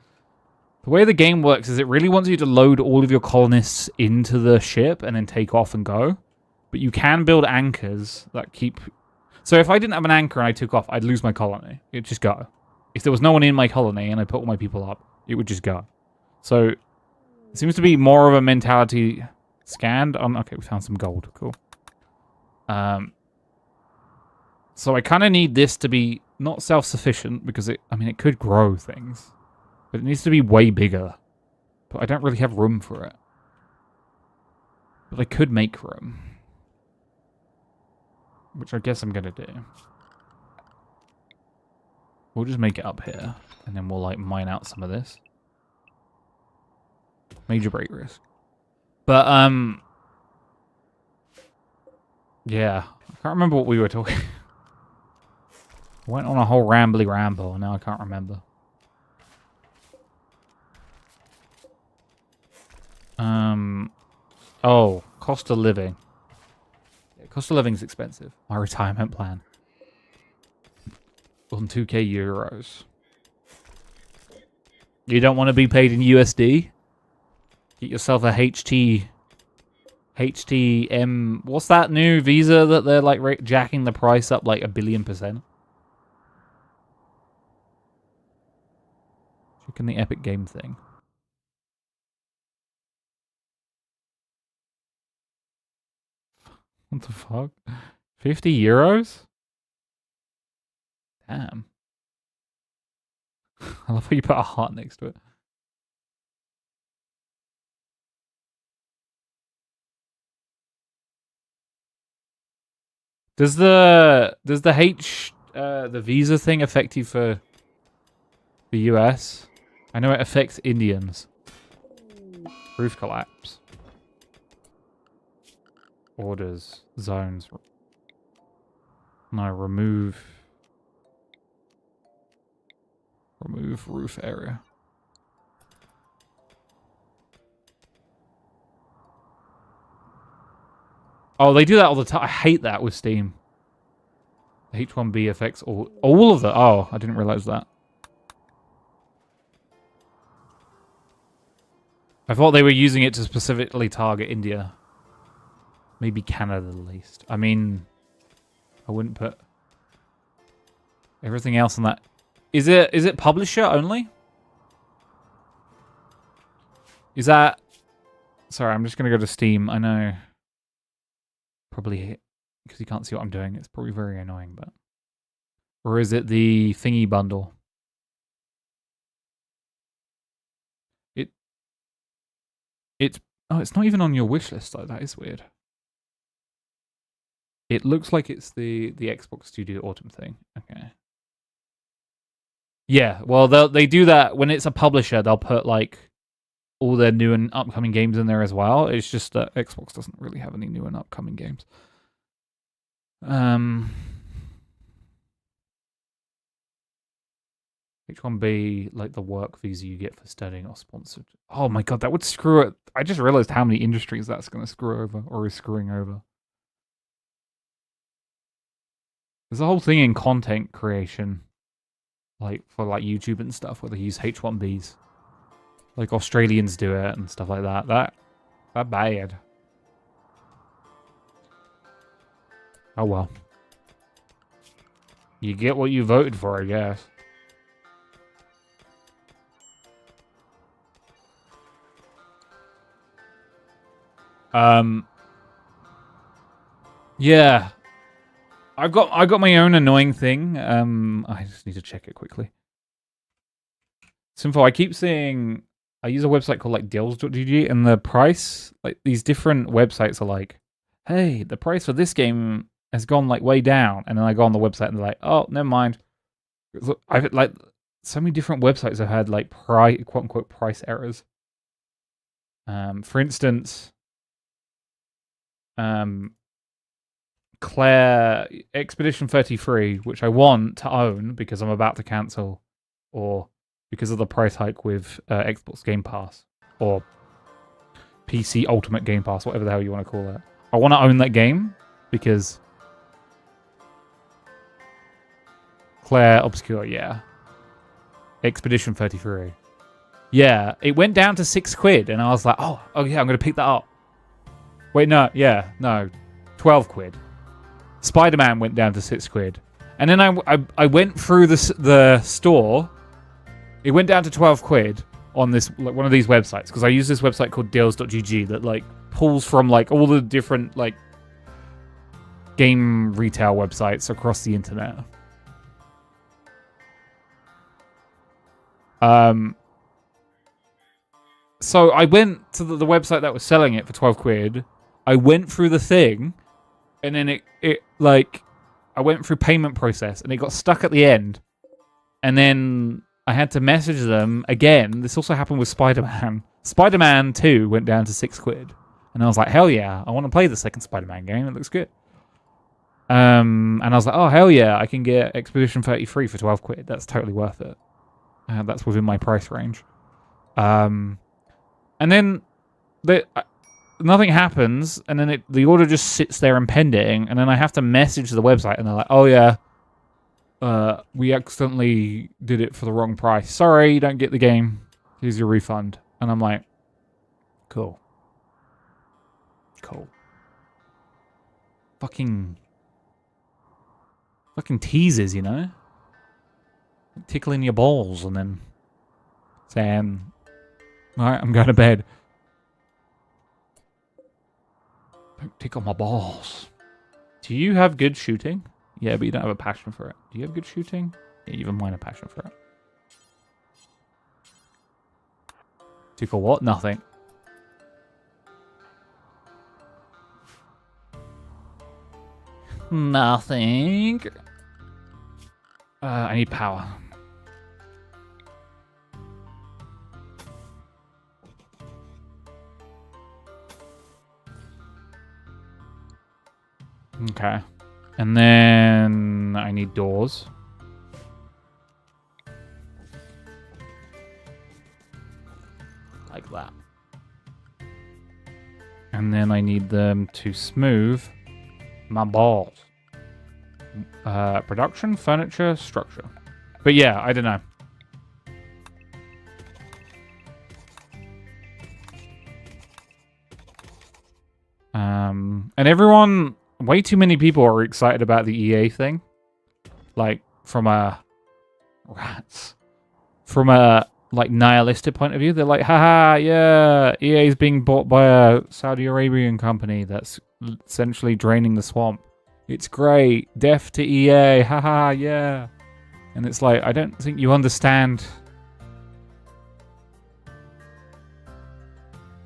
The way the game works is it really wants you to load all of your colonists into the ship and then take off and go. But you can build anchors that keep... So if I didn't have an anchor and I took off, I'd lose my colony. It'd just go. If there was no one in my colony and I put all my people up, it would just go. So it seems to be more of a mentality scanned. Okay, we found some gold. Cool. So I kind of need this to be not self-sufficient because it could grow things. But it needs to be way bigger. But I don't really have room for it. But I could make room. Which I guess I'm going to do. We'll just make it up here. And then we'll like mine out some of this. Major break risk. But, yeah. I can't remember what we were talking Went on a whole rambly ramble, and now I can't remember. Oh, cost of living. Yeah, cost of living's expensive. My retirement plan. On 2k euros. You don't want to be paid in USD? Get yourself a HTM. What's that new visa that they're like jacking the price up like 1 billion%? Checking the Epic Game thing. What the fuck? 50 euros? Damn. I love how you put a heart next to it. Does the the visa thing affect you for the US? I know it affects Indians. Roof collapse. Orders, zones. No, remove roof area. Oh, they do that all the time. I hate that with Steam. The H1B affects all of the. Oh, I didn't realize that. I thought they were using it to specifically target India. Maybe Canada at least. I mean, I wouldn't put everything else on that. Is it publisher only? Is that... Sorry, I'm just going to go to Steam. I know. Probably because you can't see what I'm doing. It's probably very annoying, but... Or is it the thingy bundle? Oh, it's not even on your wish list though. That is weird. It looks like it's the Xbox Studio Autumn thing. Okay. Yeah, well, they do that when it's a publisher. They'll put like all their new and upcoming games in there as well. It's just that Xbox doesn't really have any new and upcoming games. H1B, like the work visa you get for studying or sponsored. Oh my god, that would screw it. I just realized how many industries that's going to screw over or is screwing over. There's a whole thing in content creation, like for like YouTube and stuff, where they use H1Bs. Like Australians do it and stuff like that. That bad. Oh well. You get what you voted for, I guess. Yeah. I got my own annoying thing. I just need to check it quickly. Simple. I keep seeing... I use a website called like deals.gg, and the price... Like, these different websites are like, hey, the price for this game has gone like way down. And then I go on the website and they're like, oh, never mind. I've like... So many different websites have had like quote-unquote price errors. For instance... Claire Expedition 33, which I want to own because I'm about to cancel, or because of the price hike with Xbox Game Pass, or PC Ultimate Game Pass, whatever the hell you want to call it. I want to own that game because Claire Obscure, yeah. Expedition 33. Yeah, it went down to £6, and I was like, oh yeah, I'm going to pick that up. Wait, no, 12 quid. Spider-Man went down to £6. And then I went through the store. It went down to 12 quid on this like one of these websites, because I use this website called deals.gg that like pulls from like all the different like game retail websites across the internet. So I went to the website that was selling it for 12 quid. I went through the thing, and then it like, I went through payment process, and it got stuck at the end. And then I had to message them again. This also happened with Spider-Man. Spider-Man 2 went down to £6. And I was like, hell yeah, I want to play the second Spider-Man game. It looks good. And I was like, oh, hell yeah, I can get Expedition 33 for 12 quid. That's totally worth it. That's within my price range. And then nothing happens, and then the order just sits there impending, and then I have to message the website, and they're like, oh yeah, we accidentally did it for the wrong price. Sorry, you don't get the game. Here's your refund. And I'm like, cool. Cool. Fucking teasers, you know? Tickling your balls and then saying, alright, I'm going to bed. Don't tickle my balls. Do you have good shooting? Yeah, but you don't have a passion for it. Do you have good shooting? Yeah, you have a minor passion for it. Tickle what? Nothing. Nothing. I need power. Okay. And then I need doors. Like that. And then I need them to smooth my balls. Production, furniture, structure. But yeah, I don't know. And everyone, way too many people are excited about the EA thing. Like, from a like nihilistic point of view. They're like, haha, yeah, EA is being bought by a Saudi Arabian company that's essentially draining the swamp. It's great. Death to EA. Haha, yeah. And it's like, I don't think you understand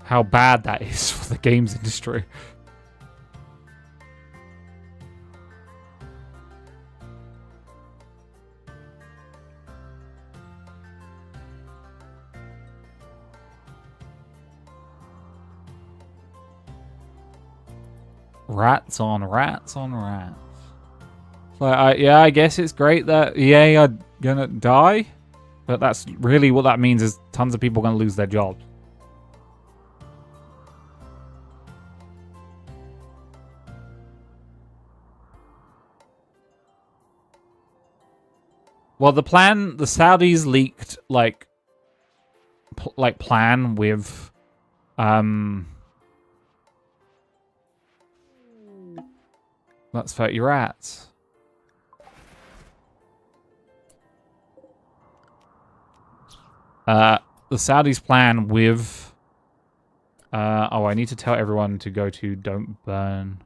how bad that is for the games industry. Rats on rats on rats. Like, yeah, I guess it's great that EA are gonna die, but that's really what that means is tons of people are gonna lose their jobs. Well, the Saudis leaked like plan with That's 30 rats. The Saudis' plan with... oh, I need to tell everyone to go to Don't Burn.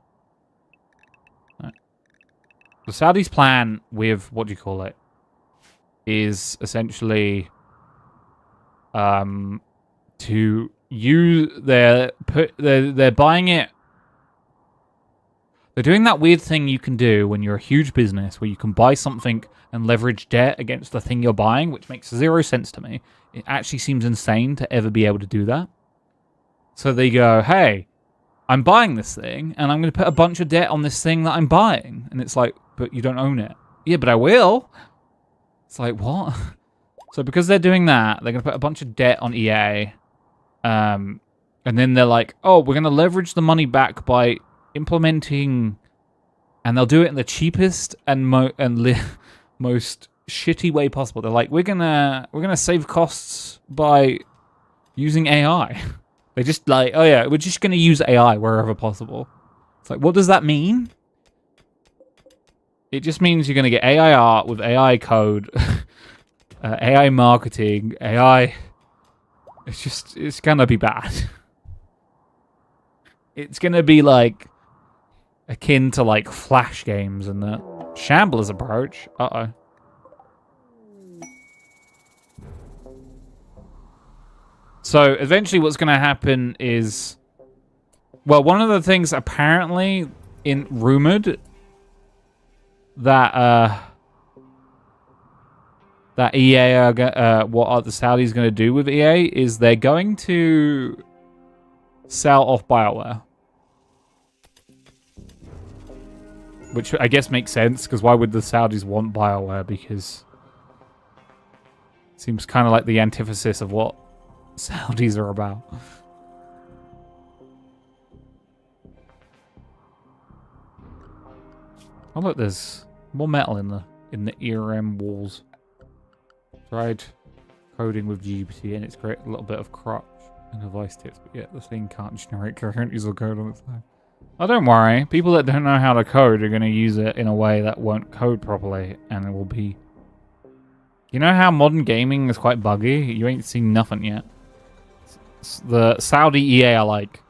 No. The Saudis' plan with, what do you call it, is essentially to use they're buying it. They're doing that weird thing you can do when you're a huge business where you can buy something and leverage debt against the thing you're buying, which makes zero sense to me. It actually seems insane to ever be able to do that. So they go, hey, I'm buying this thing, and I'm going to put a bunch of debt on this thing that I'm buying. And it's like, but you don't own it. Yeah, but I will. It's like, what? So because they're doing that, they're going to put a bunch of debt on EA. And then they're like, oh, we're going to leverage the money back by implementing, and they'll do it in the cheapest and most shitty way possible. They're like, we're gonna save costs by using AI. They're just like, oh yeah, we're just gonna use AI wherever possible. It's like, what does that mean? It just means you're gonna get AI art with AI code, AI marketing, AI. It's gonna be bad. It's gonna be like akin to like Flash games and the Shamblers approach. Uh-oh. So eventually what's going to happen is, well, one of the things apparently rumored that that EA are what are the Saudis going to do with EA is they're going to sell off BioWare. Which I guess makes sense, because why would the Saudis want BioWare? Because it seems kind of like the antithesis of what Saudis are about. Oh look, there's more metal in the ERM walls. Tried coding with GPT and it's great, a little bit of crutch and device tips, but yet the thing can't generate coherent usable code on its own. Oh, don't worry. People that don't know how to code are going to use it in a way that won't code properly, and it will be... You know how modern gaming is quite buggy? You ain't seen nothing yet. The Saudi EA are like,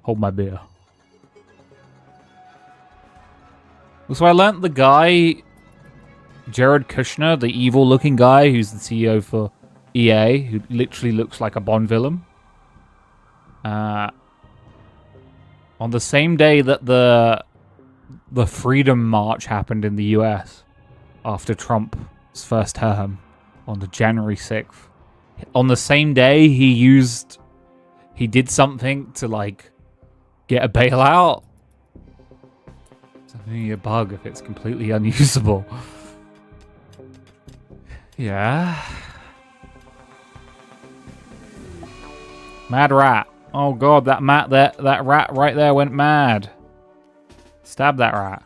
hold my beer. So I learnt the guy, Jared Kushner, the evil-looking guy who's the CEO for EA, who literally looks like a Bond villain. On the same day that the Freedom March happened in the US after Trump's first term on the January 6th, on the same day he did something to like get a bailout. It's only a bug if it's completely unusable. Yeah. Mad rat. Oh god, that rat right there went mad. Stab that rat.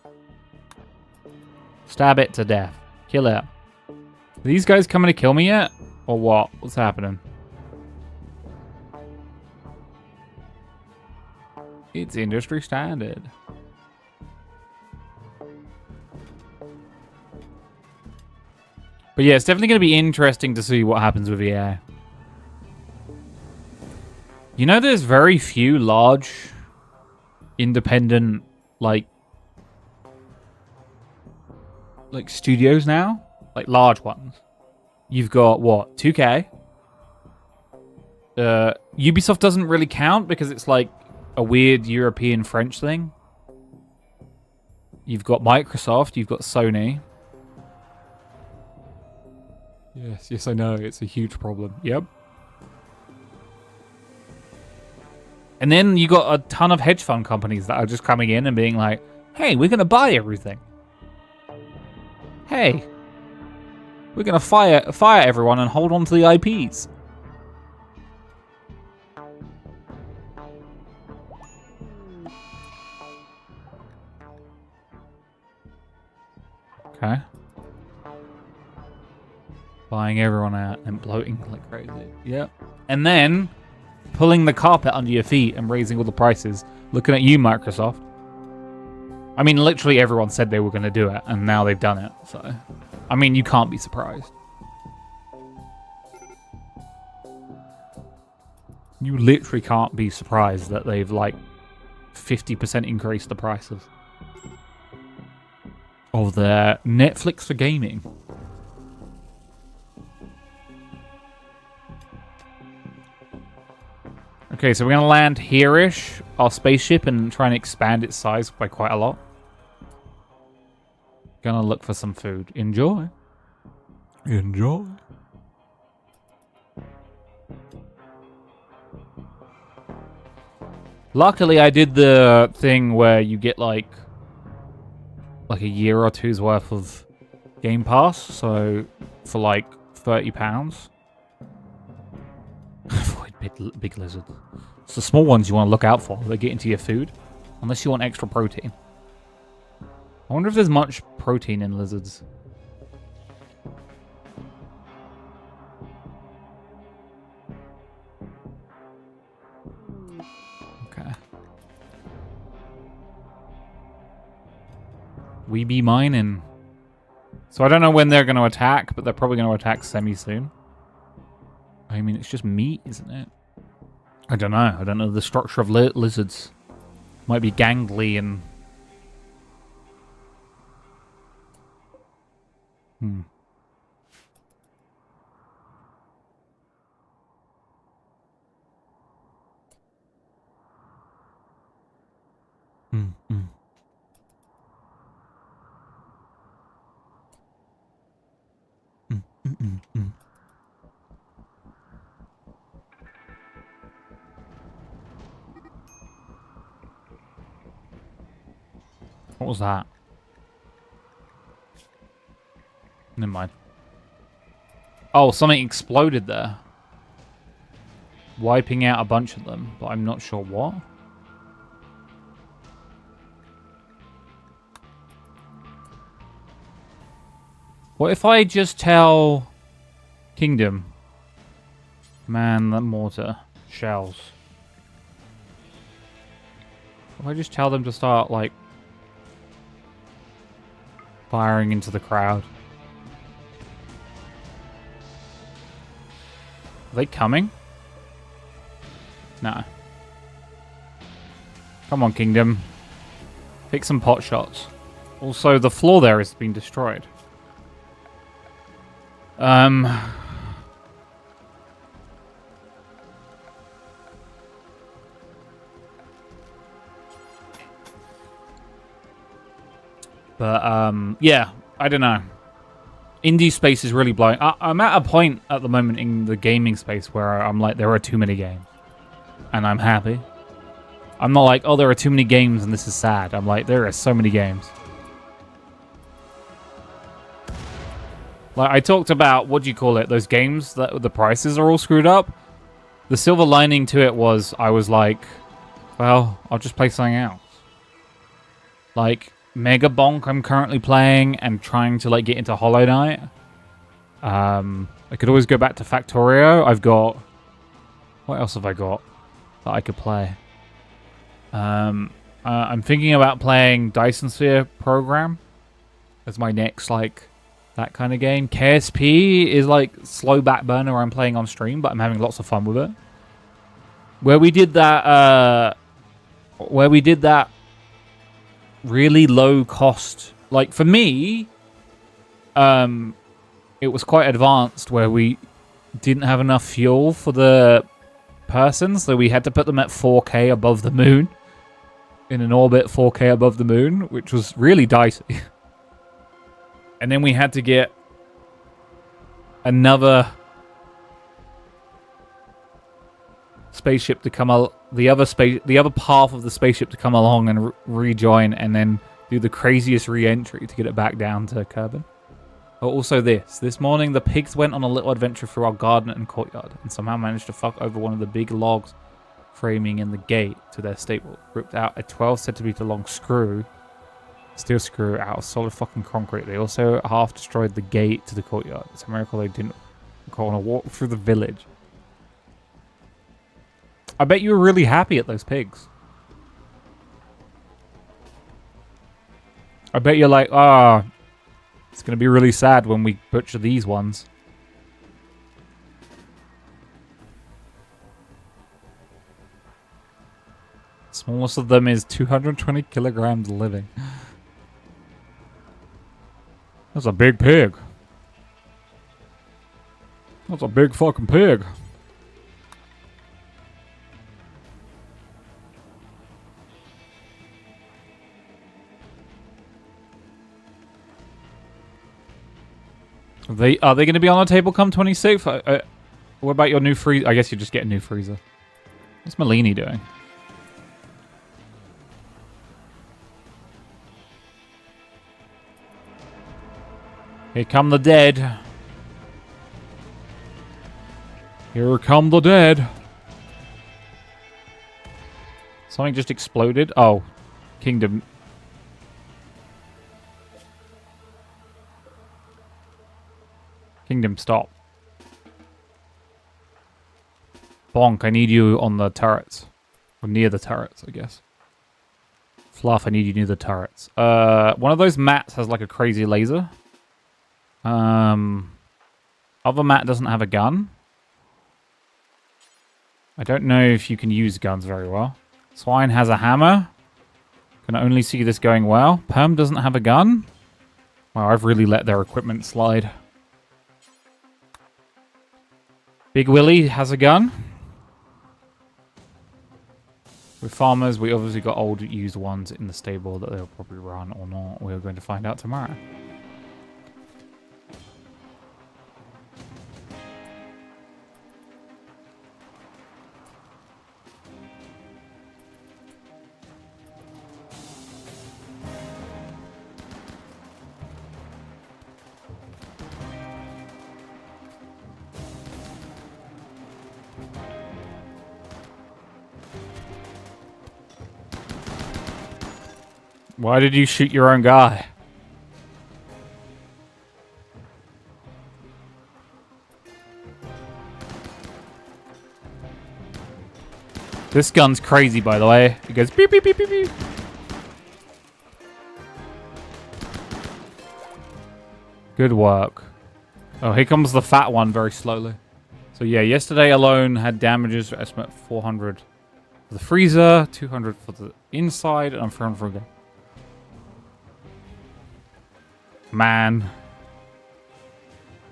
Stab it to death. Kill it. Are these guys coming to kill me yet? Or what? What's happening? It's industry standard. But yeah, it's definitely going to be interesting to see what happens with EA. You know, there's very few large, independent, like studios now? Like, large ones. You've got, what, 2K? Ubisoft doesn't really count because it's like a weird European French thing. You've got Microsoft, you've got Sony. Yes, I know. It's a huge problem. Yep. And then you got a ton of hedge fund companies that are just coming in and being like, hey, we're going to buy everything. Hey, we're going to fire everyone and hold on to the IPs. Okay. Buying everyone out and bloating like crazy. Yep. And then pulling the carpet under your feet and raising all the prices. Looking at you, Microsoft. I mean, literally everyone said they were going to do it, and now they've done it. So, I mean, you can't be surprised. You literally can't be surprised that they've, like, 50% increased the prices of their Netflix for gaming. Okay, so we're going to land here-ish, our spaceship, and try and expand its size by quite a lot. Gonna look for some food. Enjoy. Enjoy. Luckily, I did the thing where you get, like a year or two's worth of Game Pass, so for, like, £30. Avoid big lizards. It's the small ones you want to look out for. They get into your food. Unless you want extra protein. I wonder if there's much protein in lizards. Okay. We be mining. So I don't know when they're going to attack, but they're probably going to attack semi-soon. I mean, it's just meat, isn't it? I don't know. I don't know the structure of lizards. Might be gangly and... Hmm. Mm, mm. Mm, mm, mm, mm. What was that? Never mind. Oh, something exploded there. Wiping out a bunch of them, but I'm not sure what. What if I just tell Kingdom? Man, that mortar. Shells. If I just tell them to start, like, firing into the crowd. Are they coming? No. Come on, Kingdom. Pick some pot shots. Also, the floor there has been destroyed. But, yeah, I don't know. Indie space is really blowing. I'm at a point at the moment in the gaming space where I'm like, there are too many games. And I'm happy. I'm not like, oh, there are too many games and this is sad. I'm like, there are so many games. Like, I talked about, what do you call it? Those games that the prices are all screwed up. The silver lining to it was, I was like, well, I'll just play something else. Like, Mega Bonk I'm currently playing and trying to, like, get into Hollow Knight. I could always go back to Factorio. I've got... What else have I got that I could play? I'm thinking about playing Dyson Sphere Program as my next, like, that kind of game. KSP is, like, slow back burner I'm playing on stream, but I'm having lots of fun with it. Where we did that, really low cost, like, for me, it was quite advanced where we didn't have enough fuel for the person, so we had to put them at 4K above the moon, in an orbit 4K above the moon, which was really dicey. And then we had to get another spaceship to come the other path of the spaceship to come along and rejoin, and then do the craziest re-entry to get it back down to Kerbin. Oh, also this morning the pigs went on a little adventure through our garden and courtyard and somehow managed to fuck over one of the big logs framing in the gate to their stable. Ripped out a 12 centimeter long steel screw out of solid fucking concrete. They also half destroyed the gate to the courtyard. It's a miracle they didn't go on a walk through the village. I bet you were really happy at those pigs. I bet you're like, ah, oh, it's going to be really sad when we butcher these ones. Smallest of them is 220 kilograms living. That's a big pig. That's a big fucking pig. Are they going to be on the table come 26th? What about your new freezer? I guess you just get a new freezer. What's Malini doing? Here come the dead. Here come the dead. Something just exploded. Oh, Kingdom. Kingdom, stop. Bonk, I need you on the turrets. Or near the turrets, I guess. Fluff, I need you near the turrets. One of those mats has like a crazy laser. Other mat doesn't have a gun. I don't know if you can use guns very well. Swine has a hammer. Can only see this going well. Perm doesn't have a gun. Wow, I've really let their equipment slide. Big Willie has a gun. With farmers, we obviously got old used ones in the stable that they'll probably run or not. We're going to find out tomorrow. Why did you shoot your own guy? This gun's crazy, by the way. It goes beep, beep, beep, beep, beep. Good work. Oh, here comes the fat one very slowly. So yeah, yesterday alone had damages for estimate 400 for the freezer, 200 for the inside, and I'm 300 for again. Man.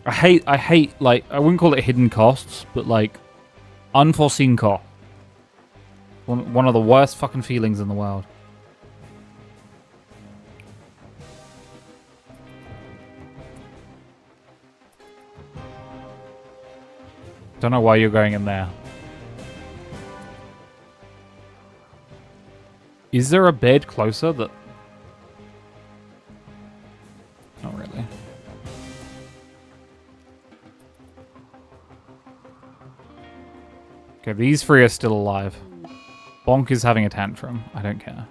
I hate, like, I wouldn't call it hidden costs, but like, unforeseen cost. One of the worst fucking feelings in the world. Don't know why you're going in there. Is there a bed closer that... Not really. Okay, these three are still alive. Bonk is having a tantrum. I don't care.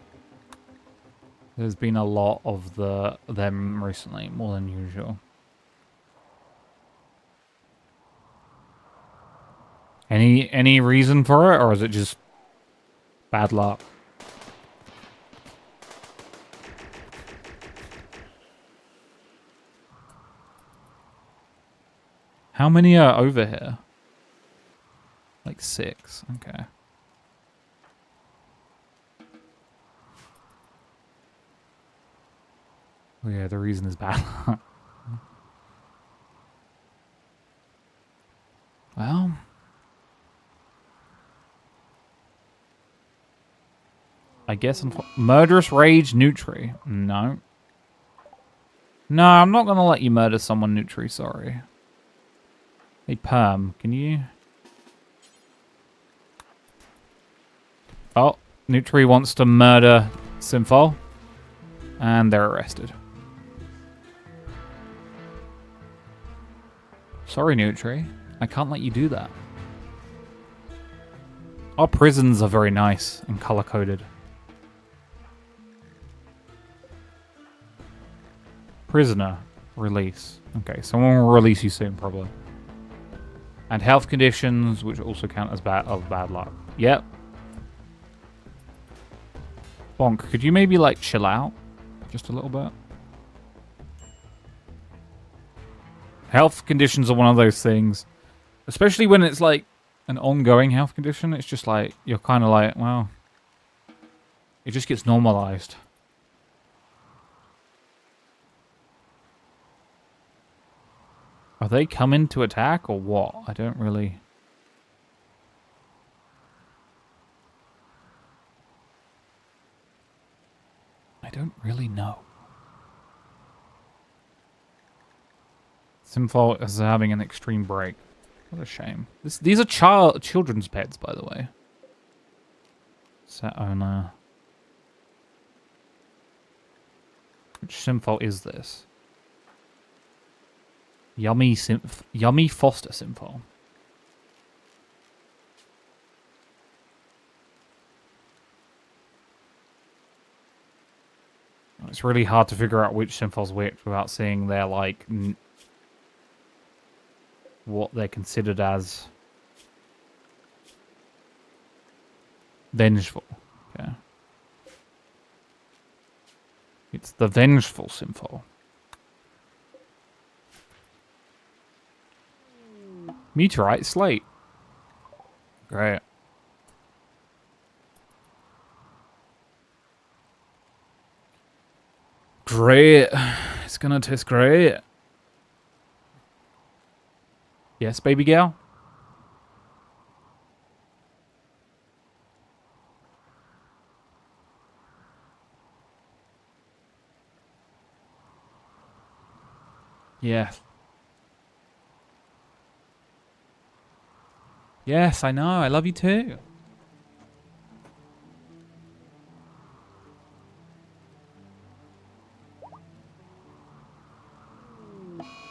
There's been a lot of them recently, more than usual. Any reason for it, or is it just bad luck? How many are over here? Like 6. Okay. Oh yeah, the reason is bad luck. Well... I guess murderous rage, Nutri. No. No, I'm not going to let you murder someone, Nutri. Sorry. Hey, Perm, can you... Oh, Nutri wants to murder Simfol. And they're arrested. Sorry, Nutri. I can't let you do that. Our prisons are very nice and color-coded. Prisoner. Release. Okay, someone will release you soon, probably. And health conditions, which also count as bad luck. Yep. Bonk, could you maybe, like, chill out? Just a little bit? Health conditions are one of those things. Especially when it's, like, an ongoing health condition. It's just, like, you're kind of like, well... It just gets normalized. Are they coming to attack or what? I don't really... I don't really know. Simfol is having an extreme break. What a shame. These are children's pets, by the way. Set owner. Which Simfol is this? Yummy Foster Simfol. It's really hard to figure out which Simfol's which without seeing their, like, what they're considered as vengeful. Okay. It's the vengeful Simfol. Meteorite slate. Great. Great. It's gonna taste great. Yes, baby girl? Yes. Yes, I know. I love you too.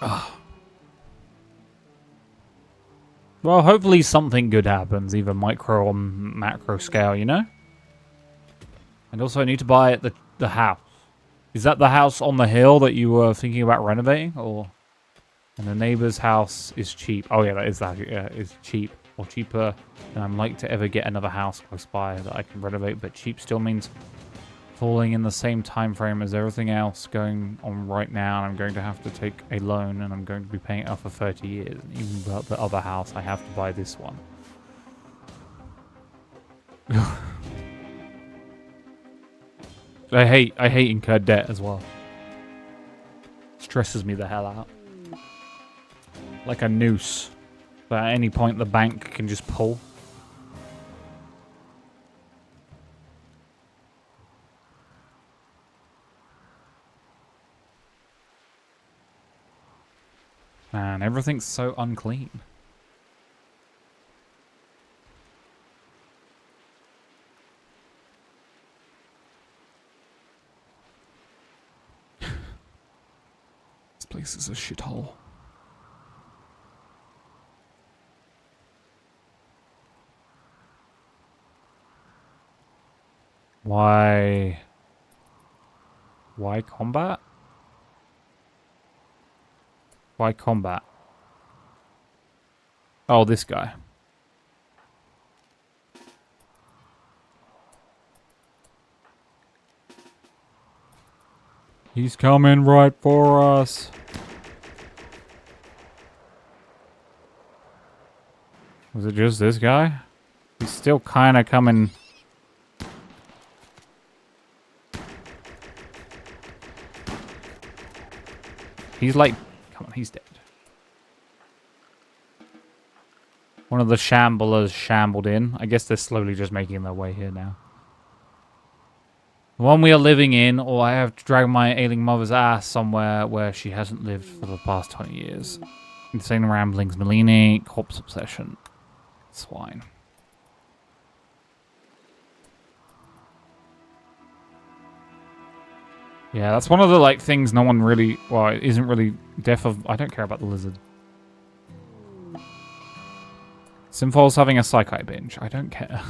Ugh. Well, hopefully something good happens, either micro or macro scale, you know? And also I need to buy the house. Is that the house on the hill that you were thinking about renovating, or? And the neighbor's house is cheap. Oh yeah, that is that. Yeah, it's cheap or cheaper than I'm like to ever get another house close by that I can renovate. But cheap still means falling in the same time frame as everything else going on right now. And I'm going to have to take a loan, and I'm going to be paying it off for 30 years. And even without the other house, I have to buy this one. I hate incurred debt as well. Stresses me the hell out. Like a noose that at any point the bank can just pull. Man, everything's so unclean. This place is a shithole. Why combat? Why combat? Oh, this guy. He's coming right for us. Was it just this guy? He's still kind of coming. He's like, come on, he's dead. One of the shamblers shambled in. I guess they're slowly just making their way here now. The one we are living in, or I have to drag my ailing mother's ass somewhere where she hasn't lived for the past 20 years. Insane ramblings, Melini, corpse obsession. Swine. Yeah, that's one of the like things no one really, well, it isn't really deaf of. I don't care about the lizard. Simfol's having a psychite binge. I don't care.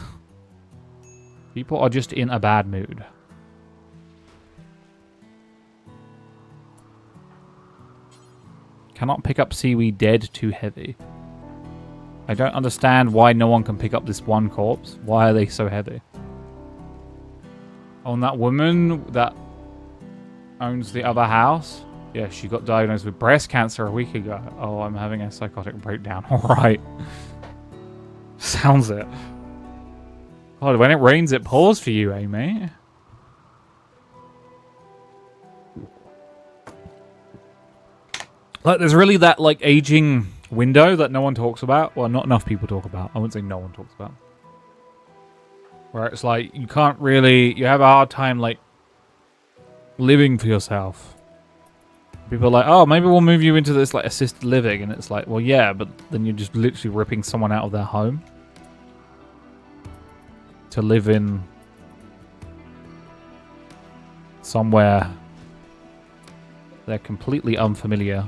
People are just in a bad mood. Cannot pick up seaweed dead, too heavy. I don't understand why no one can pick up this one corpse. Why are they so heavy? Oh, and that woman that owns the other house? Yeah, she got diagnosed with breast cancer a week ago. Oh, I'm having a psychotic breakdown. Alright. Sounds it. God, when it rains, it pours for you, eh, mate? Like, there's really that, like, aging window that no one talks about. Well, not enough people talk about. I wouldn't say no one talks about. Where it's like, you can't really... You have a hard time, like, living for yourself. People are like, oh, maybe we'll move you into this, like, assisted living. And it's like, well, yeah, but then you're just literally ripping someone out of their home to live in somewhere they're completely unfamiliar.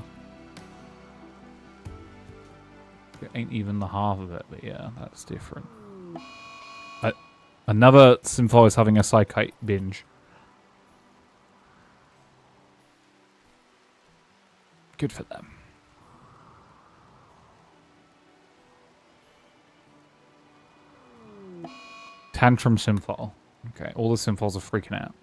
It ain't even the half of it, but yeah, that's different. Another Simfo is having a psychite binge. Good for them. Tantrum Simfol. Okay, all the Simfols are freaking out.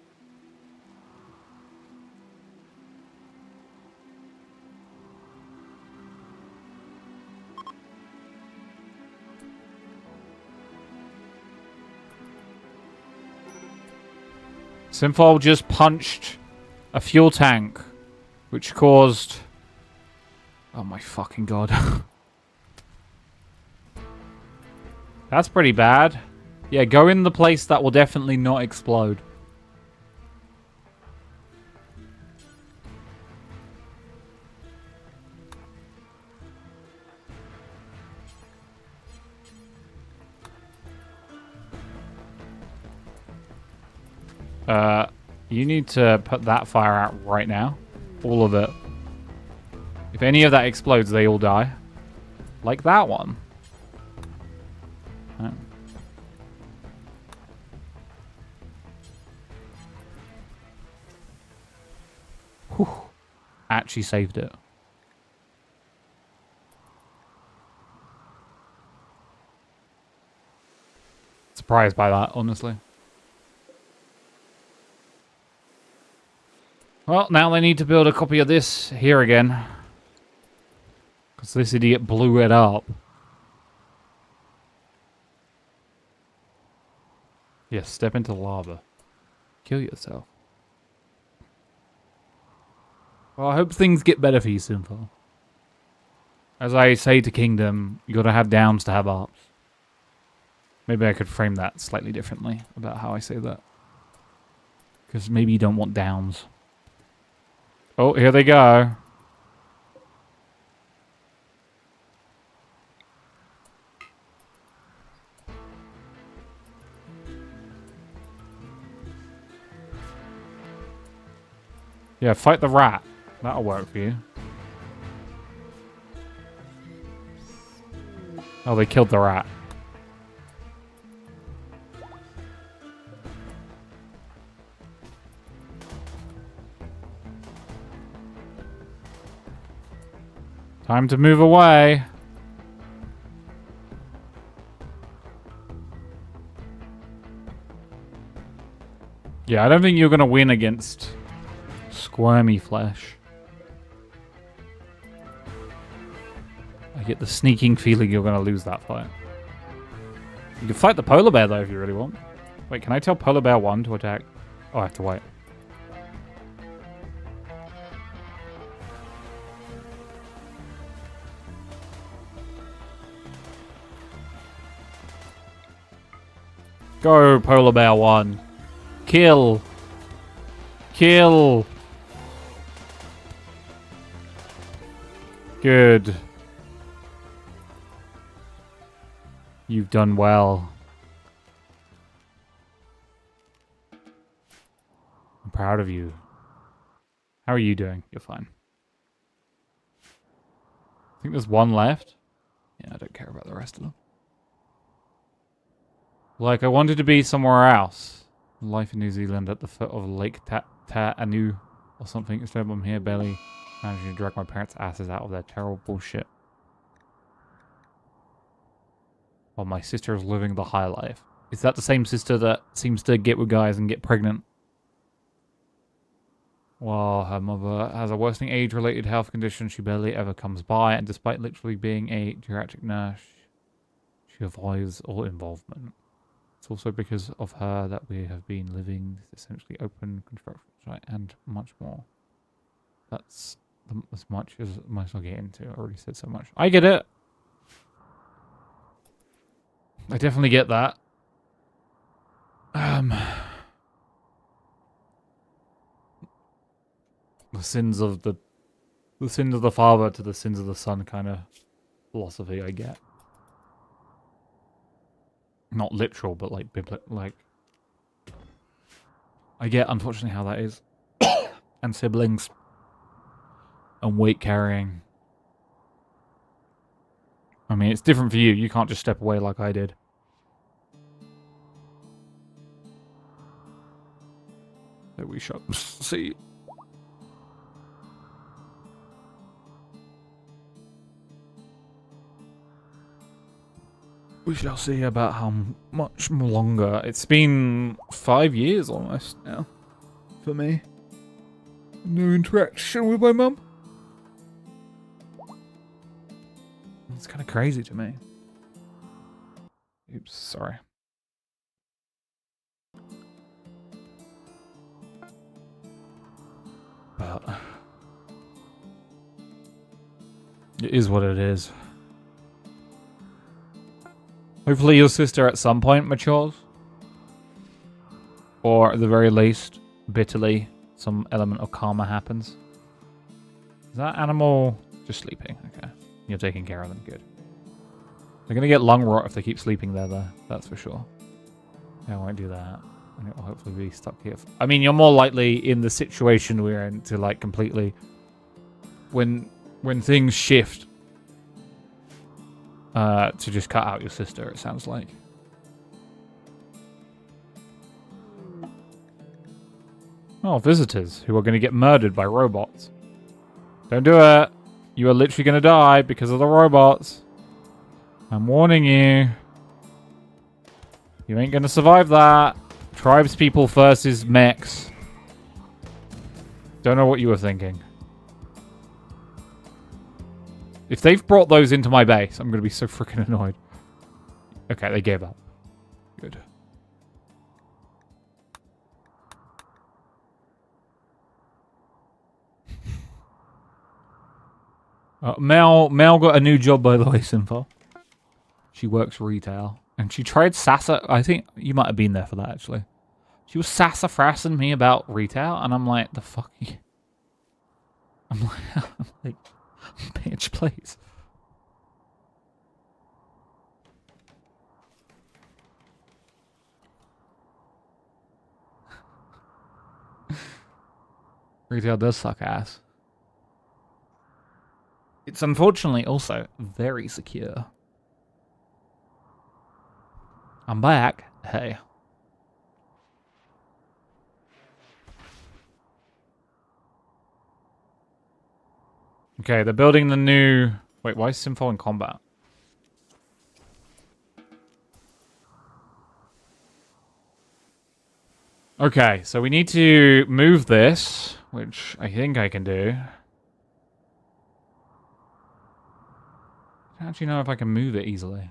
Simfol just punched a fuel tank, which caused... Oh my fucking god. That's pretty bad. Yeah, go in the place that will definitely not explode. You need to put that fire out right now. All of it. If any of that explodes, they all die. Like that one. Oh. Whew. Actually saved it. Surprised by that, honestly. Well, now they need to build a copy of this here again. Because this idiot blew it up. Yes, step into lava. Kill yourself. Well, I hope things get better for you soon, Phil. As I say to Kingdom, you gotta have downs to have ups. Maybe I could frame that slightly differently about how I say that. Because maybe you don't want downs. Oh, here they go. Yeah, fight the rat. That'll work for you. Oh, they killed the rat. Time to move away. Yeah, I don't think you're going to win against squirmy flesh. I get the sneaking feeling you're going to lose that fight. You can fight the polar bear, though, if you really want. Wait, can I tell polar bear 1 to attack? Oh, I have to wait. Go, polar bear 1. Kill. Kill. Good. You've done well. I'm proud of you. How are you doing? You're fine. I think there's one left. Yeah, I don't care about the rest of them. Like, I wanted to be somewhere else. Life in New Zealand at the foot of Lake Anu or something. Instead, I'm here barely managing to drag my parents' asses out of their terrible shit. While my sister is living the high life. Is that the same sister that seems to get with guys and get pregnant? While her mother has a worsening age-related health condition she barely ever comes by, and despite literally being a geriatric nurse, she avoids all involvement. It's also because of her that we have been living this essentially open construction site and much more. That's as much as I might as well get into. I already said so much. I get it. I definitely get that. The sins of the father to the sins of the son kind of philosophy I get. Not literal, but like biblical, like I get unfortunately how that is. And siblings and weight carrying. I mean, it's different for you. You can't just step away like I did. So we shall see. We shall see about how much longer. It's been 5 years almost now for me. No interaction with my mum. It's kind of crazy to me. Oops, sorry. But it is what it is. Hopefully your sister at some point matures. Or at the very least, bitterly, some element of karma happens. Is that animal just sleeping? Okay. You're taking care of them. Good. They're going to get lung rot if they keep sleeping there, though. That's for sure. Yeah, I won't do that. And it will hopefully be stuck here. I mean, you're more likely in the situation we're in to, like, completely... When things shift... to just cut out your sister, it sounds like. Oh, visitors who are going to get murdered by robots. Don't do it. You are literally going to die because of the robots. I'm warning you. You ain't going to survive that. Tribespeople versus mechs. Don't know what you were thinking. If they've brought those into my base, I'm going to be so freaking annoyed. Okay, they gave up. Good. Mel got a new job, by the way, Simple. She works retail. And she tried Sassa. I think you might have been there for that, actually. She was sassafrassing me about retail, and I'm like, the fuck are you? I'm like, bitch, please. Retail does suck ass. It's unfortunately also very secure. I'm back. Hey. Okay, they're building the new... Wait, why is Simfo in combat? Okay, so we need to move this, which I think I can do. I don't actually know if I can move it easily.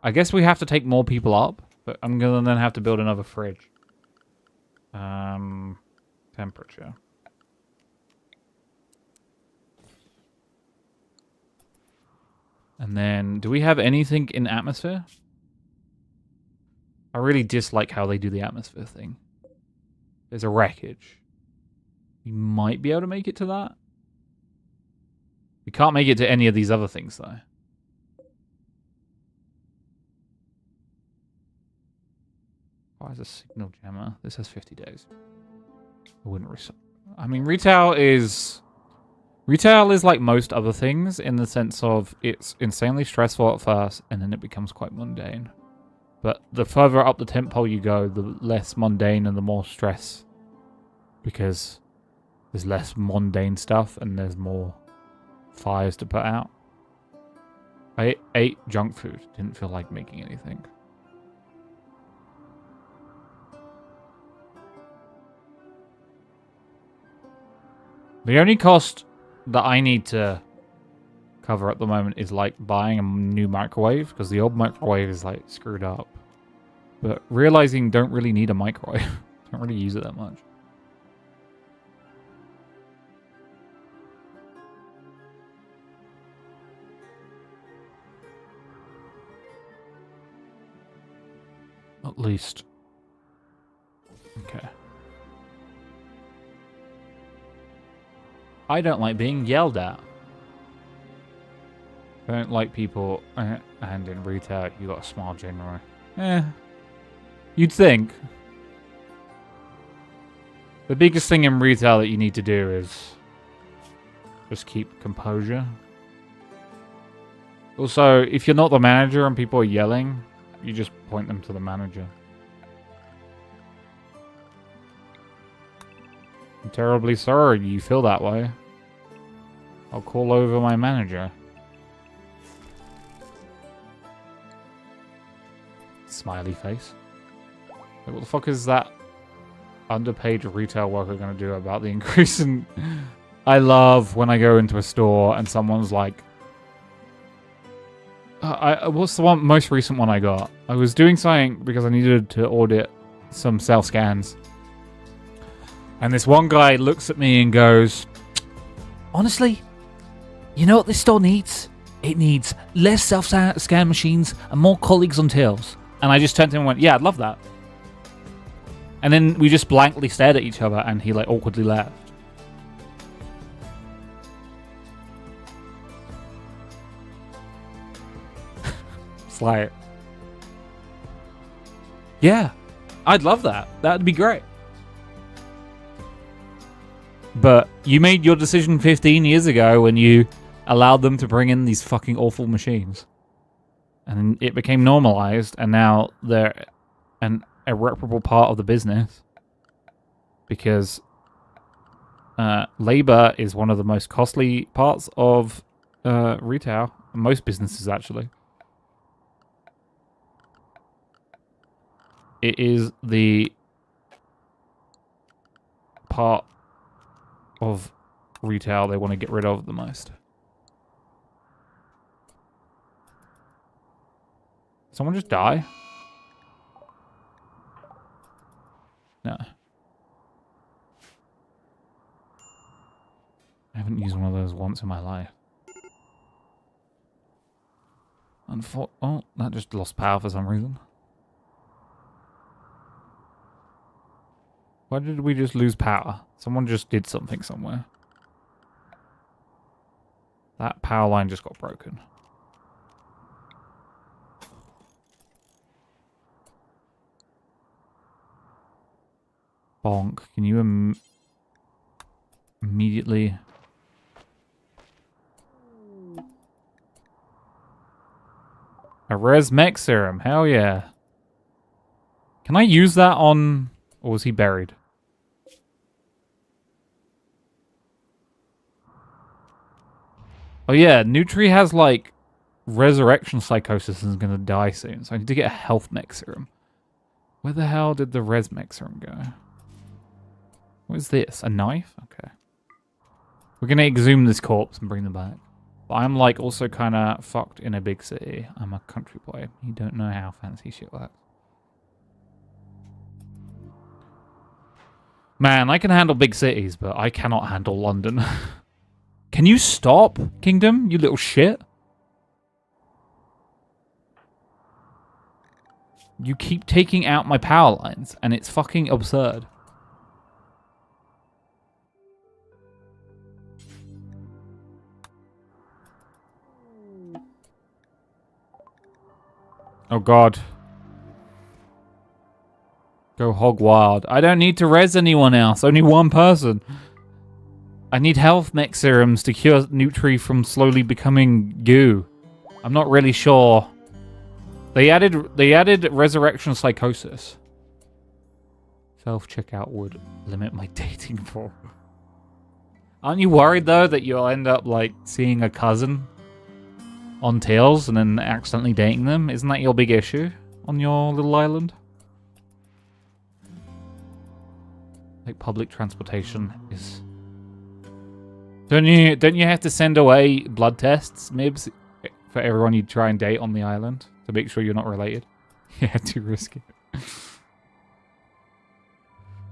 I guess we have to take more people up, but I'm gonna then have to build another fridge. Temperature. And then, do we have anything in atmosphere? I really dislike how they do the atmosphere thing. There's a wreckage. We might be able to make it to that. We can't make it to any of these other things, though. Why is a signal jammer? This has 50 days. I wouldn't I mean, retail is like most other things in the sense of it's insanely stressful at first and then it becomes quite mundane. But the further up the tempo you go, the less mundane and the more stress. Because there's less mundane stuff and there's more fires to put out. I ate junk food. Didn't feel like making anything. The only cost that I need to cover at the moment is like buying a new microwave because the old microwave is like screwed up. But realizing don't really need a microwave. Don't really use it that much. At least. Okay. I don't like being yelled at. I don't like people, and in retail, you got a smile generally. You'd think. The biggest thing in retail that you need to do is just keep composure. Also, if you're not the manager and people are yelling, you just point them to the manager. I'm terribly sorry you feel that way. I'll call over my manager. Smiley face. Like, what the fuck is that underpaid retail worker gonna do about the increase in... I love when I go into a store and someone's like... what's the most recent one I got? I was doing something because I needed to audit some self-scans. And this one guy looks at me and goes, honestly, you know what this store needs? It needs less self-scan machines and more colleagues on tills. And I just turned to him and went, yeah, I'd love that. And then we just blankly stared at each other and he like awkwardly left. It's like, yeah, I'd love that. That'd be great. But you made your decision 15 years ago when you allowed them to bring in these fucking awful machines. And it became normalized, and now they're an irreparable part of the business. Because labor is one of the most costly parts of retail. Most businesses, actually. It is the part of retail they want to get rid of the most. Someone just die? No. I haven't used one of those once in my life. Oh, that just lost power for some reason. Why did we just lose power? Someone just did something somewhere. That power line just got broken. Bonk. Can you immediately... A res mech serum. Hell yeah. Can I use that on... Or was he buried? Oh yeah, Nutri has like resurrection psychosis and is gonna die soon, so I need to get a health mech serum. Where the hell did the res mech serum go? What is this? A knife? Okay. We're gonna exhume this corpse and bring them back. But I'm like also kind of fucked in a big city. I'm a country boy. You don't know how fancy shit works. Man, I can handle big cities, but I cannot handle London. Can you stop, Kingdom? You little shit. You keep taking out my power lines, and it's fucking absurd. Oh god. Go hog wild. I don't need to res anyone else. Only one person. I need health mech serums to cure Nutri from slowly becoming goo. I'm not really sure. They added resurrection psychosis. Self-checkout would limit my dating pool. Aren't you worried though that you'll end up like seeing a cousin on Tails and then accidentally dating them? Isn't that your big issue on your little island? Like public transportation is... Don't you have to send away blood tests, Mibs, for everyone you try and date on the island to make sure you're not related? Yeah, too risky.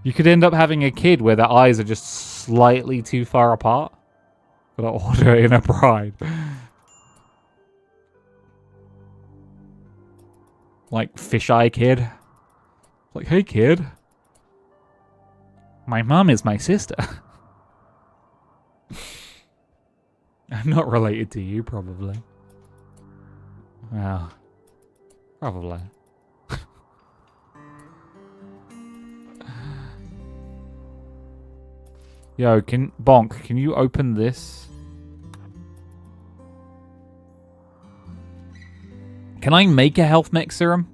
You could end up having a kid where their eyes are just slightly too far apart for the order in a bride. Like fisheye kid. Like, hey kid. My mom is my sister. I'm not related to you, probably. Well, probably. Yo, Bonk, can you open this? Can I make a health mech serum?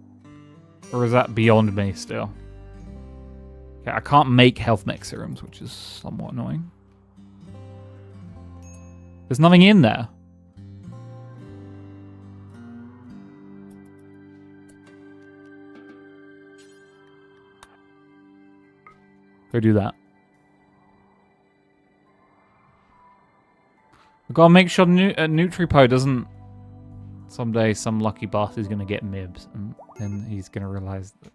Or is that beyond me still? Okay, I can't make health mech serums, which is somewhat annoying. There's nothing in there. Go do that. I've got to make sure Nutripo doesn't... Someday some lucky bastard's going to get Mibs. And then he's going to realise that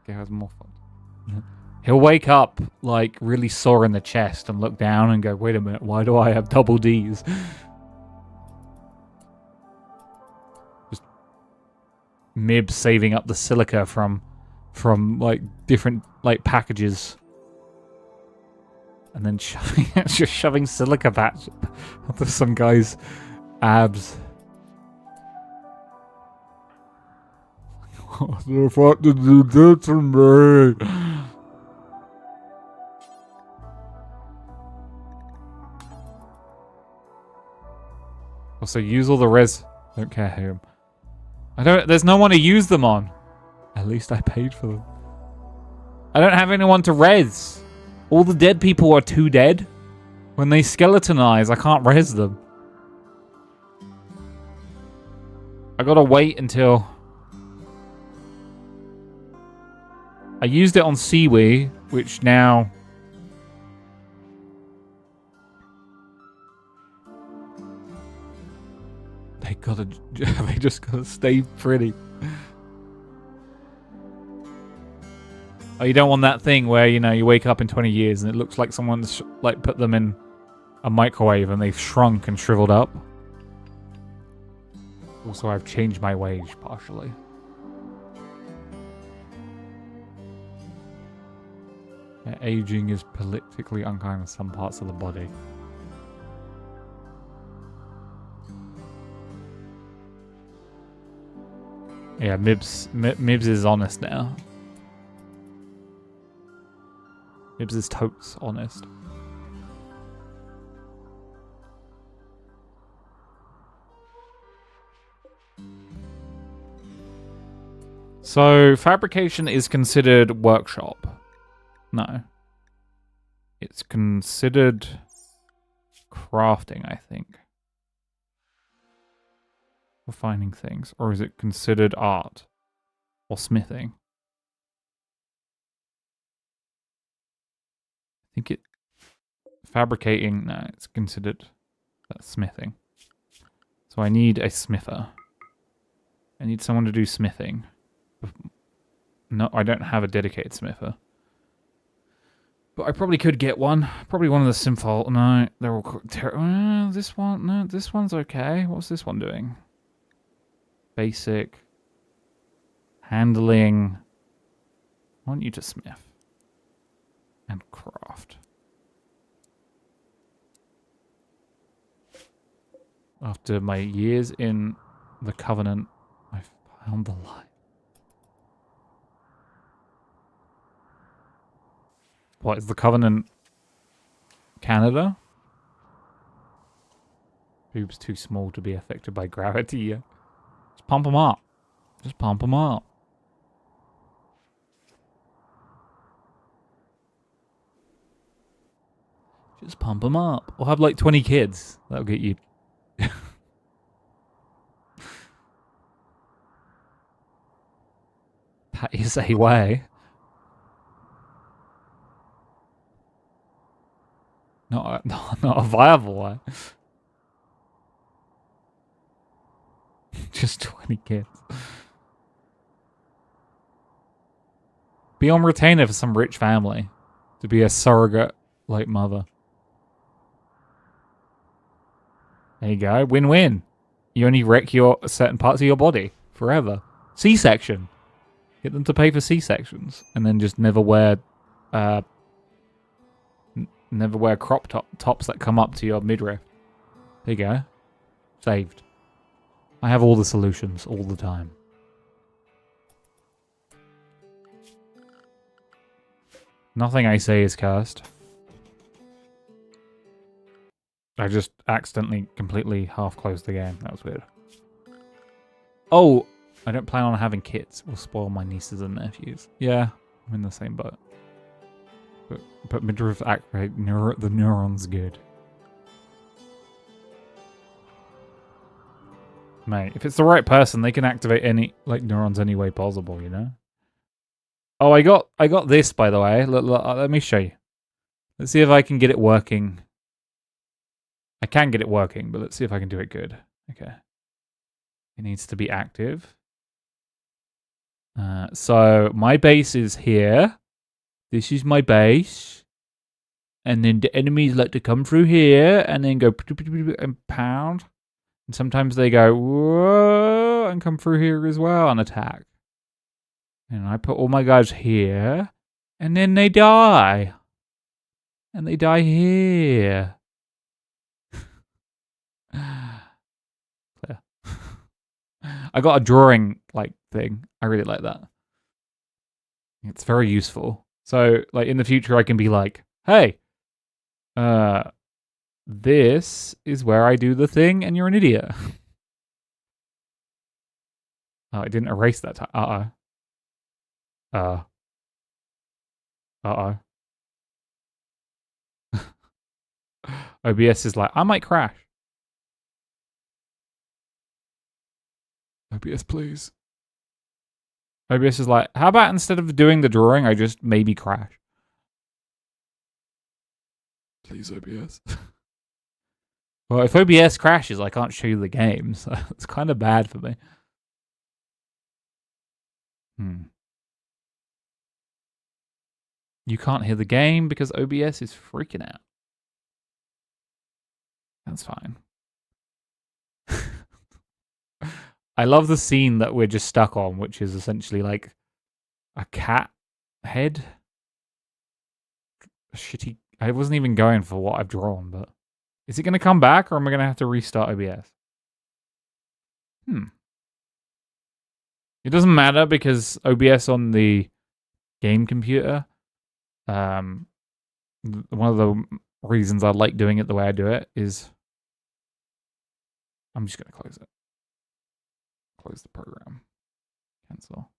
he has more fun. He'll wake up, like, really sore in the chest and look down and go, wait a minute, why do I have double Ds? Just Mib saving up the silica from like, different, like, packages. And then just shoving silica patch onto some guy's abs. What the fuck did you do to me? Also, use all the res. Don't care whom. There's no one to use them on. At least I paid for them. I don't have anyone to res. All the dead people are too dead. When they skeletonize, I can't res them. I gotta wait until... I used it on Siwi, which now... They just gotta stay pretty. Oh, you don't want that thing where, you know, you wake up in 20 years and it looks like someone's, like, put them in a microwave and they've shrunk and shriveled up. Also, I've changed my wage, partially. Yeah, aging is politically unkind in some parts of the body. Yeah, Mibs is honest now. Mibs is totes honest. So, fabrication is considered workshop. No. It's considered crafting, I think. Refining things. Or is it considered art? Or smithing? I think it... Fabricating, no, it's considered smithing. So I need a smither. I need someone to do smithing. No, I don't have a dedicated smither. But I probably could get one. Probably one of the Simfol. No, they're all... this one, no, this one's okay. What's this one doing? Basic. Handling. I want you to smith. And craft. After my years in the Covenant, I found the light. What, is the Covenant Canada? Boobs too small to be affected by gravity, yeah. Just pump them up. Just pump them up. Just pump them up. Or have like 20 kids. That'll get you... That is a way. Not a viable way. Just 20 kids. Be on retainer for some rich family. To be a surrogate, like, mother. There you go. Win-win. You only wreck your certain parts of your body. Forever. C-section. Get them to pay for C-sections. And then just never wear... never wear crop tops that come up to your midriff. There you go. Saved. I have all the solutions all the time. Nothing I say is cursed. I just accidentally completely half-closed the game. That was weird. Oh! I don't plan on having kids. Will spoil my nieces and nephews. Yeah, I'm in the same boat. But midriff activate the neuron's good. Mate, if it's the right person, they can activate any neurons any way possible, you know? Oh, I got this, by the way. Let me show you. Let's see if I can get it working. I can get it working, but let's see if I can do it good. Okay. It needs to be active. So my base is here. This is my base. And then the enemies like to come through here and then go and pound. And sometimes they go whoa and come through here as well and attack. And I put all my guys here. And then they die. And they die here. Clear. I got a drawing thing. I really like that. It's very useful. So in the future I can be like, hey, this is where I do the thing and you're an idiot. Oh, I didn't erase that time. Uh-oh. OBS is like, I might crash. OBS, please. OBS is like, how about instead of doing the drawing, I just maybe crash? Please, OBS. Well, if OBS crashes, I can't show you the game, so it's kind of bad for me. You can't hear the game because OBS is freaking out. That's fine. I love the scene that we're just stuck on, which is essentially like a cat head. Shitty. I wasn't even going for what I've drawn, but is it going to come back or am I going to have to restart OBS? It doesn't matter because OBS on the game computer, one of the reasons I like doing it the way I do it is I'm just going to close it. Close the program. Cancel.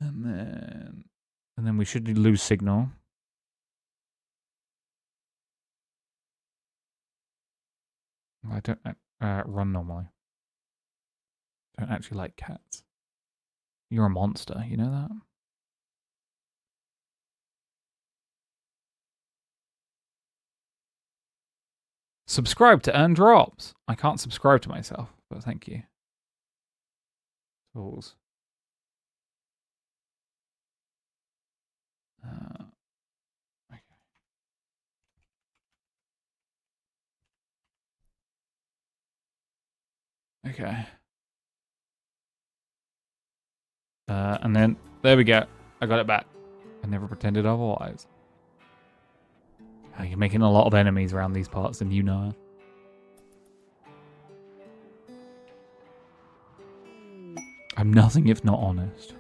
And then we should lose signal. I don't run normally. Don't actually like cats. You're a monster, you know that? Subscribe to earn drops. I can't subscribe to myself, but thank you. Tools. Okay. And then, there we go. I got it back. I never pretended otherwise. You're making a lot of enemies around these parts, and you know. I'm nothing if not honest. Do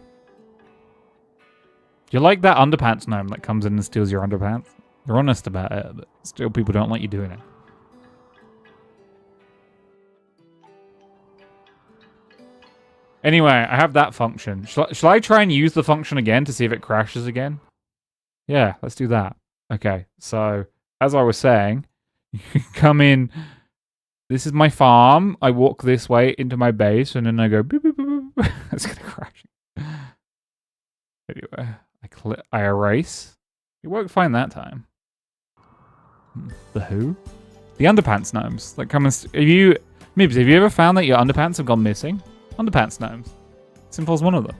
you like that underpants gnome that comes in and steals your underpants? You're honest about it, but still people don't like you doing it. Anyway, I have that function. Shall I try and use the function again to see if it crashes again? Yeah, let's do that. Okay, so as I was saying, you can come in. This is my farm. I walk this way into my base, and then I go boop, boop, boop, boop. It's gonna crash. Anyway, I erase. It worked fine that time. The who? The underpants gnomes that come and Mibs, have you ever found that your underpants have gone missing? Underpants gnomes. Simple's one of them.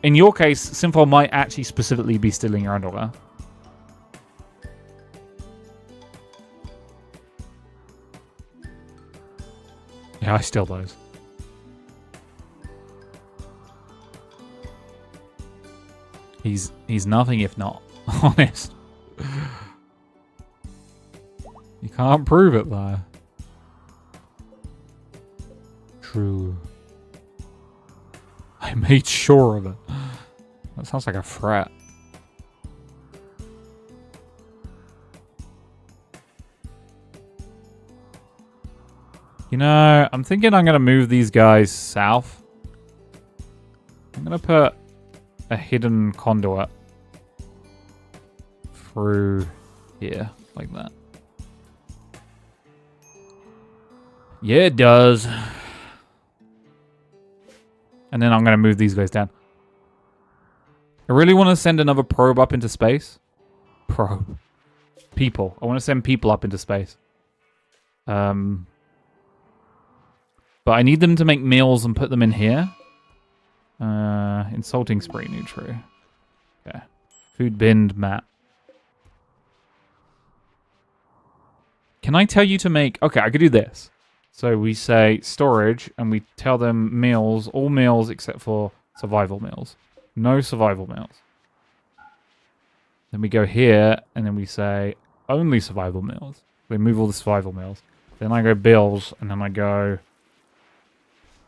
In your case, Simple might actually specifically be stealing your underwear. Yeah, I steal those. He's nothing if not honest. You can't prove it though. True. I made sure of it. That sounds like a threat. You know, I'm thinking I'm going to move these guys south. I'm going to put a hidden conduit through here, like that. Yeah, it does. And then I'm going to move these guys down. I really want to send another probe up into space. Probe. People. I want to send people up into space. But I need them to make meals and put them in here. Insulting spree, new true. Okay. Food binned map. Can I tell you to make... Okay, I could do this. So we say storage, and we tell them meals, all meals except for survival meals. No survival meals. Then we go here, and then we say only survival meals. We move all the survival meals. Then I go bills, and then I go...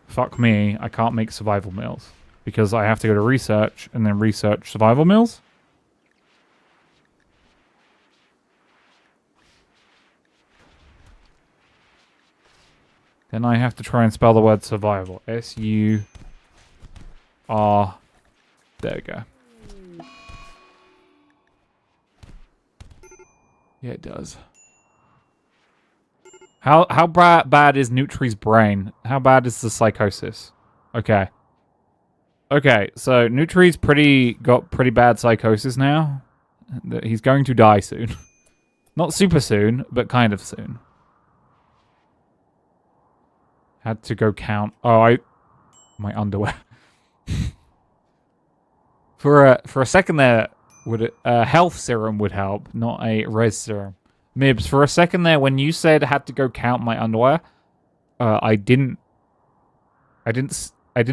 Fuck me, I can't make survival meals. Because I have to go to research, and then research survival meals. Then I have to try and spell the word survival. S-U-R... There we go. Yeah, it does. How bad is Nutri's brain? How bad is the psychosis? Okay. Okay, so Nutri's got pretty bad psychosis now. He's going to die soon. Not super soon, but kind of soon. Had to go count. Oh, my underwear. For a second there, would a health serum would help, not a res serum. Mibs, for a second there, when you said I had to go count my underwear, I didn't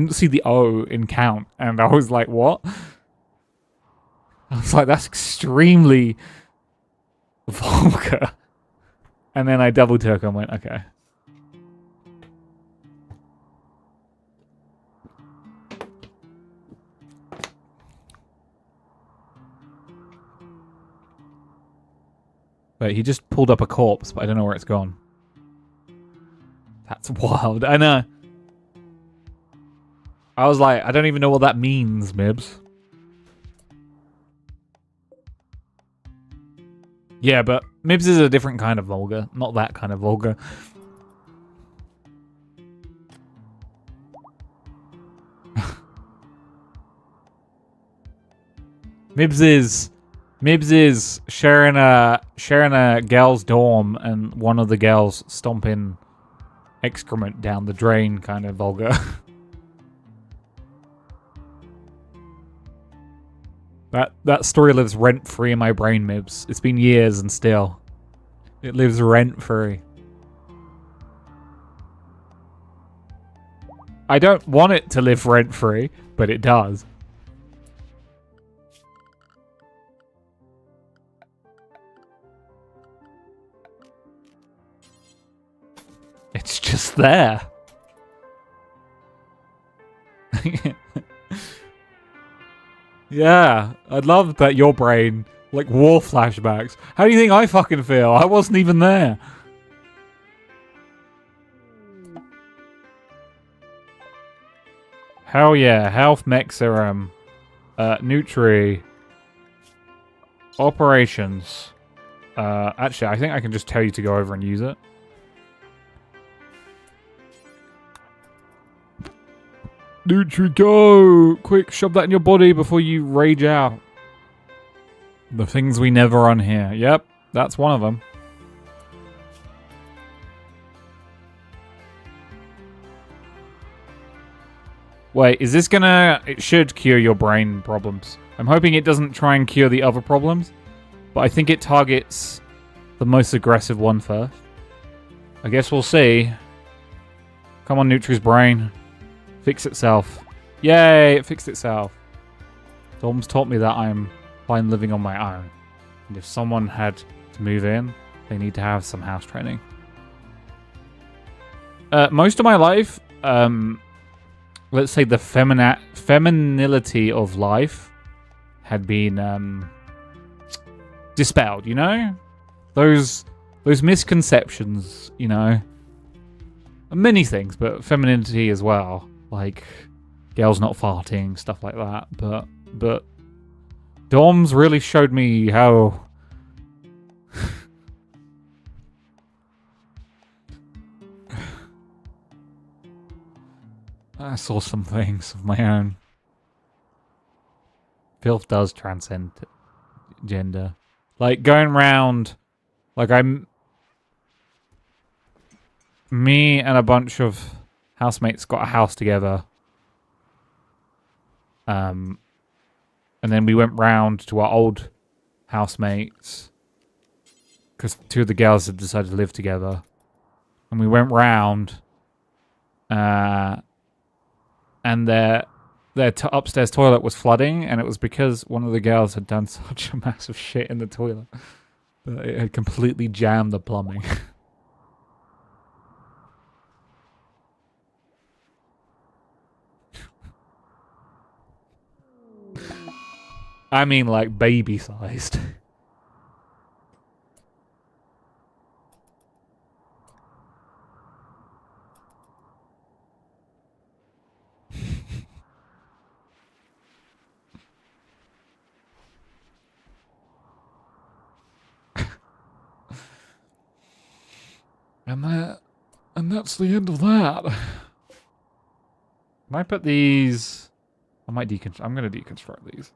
see the O in count, and I was like, what? I was like, that's extremely vulgar. And then I double took and went, okay. Wait, he just pulled up a corpse, but I don't know where it's gone. That's wild. I know. I was like, I don't even know what that means, Mibs. Yeah, but Mibs is a different kind of vulgar. Not that kind of vulgar. Mibs is sharing a girl's dorm and one of the girls stomping excrement down the drain kind of vulgar. That story lives rent-free in my brain, Mibs. It's been years and still. It lives rent-free. I don't want it to live rent-free, but it does. It's just there. Yeah, I'd love that your brain, like war flashbacks. How do you think I fucking feel? I wasn't even there. Hell yeah, health mech serum, Nutri, operations. Actually, I think I can just tell you to go over and use it. Nutri, go! Quick, shove that in your body before you rage out. The things we never unhear. Yep, that's one of them. Wait, is this gonna... It should cure your brain problems. I'm hoping it doesn't try and cure the other problems. But I think it targets the most aggressive one first. I guess we'll see. Come on, Nutri's brain. Fix itself. Yay, it fixed itself. Dom's taught me that I'm fine living on my own. And if someone had to move in, they need to have some house training. Most of my life, let's say the femininity of life had been dispelled, you know? Those misconceptions, you know? Many things, but femininity as well. Like, girls not farting, stuff like that. But Dom's really showed me how... I saw some things of my own. Filth does transcend gender. Like, going round... Like, me and a bunch of housemates got a house together. And then we went round to our old housemates. Because two of the girls had decided to live together. And we went round. And their upstairs toilet was flooding. And it was because one of the girls had done such a massive shit in the toilet. That it had completely jammed the plumbing. I mean, like, baby-sized. And that's the end of that. Can I put these? I might deconstruct. I'm gonna deconstruct these.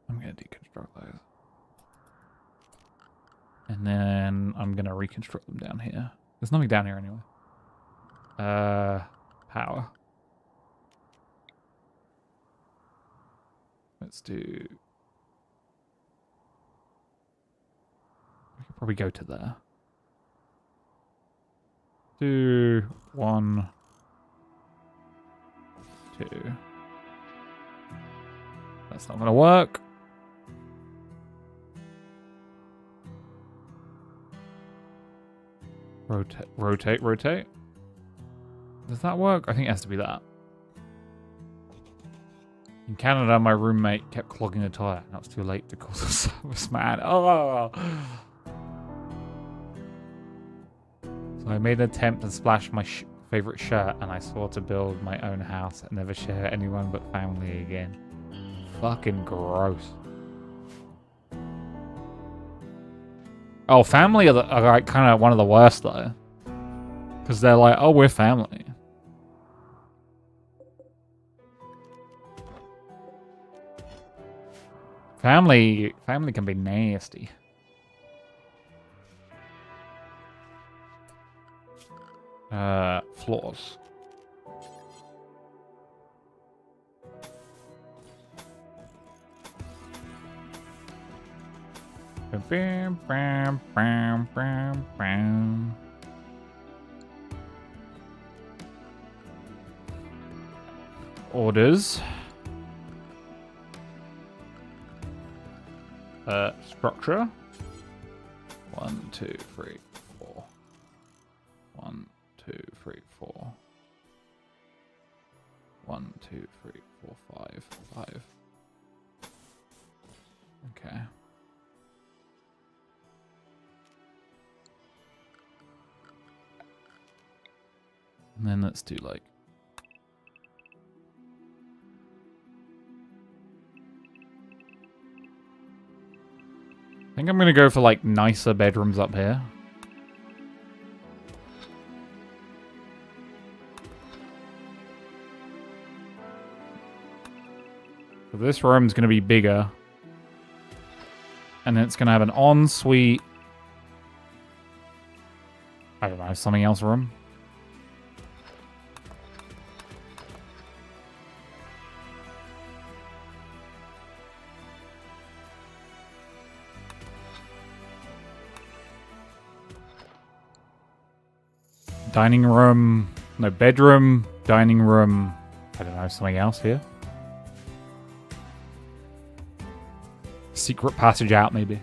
I'm gonna deconstruct those. And then I'm gonna reconstruct them down here. There's nothing down here anyway. Power. Let's do... We could probably go to there. Do 1, 2. That's not gonna work. Rotate, rotate, rotate. Does that work? I think it has to be that. In Canada, my roommate kept clogging the toilet. Now it's too late to call the service man. Oh! So I made an attempt to splash my favorite shirt, and I swore to build my own house and never share anyone but family again. Fucking gross. Oh, family are like kind of one of the worst though, because they're like, oh, we're family. Family can be nasty. Floors. Bam, bam, bam, bam, bam. Orders. Structure. 1, 2, 3, 4. 1, 2, 3, 4. 1, 2, 3, 4, 5. 5. Okay. And then let's do like... I think I'm going to go for like nicer bedrooms up here. So this room's going to be bigger. And then it's going to have an ensuite. I don't know, something else room. Dining room, no, bedroom, dining room, I don't know, something else here. Secret passage out, maybe.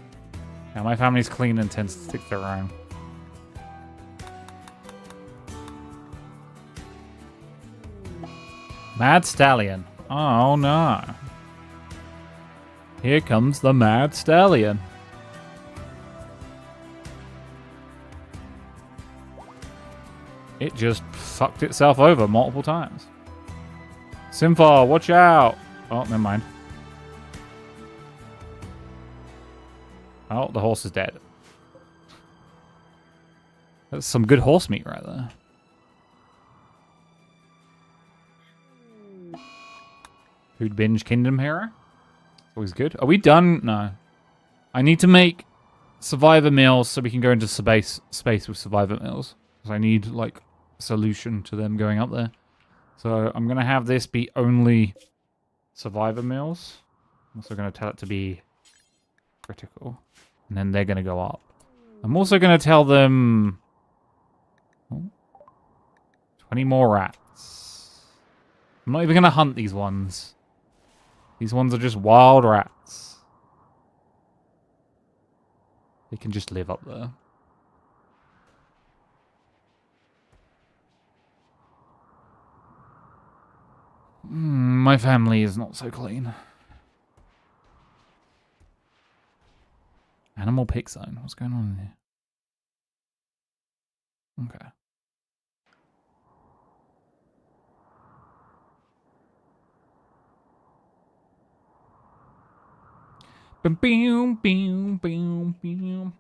Yeah, my family's clean and tends to stick to their own. Mad Stallion. Oh no. Here comes the Mad Stallion. It just fucked itself over multiple times. Simfar, watch out! Oh, never mind. Oh, the horse is dead. That's some good horse meat right there. Food binge Kingdom Hero? Always good. Are we done? No. I need to make survivor meals so we can go into space with survivor meals. Because I need, like, a solution to them going up there. So I'm going to have this be only survivor meals. I'm also going to tell it to be critical. And then they're going to go up. I'm also going to tell them... Oh, 20 more rats. I'm not even going to hunt these ones. These ones are just wild rats. They can just live up there. My family is not so clean. Animal pick zone. What's going on here? Okay. Boom, boom, boom, boom, boom.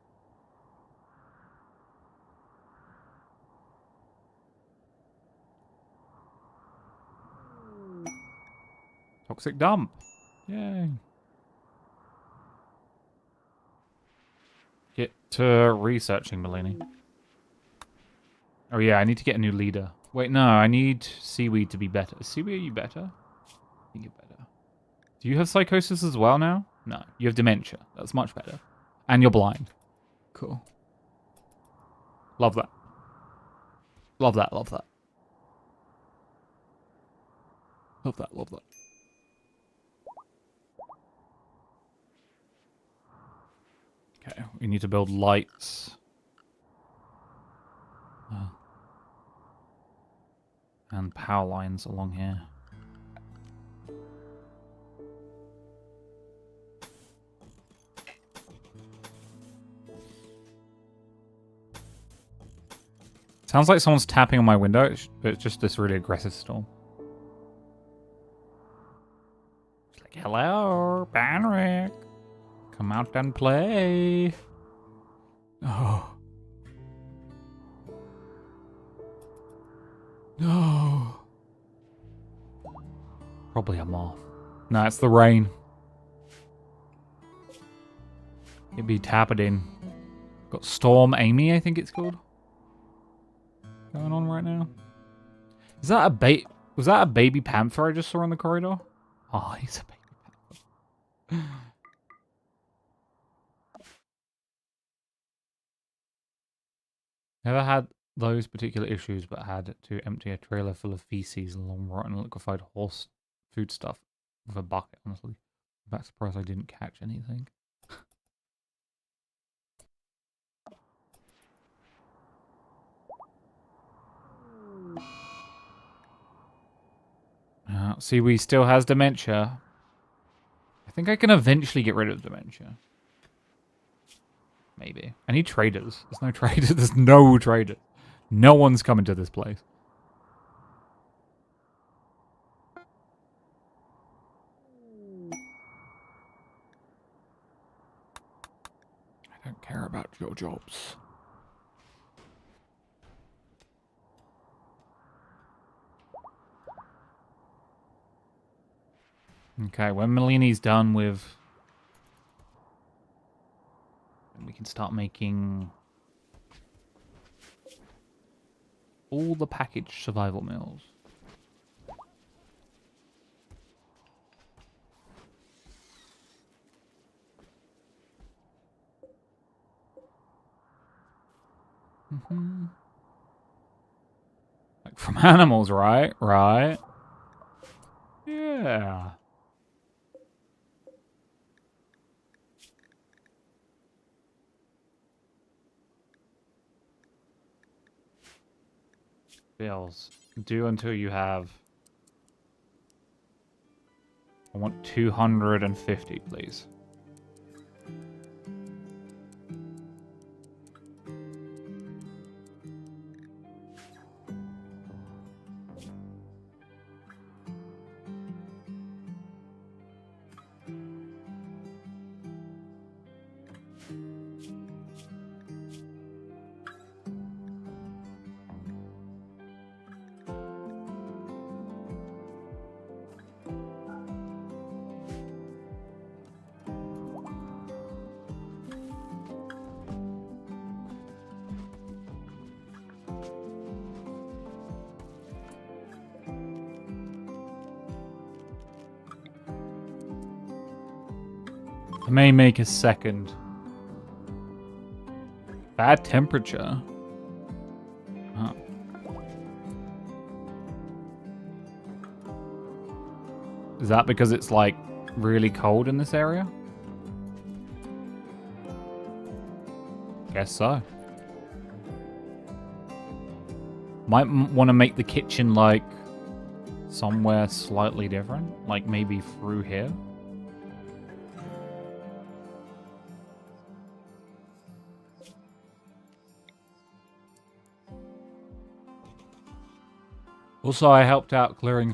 Toxic dump. Yay. Get to researching, Melanie. Oh yeah, I need to get a new leader. Wait, no, I need seaweed to be better. Is seaweed, are you better? I think you're better. Do you have psychosis as well now? No, you have dementia. That's much better. And you're blind. Cool. Love that. Love that, love that. Love that, love that. Okay, we need to build lights. And power lines along here. Sounds like someone's tapping on my window, but it's just this really aggressive storm. It's like, hello, Banrik. Come out and play. Oh. No. Probably a moth. No, it's the rain. It'd be tapping. Got Storm Amy, I think it's called. Going on right now. Is that a was that a baby panther I just saw in the corridor? Oh, he's a baby panther. Never had those particular issues, but had to empty a trailer full of feces and long rotten liquefied horse food stuff with a bucket, honestly. I'm back surprised I didn't catch anything. See, we still has dementia. I think I can eventually get rid of dementia. Maybe. I need traders. There's no traders. There's no traders. No one's coming to this place. I don't care about your jobs. Okay, when Melini's done with... we can start making... all the packaged survival meals. Like from animals, right? Right. Yeah. Bills. Do until you have... I want 250, please. I may make a second. Bad temperature. Huh. Is that because it's like really cold in this area? Guess so. Might want to make the kitchen like somewhere slightly different. Like maybe through here. Also, I helped out clearing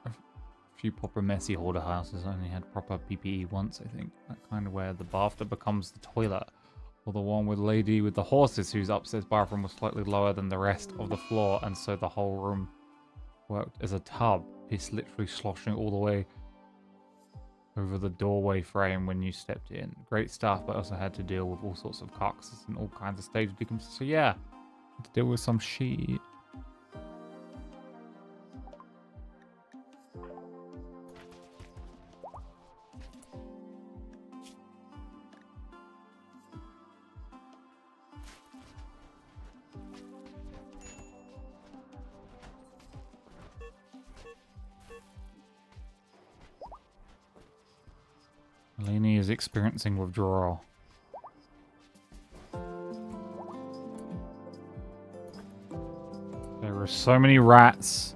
a few proper messy hoarder houses only had proper PPE once, I think. That kind of where the bathtub becomes the toilet. Or the one with lady with the horses whose upstairs bathroom was slightly lower than the rest of the floor, and so the whole room worked as a tub. Piss literally sloshing all the way over the doorway frame when you stepped in. Great stuff, but also had to deal with all sorts of carcasses and all kinds of stage decomposition. So yeah, had to deal with some shit. Lainey is experiencing withdrawal. There are so many rats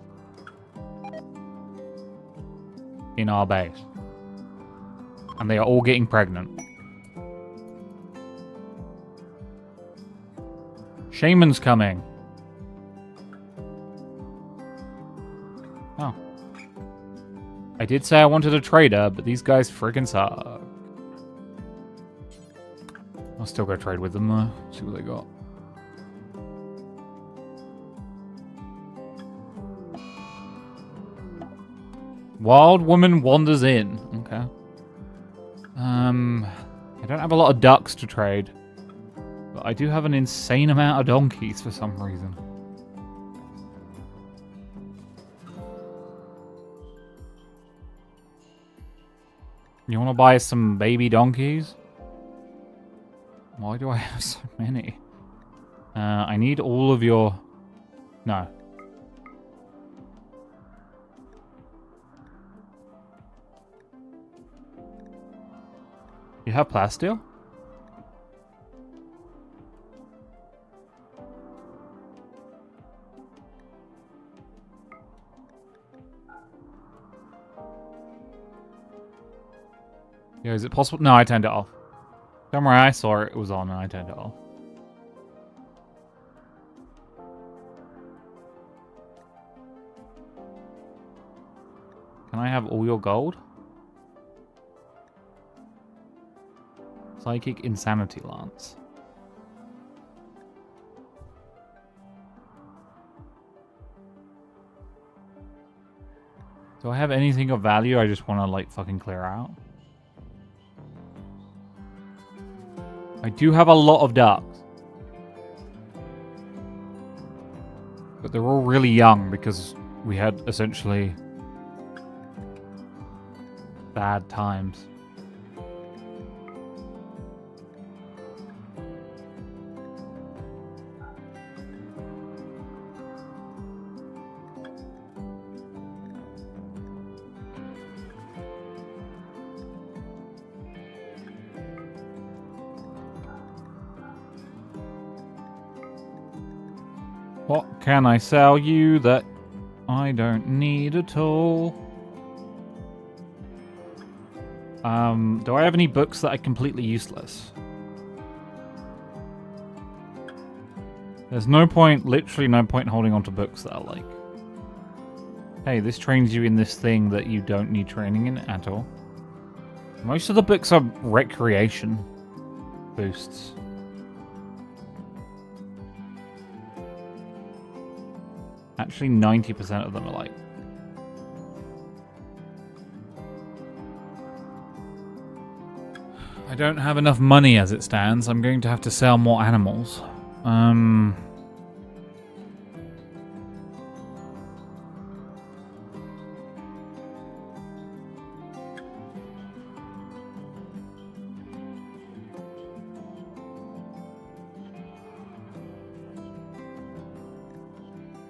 in our base. And they are all getting pregnant. Shaman's coming. Oh. I did say I wanted a trader, but these guys friggin' suck. I'll still go trade with them though. See what they got. Wild woman wanders in. Okay. I don't have a lot of ducks to trade, but I do have an insane amount of donkeys for some reason. You want to buy some baby donkeys? Why do I have so many? I need all of your... No. You have plasteel? Yeah, is it possible? No, I turned it off. Somewhere I saw it, it was on and I turned it off. Can I have all your gold? Psychic Insanity Lance. Do I have anything of value I just want to, like, fucking clear out? I do have a lot of ducks. But they're all really young because we had essentially bad times. What can I sell you that I don't need at all? Do I have any books that are completely useless? There's no point, literally no point in holding on to books that are like, hey, this trains you in this thing that you don't need training in at all. Most of the books are recreation boosts. Actually, 90% of them are like... I don't have enough money as it stands. I'm going to have to sell more animals. I'm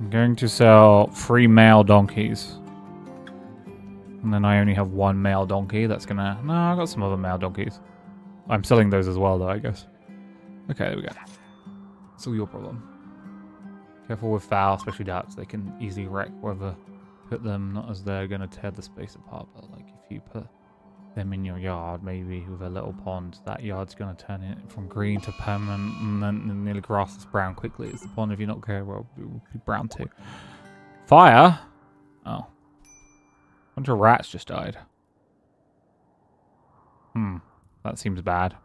going to sell 3 male donkeys. And then I only have 1 male donkey. That's gonna... No, I got some other male donkeys. I'm selling those as well, though, I guess. Okay, there we go. It's all your problem. Careful with fowl, especially ducks. They can easily wreck whether put them, not as they're going to tear the space apart, but like if you put them in your yard, maybe with a little pond, that yard's going to turn it from green to permanent, and then nearly grass is brown quickly. It's the pond, if you're not careful, it will be brown too. Fire? Oh. bunch of rats just died. That seems bad.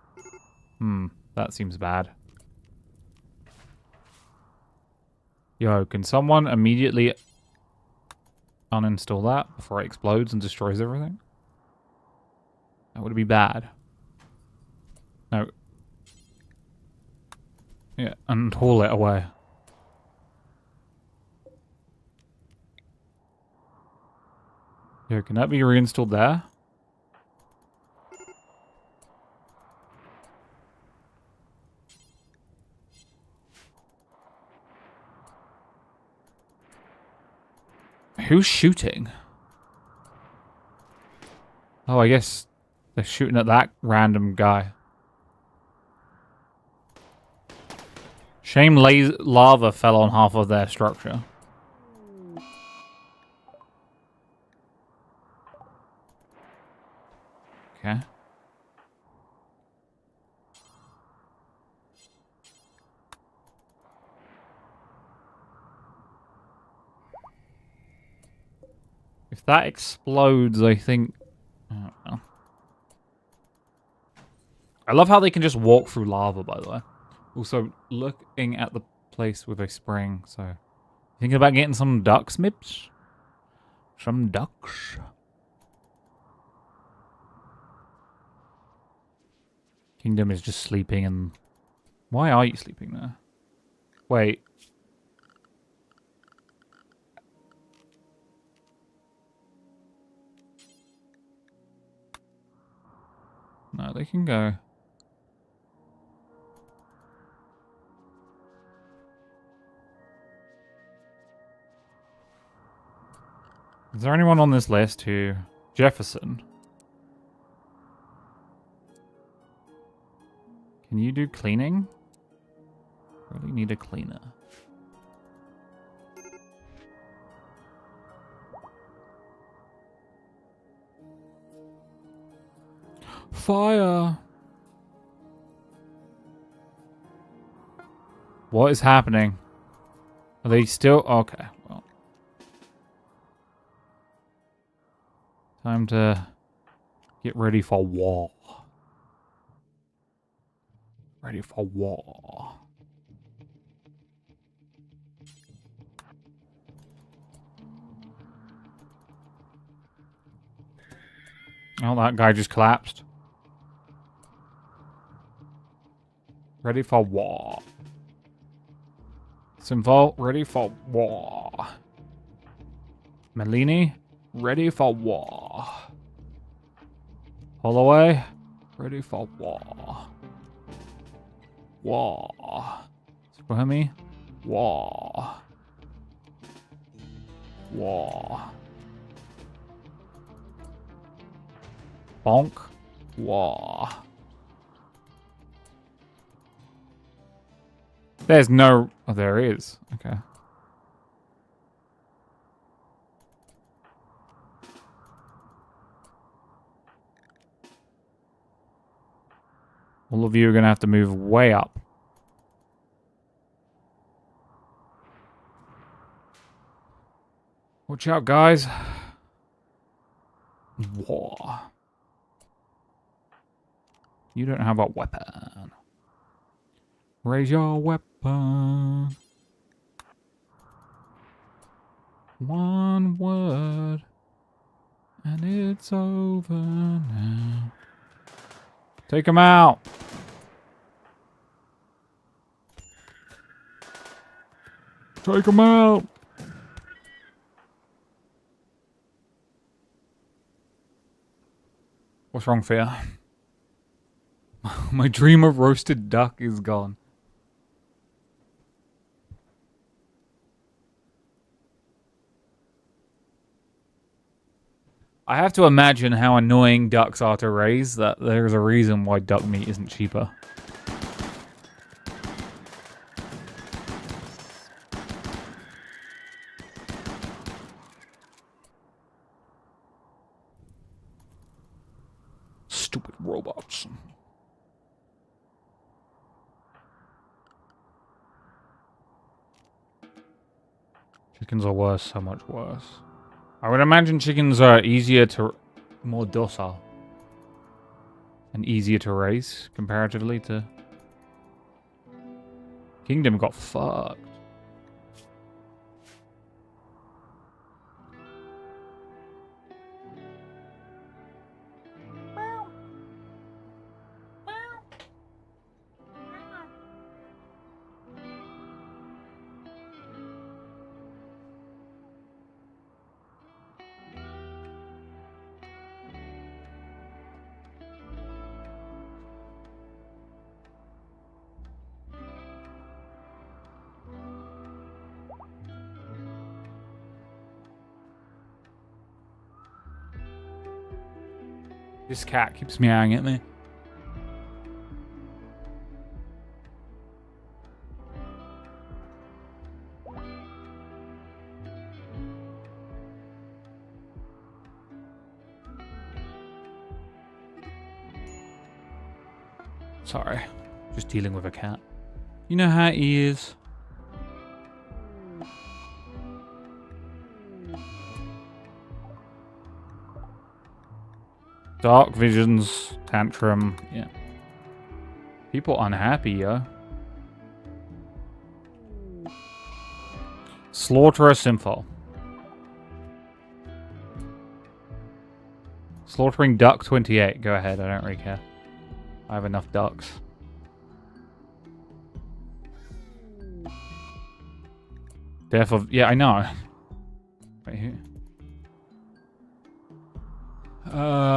That seems bad. Yo, can someone immediately uninstall that before it explodes and destroys everything? That would be bad. No. Yeah, and haul it away. Yo, can that be reinstalled there? Who's shooting? Oh, I guess they're shooting at that random guy. Shame lava fell on half of their structure. Okay. If that explodes, I think... I don't know. I love how they can just walk through lava, by the way. Also, looking at the place with a spring, so... Thinking about getting some ducks, Mips? Some ducks? Kingdom is just sleeping and... Why are you sleeping there? Wait. No, they can go. Is there anyone on this list who... Jefferson? Can you do cleaning? Really need a cleaner. Fire! What is happening? Are they still... Okay, well. Time to get ready for war. Ready for war. Oh, that guy just collapsed. Ready for war. Simval, ready for war. Melini, ready for war. Holloway, ready for war. War. Superhemi, war. War. Bonk, war. There's no... Oh, there is. Okay. All of you are going to have to move way up. Watch out, guys. War. You don't have a weapon. Raise your weapon. One word. And it's over now. Take him out. Take him out. What's wrong, Fia? My dream of roasted duck is gone. I have to imagine how annoying ducks are to raise, that there's a reason why duck meat isn't cheaper. Stupid robots. Chickens are worse, so much worse. I would imagine chickens are easier to... more docile. And easier to raise, comparatively to... Kingdom got fucked. This cat keeps meowing at me. Sorry, just dealing with a cat. You know how he is. Dark visions, tantrum, yeah. People unhappy, yo. Slaughterer Simfol. Slaughtering Duck 28. Go ahead, I don't really care. I have enough ducks. Death of... Yeah, I know. Wait, here.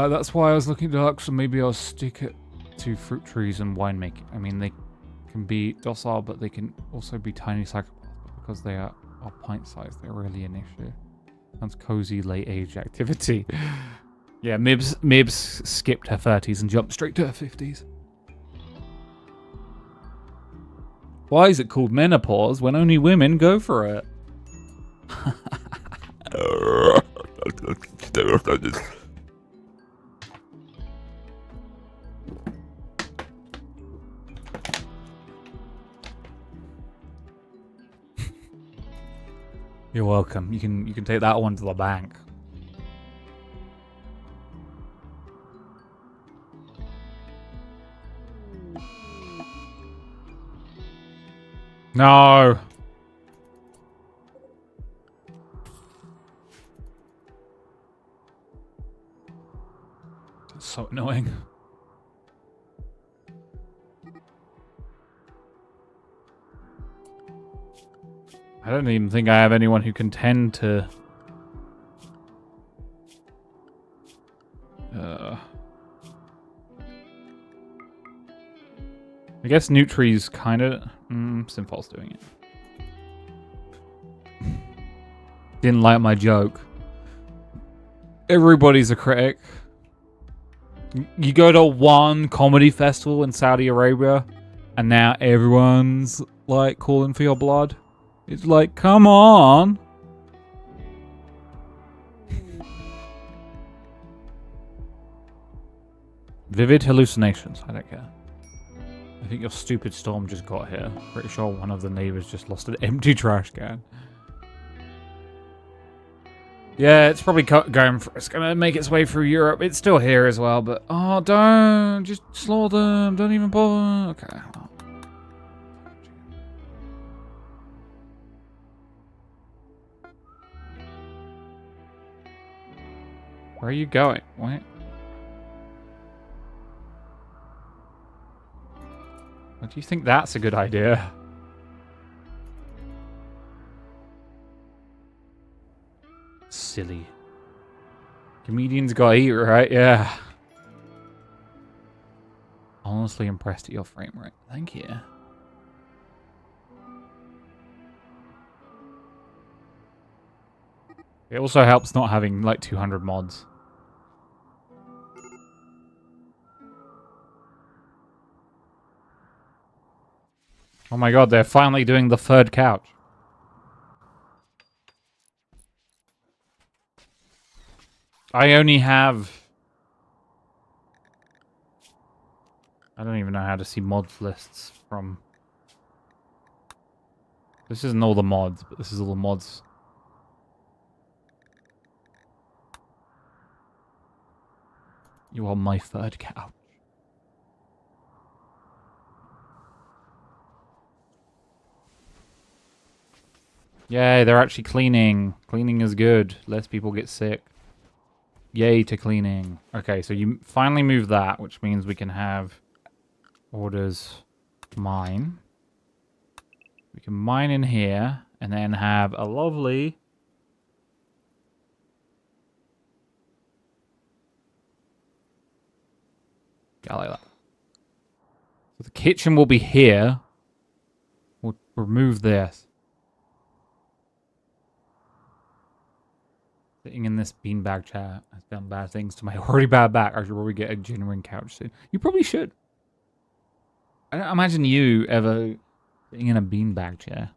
That's why I was looking at ducks, so maybe I'll stick it to fruit trees and winemaking. I mean, they can be docile, but they can also be tiny psychopaths. Because they are pint-sized, they're really an issue. Sounds cozy, late-age activity. Yeah, Mibs skipped her 30s and jumped straight to her 50s. Why is it called menopause when only women go for it? You're welcome. You can take that one to the bank. No. That's so annoying. I don't even think I have anyone who can tend to... I guess Nutri's kind of... Simfal's doing it. Didn't like my joke. Everybody's a critic. You go to one comedy festival in Saudi Arabia, and now everyone's, like, calling for your blood. It's like, come on! Vivid hallucinations. I don't care. I think your stupid storm just got here. Pretty sure one of the neighbors just lost an empty trash can. Yeah, it's probably going for... It's gonna make its way through Europe. It's still here as well, but... Oh, don't! Just slaughter them. Don't even bother. Okay. Where are you going? Wait. What do you think that's a good idea? Silly. Comedians gotta eat, right? Yeah. Honestly impressed at your frame rate. Thank you. It also helps not having like 200 mods. Oh my god, they're finally doing the third couch. I only have... I don't even know how to see mods lists from... This isn't all the mods, but this is all the mods. You are my third couch. Yay, they're actually cleaning. Cleaning is good. Less people get sick. Yay to cleaning. Okay, so you finally move that, which means we can have orders mine. We can mine in here, and then have a lovely... I like that. So the kitchen will be here. We'll remove this. Sitting in this beanbag chair has done bad things to my already bad back. I should probably get a genuine couch soon. You probably should. I don't imagine you ever sitting in a beanbag chair.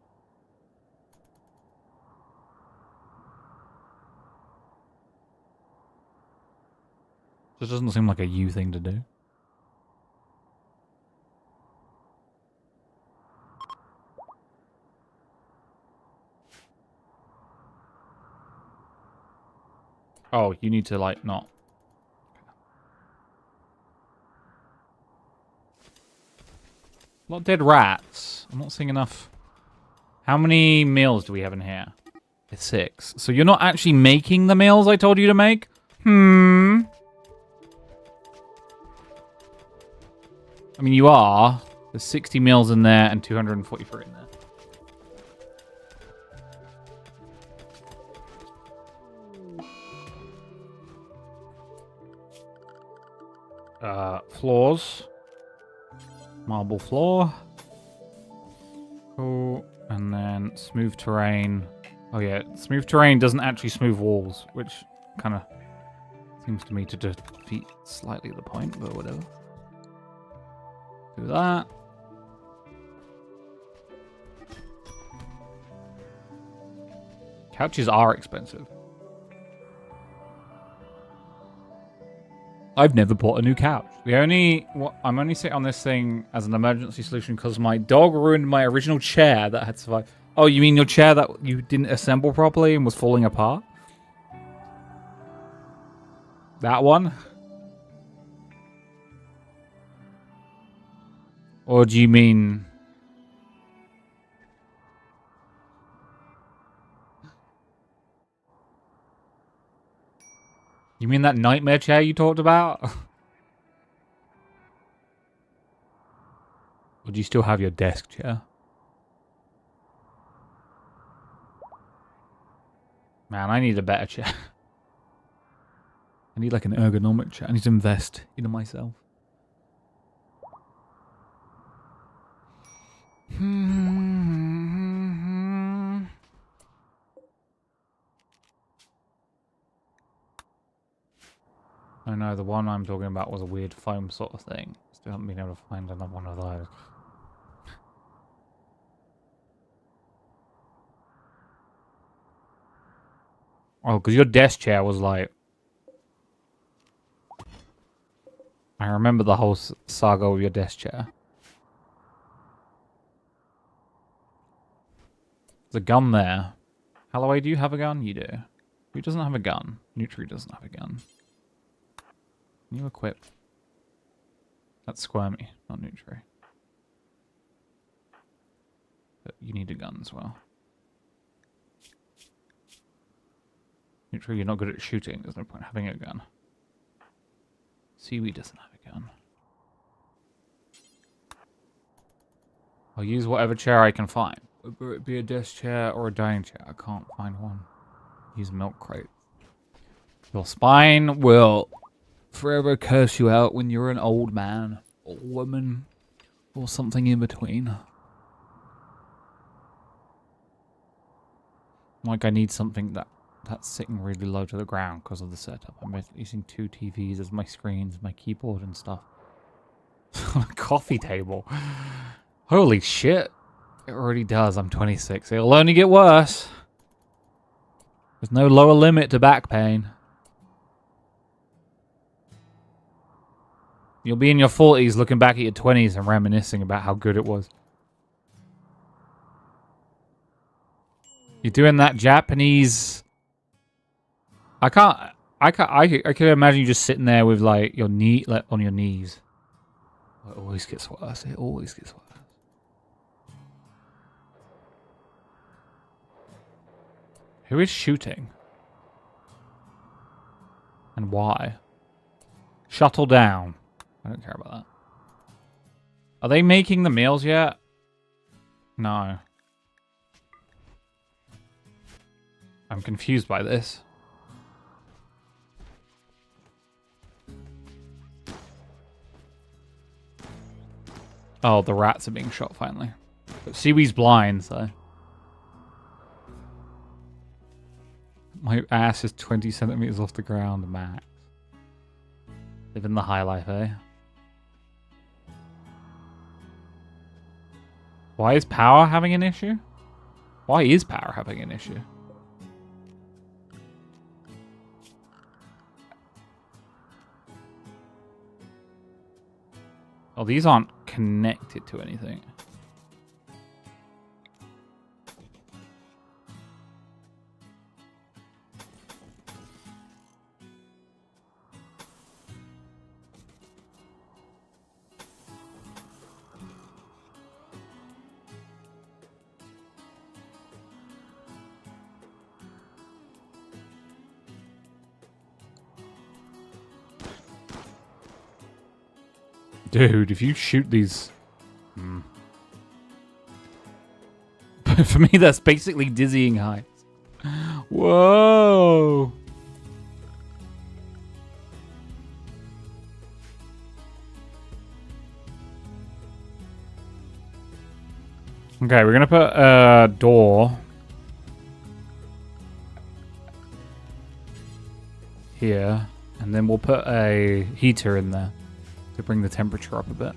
This doesn't seem like a you thing to do. Oh, you need to, like, not. A lot of dead rats. I'm not seeing enough. How many meals do we have in here? It's 6. So you're not actually making the meals I told you to make? I mean, you are. There's 60 meals in there and 243 in there. Floors. Marble floor. Cool. And then smooth terrain. Oh yeah, smooth terrain doesn't actually smooth walls, which kind of seems to me to defeat slightly the point, but whatever. Do that. Couches are expensive. I've never bought a new couch. I'm only sitting on this thing as an emergency solution because my dog ruined my original chair that had survived. Oh, you mean your chair that you didn't assemble properly and was falling apart? That one? Or do you mean... You mean that nightmare chair you talked about? Or do you still have your desk chair? Man, I need a better chair. I need like an ergonomic chair. I need to invest into myself. I know, the one I'm talking about was a weird foam sort of thing. Still haven't been able to find another one of those. Oh, because your desk chair was like... I remember the whole saga of your desk chair. There's a gun there. Holloway, do you have a gun? You do. Who doesn't have a gun? Nutri doesn't have a gun. Can you equip? That's Squirmy, not Nutri. But you need a gun as well. Nutri, you're not good at shooting. There's no point having a gun. Seaweed doesn't have a gun. I'll use whatever chair I can find. Whether it be a desk chair or a dining chair. I can't find one. Use a milk crate. Your spine will forever curse you out when you're an old man or woman or something in between. Like I need something that's sitting really low to the ground because of the setup. I'm using 2 TVs as my screens, my keyboard and stuff. On a coffee table. Holy shit. It already does. I'm 26. It'll only get worse. There's no lower limit to back pain. You'll be in your 40s looking back at your 20s and reminiscing about how good it was. You're doing that Japanese... I can't... I can imagine you just sitting there with like your knee, like on your knees. It always gets worse. It always gets worse. Who is shooting? And why? Shuttle down. I don't care about that. Are they making the meals yet? No. I'm confused by this. Oh, the rats are being shot finally. But Seaweed's blind, so. My ass is 20 centimeters off the ground, max. Living the high life, eh? Why is power having an issue? Why is power having an issue? Oh, these aren't connected to anything. Dude, if you shoot these... For me, that's basically dizzying heights. Whoa! Okay, we're gonna put a door here, and then we'll put a heater in there to bring the temperature up a bit.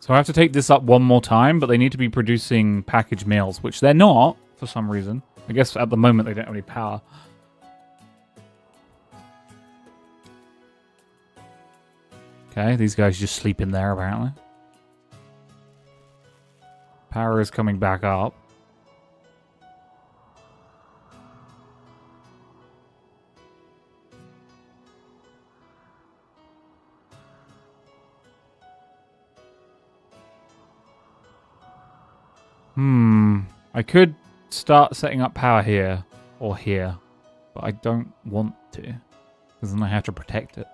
So I have to take this up one more time, but they need to be producing packaged meals, which they're not for some reason. I guess at the moment they don't have any power. Okay, these guys just sleep in there apparently. Power is coming back up. I could start setting up power here or here, but I don't want to, because then I have to protect it.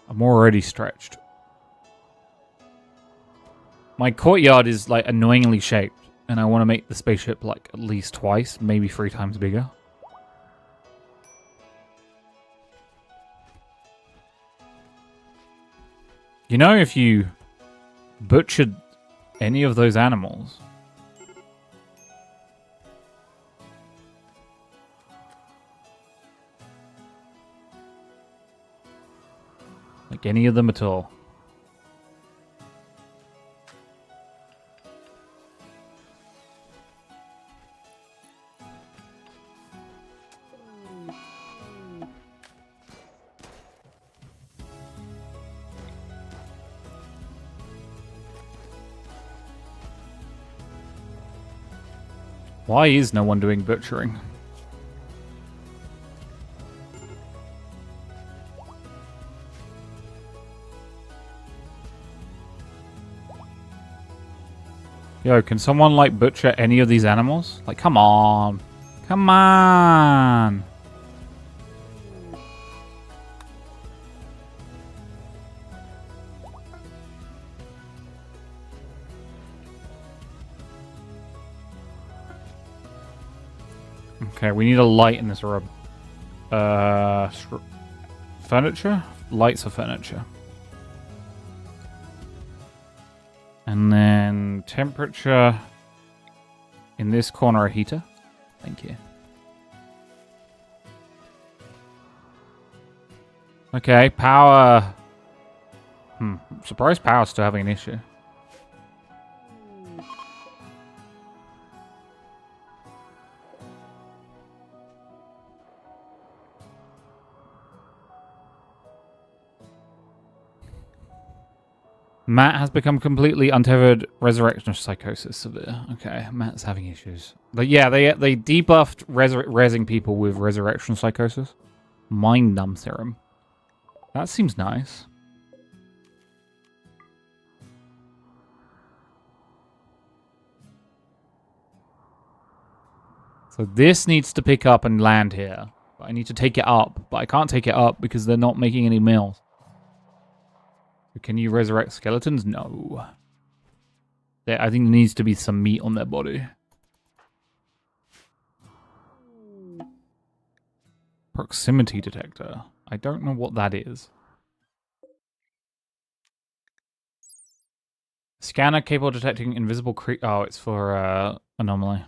I'm already stretched. My courtyard is like annoyingly shaped, and I want to make the spaceship like at least twice, maybe 3 times bigger. You know, if you butchered any of those animals, like any of them at all. Why is no one doing butchering? Yo, can someone like butcher any of these animals? Like, come on. Come on. Okay, we need a light in this room. Furniture? Lights are furniture. And then temperature in this corner, a heater. Thank you. Okay, power. I'm surprised power's still having an issue. Matt has become completely untethered. Resurrection psychosis severe. Okay, Matt's having issues. But yeah, they debuffed rezzing people with resurrection psychosis. Mind numb serum. That seems nice. So this needs to pick up and land here. But I need to take it up. But I can't take it up because they're not making any meals. So can you resurrect skeletons? No. I think there needs to be some meat on their body. Proximity detector. I don't know what that is. Scanner capable of detecting invisible Oh, it's for anomaly.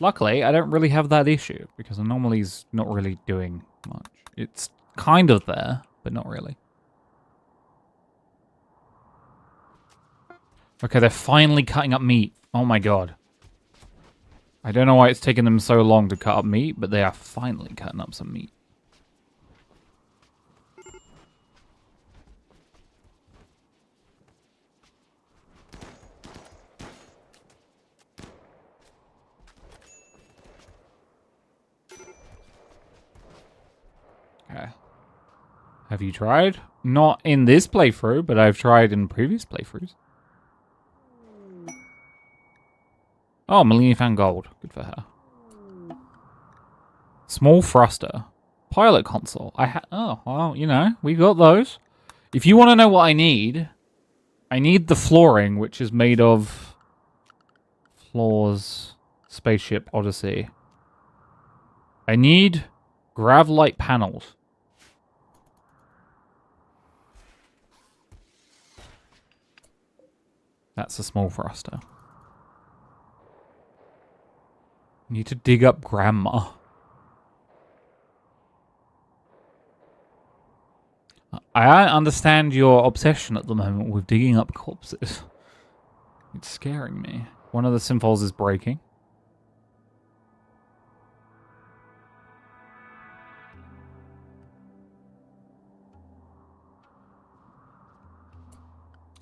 Luckily, I don't really have that issue because anomaly's not really doing much. It's kind of there, but not really. Okay, they're finally cutting up meat. Oh my god. I don't know why it's taken them so long to cut up meat, but they are finally cutting up some meat. Okay. Have you tried? Not in this playthrough, but I've tried in previous playthroughs. Oh, Melina found gold. Good for her. Small thruster. Pilot console. Oh, well, you know, we got those. If you want to know what I need the flooring, which is made of Floors Spaceship Odyssey. I need Gravlite panels. That's a small thruster. Need to dig up Grandma. I understand your obsession at the moment with digging up corpses. It's scaring me. One of the symphols is breaking.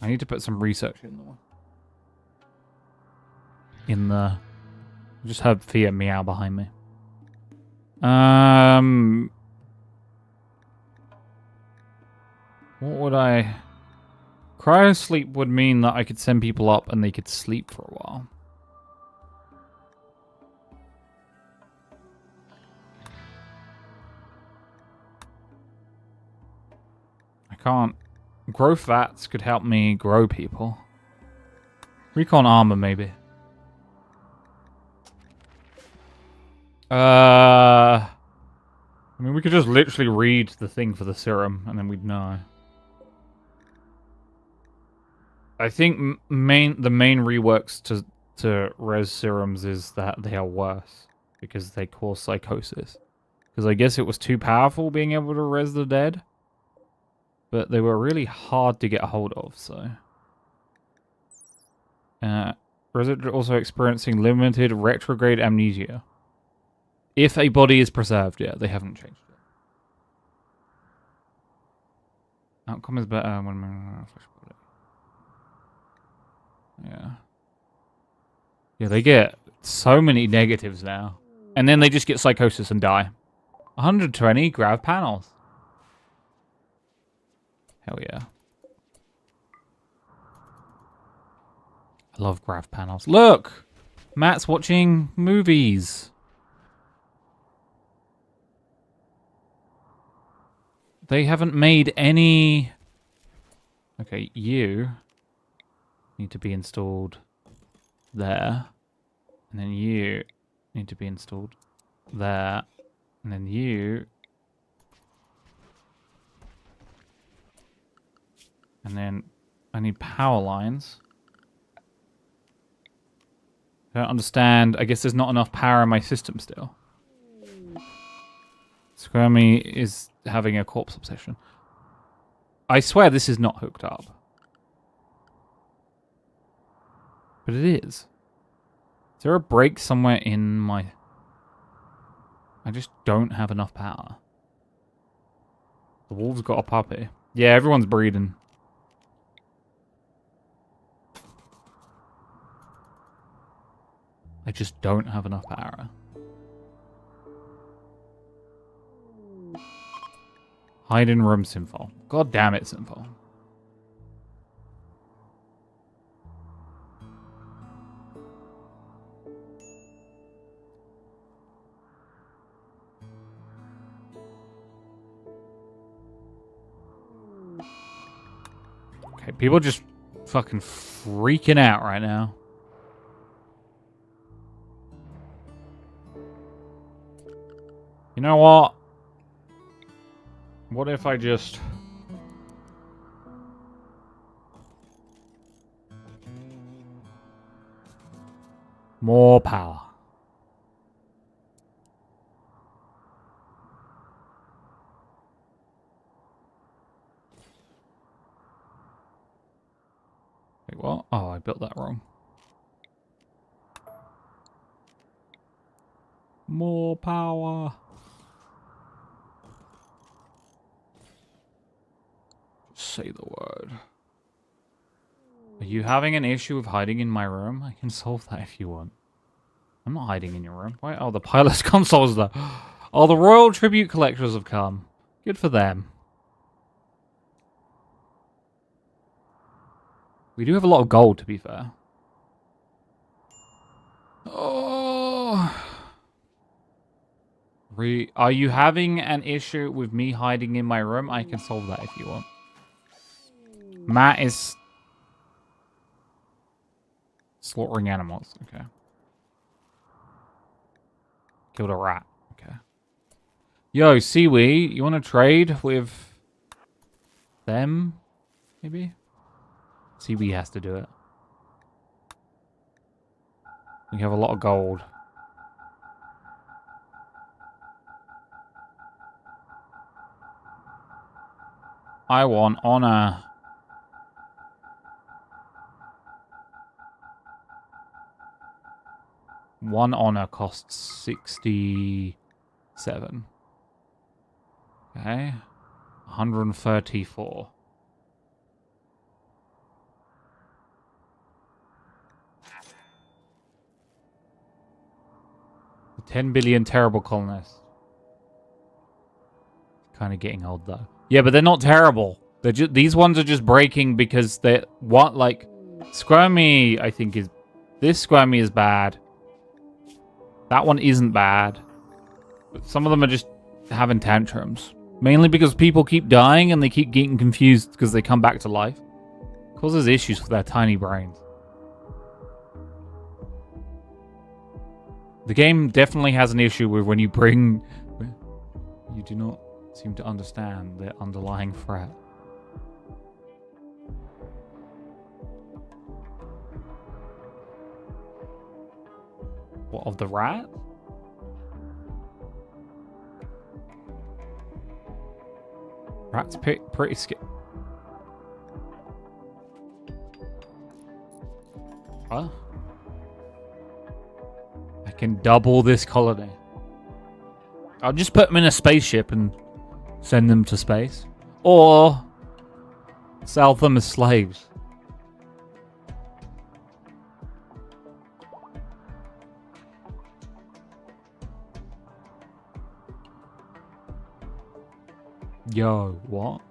I need to put some research in the... I just heard Fia meow behind me. What would I... Cryosleep would mean that I could send people up and they could sleep for a while. I can't... Growth vats could help me grow people. Recon armor, maybe. I mean, we could just literally read the thing for the serum, and then we'd know. I think the main reworks to res serums is that they are worse because they cause psychosis. Because I guess it was too powerful being able to res the dead, but they were really hard to get a hold of. So, resident also experiencing limited retrograde amnesia. If a body is preserved, yeah, they haven't changed it. Outcome is better when yeah. Yeah, they get so many negatives now. And then they just get psychosis and die. 120 grav panels. Hell yeah. I love grav panels. Look! Matt's watching movies. They haven't made any... Okay, you need to be installed there. And then you need to be installed there. And then you... And then I need power lines. I don't understand. I guess there's not enough power in my system still. Squirmy is having a corpse obsession. I swear this is not hooked up. But it is. Is there a break somewhere in my... I just don't have enough power. The wolf's got a puppy. Yeah, everyone's breeding. I just don't have enough power. Hide in room, Simfol. God damn it, Simfol. Okay, people just fucking freaking out right now. You know what? What if I just... More power. Wait, what? Oh, I built that wrong. More power. Say the word. Are you having an issue with hiding in my room? I can solve that if you want. I'm not hiding in your room. Why? Oh, the pilot's console is there. Oh, the Royal Tribute Collectors have come. Good for them. We do have a lot of gold, to be fair. Oh. Are you having an issue with me hiding in my room? I can solve that if you want. Matt is slaughtering animals. Okay. Killed a rat. Okay. Yo, Siwi, you want to trade with them? Maybe? Siwi has to do it. We have a lot of gold. I want honor. One honor costs 67. Okay. 134. The 10 billion terrible colonists. Kind of getting old though. Yeah, but they're not terrible. They're just, these ones are just breaking because they want, like, Squirmy, I think is... This Squirmy is bad. That one isn't bad. But some of them are just having tantrums. Mainly because people keep dying and they keep getting confused because they come back to life. Causes issues with their tiny brains. The game definitely has an issue with when you bring... You do not seem to understand the underlying threat. What, of the rat? Rat's pretty scary. Huh? I can double this colony. I'll just put them in a spaceship and send them to space. Or sell them as slaves. Yo, what?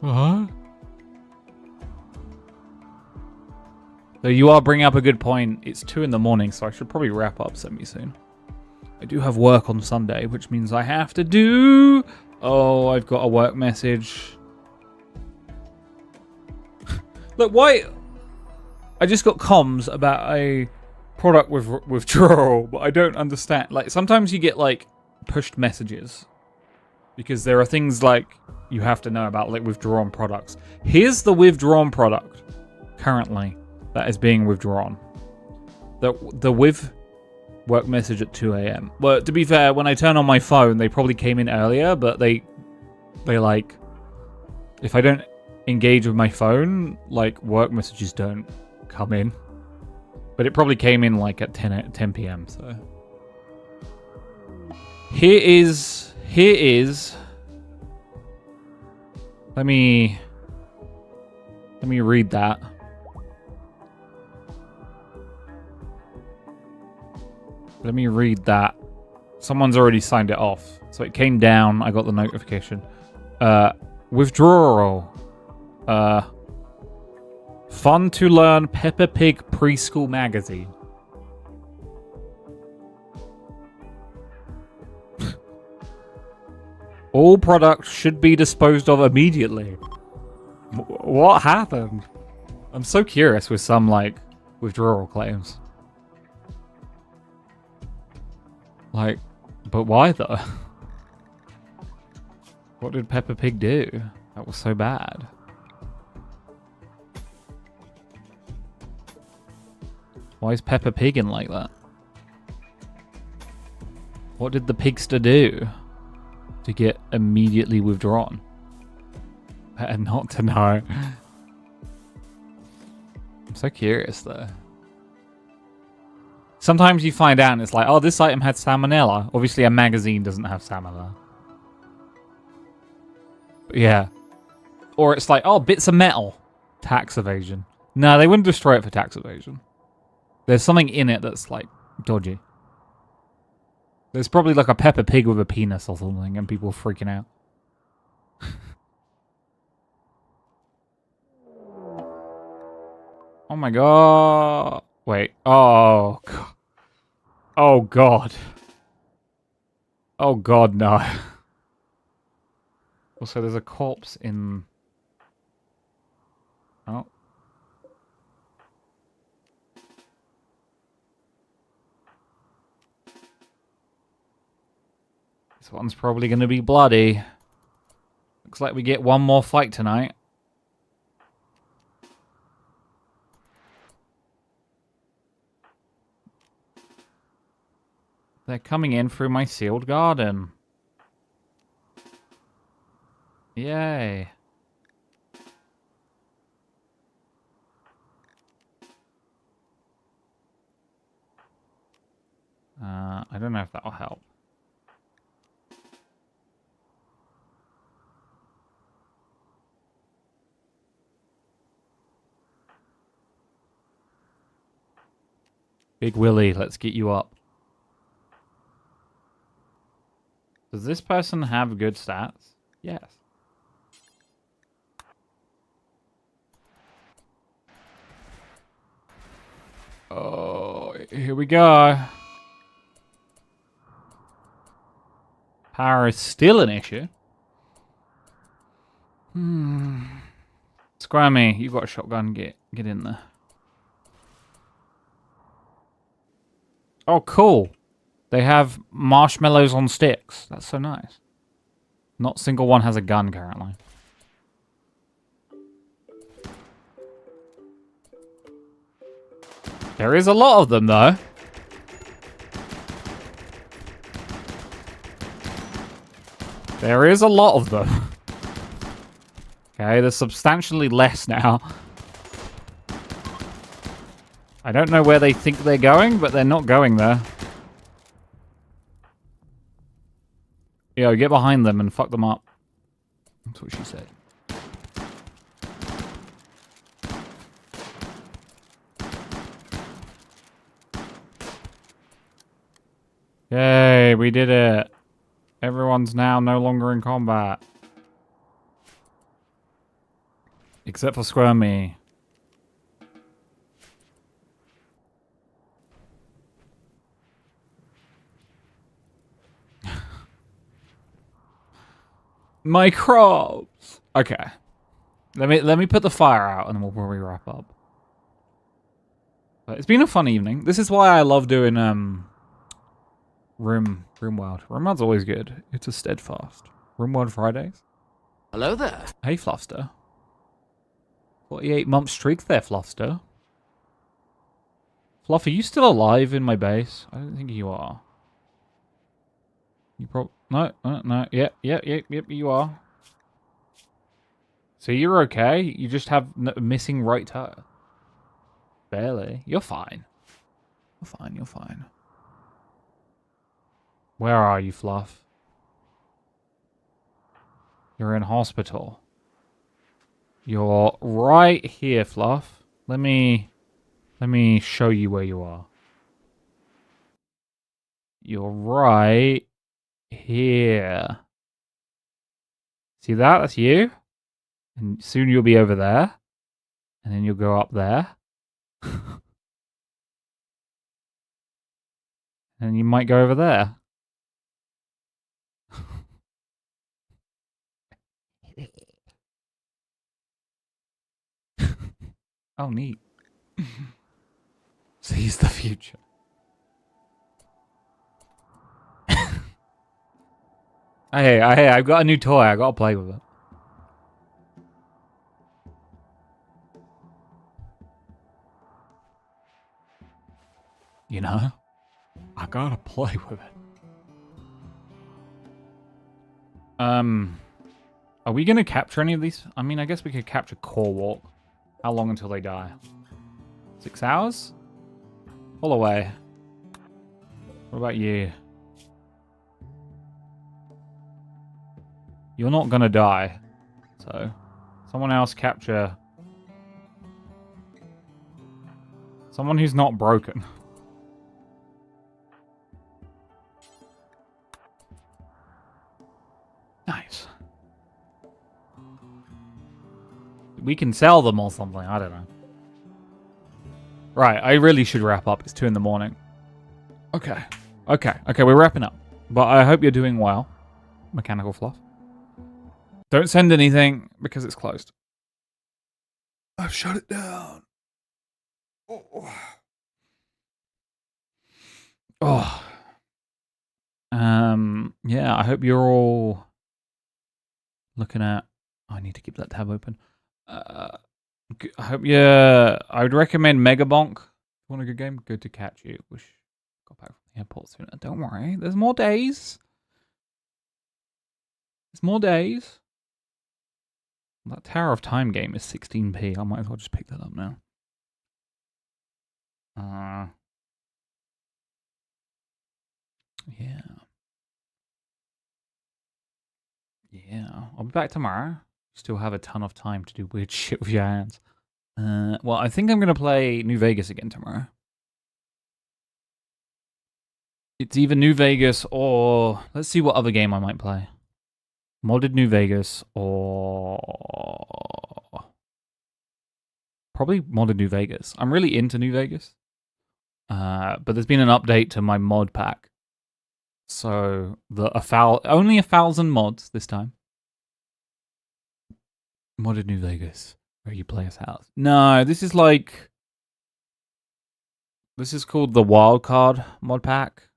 What? So you are bringing up a good point. It's 2 in the morning, so I should probably wrap up semi-soon. I do have work on Sunday, which means I have to do... Oh, I've got a work message. Look, why... I just got comms about a product with withdrawal, but I don't understand. Like, sometimes you get, like, pushed messages. Because there are things, like, you have to know about, like, withdrawn products. Here's the withdrawn product, currently, that is being withdrawn. The with work message at 2 a.m. Well, to be fair, when I turn on my phone, they probably came in earlier, but they like... If I don't engage with my phone, like, work messages don't come in, but it probably came in like at 10 p.m. So here is Let me read that. Let me read that. Someone's already signed it off. So it came down. I got the notification. Withdrawal. Fun to learn Peppa Pig preschool magazine. All products should be disposed of immediately. What happened? I'm so curious with some, like, withdrawal claims. Like, but why though? What did Peppa Pig do? That was so bad. Why is Peppa Pigging like that? What did the pigster do to get immediately withdrawn? Better not to know. I'm so curious though. Sometimes you find out and it's like, oh, this item had salmonella. Obviously a magazine doesn't have salmonella. But yeah. Or it's like, oh, bits of metal. Tax evasion. No, they wouldn't destroy it for tax evasion. There's something in it that's like dodgy. There's probably like a Peppa Pig with a penis or something and people freaking out. Oh my god. Wait. Oh god. Oh god. Oh god, no. Also, there's a corpse in... Oh. This one's probably going to be bloody. Looks like we get one more fight tonight. They're coming in through my sealed garden. Yay. I don't know if that'll help. Big Willie, let's get you up. Does this person have good stats? Yes. Oh, here we go. Power is still an issue. Scrammy, you've got a shotgun. Get in there. Oh, cool. They have marshmallows on sticks. That's so nice. Not single one has a gun currently. There is a lot of them, though. There is a lot of them. Okay, there's substantially less now. I don't know where they think they're going, but they're not going there. Yo, get behind them and fuck them up. That's what she said. Yay, we did it. Everyone's now no longer in combat. Except for Squirmy. My crops. Okay. Let me put the fire out and then we'll probably wrap up. But it's been a fun evening. This is why I love doing Rimworld. Rimworld's always good. It's a steadfast. Rimworld Fridays. Hello there. Hey, Fluffster. 48-month streak there, Fluffster. Fluff, are you still alive in my base? I don't think you are. You probably... No. Yep, you are. So you're okay? You just have a missing right toe. Barely. You're fine. You're fine. Where are you, Fluff? You're in hospital. You're right here, Fluff. Let me show you where you are. You're right here. See that? That's you. And soon you'll be over there. And then you'll go up there. And you might go over there. Oh, neat. Seize the future. Hey, I've got a new toy. I gotta play with it. You know? I gotta play with it. Are we gonna capture any of these? I mean, I guess we could capture Core Walk. How long until they die? 6 hours? Pull away. What about you? You're not gonna die. So, someone else capture... someone who's not broken. Nice. We can sell them or something, I don't know. Right, I really should wrap up. It's 2 in the morning. Okay, we're wrapping up. But I hope you're doing well, Mechanical Fluff. Don't send anything because it's closed. I've shut it down. Oh. Yeah, I hope you're all looking at... I need to keep that tab open. I hope you... I would recommend Megabonk. Want a good game? Good to catch you. Wish I got back from the airport sooner. Don't worry. There's more days. There's more days. That Tower of Time game is 16p. I might as well just pick that up now. Yeah. Yeah. I'll be back tomorrow. Still have a ton of time to do weird shit with your hands. Well, I think I'm going to play New Vegas again tomorrow. It's either New Vegas or... let's see what other game I might play. Modded New Vegas or... probably Modded New Vegas. I'm really into New Vegas. But there's been an update to my mod pack. So, only 1,000 mods this time. Modded New Vegas, where you play as house. No, this is like... this is called the Wildcard mod pack.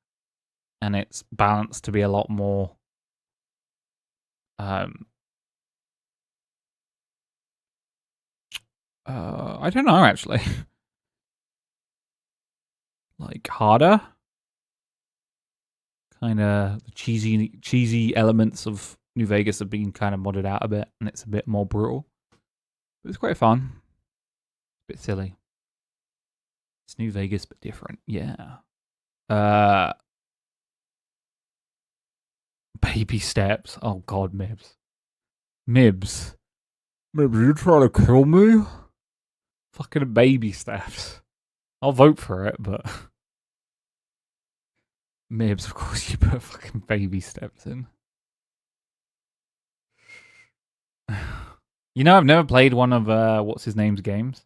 And it's balanced to be a lot more... I don't know, actually. Like, harder? Kind of cheesy elements of New Vegas have been kind of modded out a bit, and it's a bit more brutal. But it's quite fun. A bit silly. It's New Vegas, but different. Yeah. Baby steps. Oh God, Mibs. Mibs, you trying to kill me? Fucking baby steps. I'll vote for it, but... Mibs, of course you put fucking baby steps in. You know, I've never played one of, what's his name's games?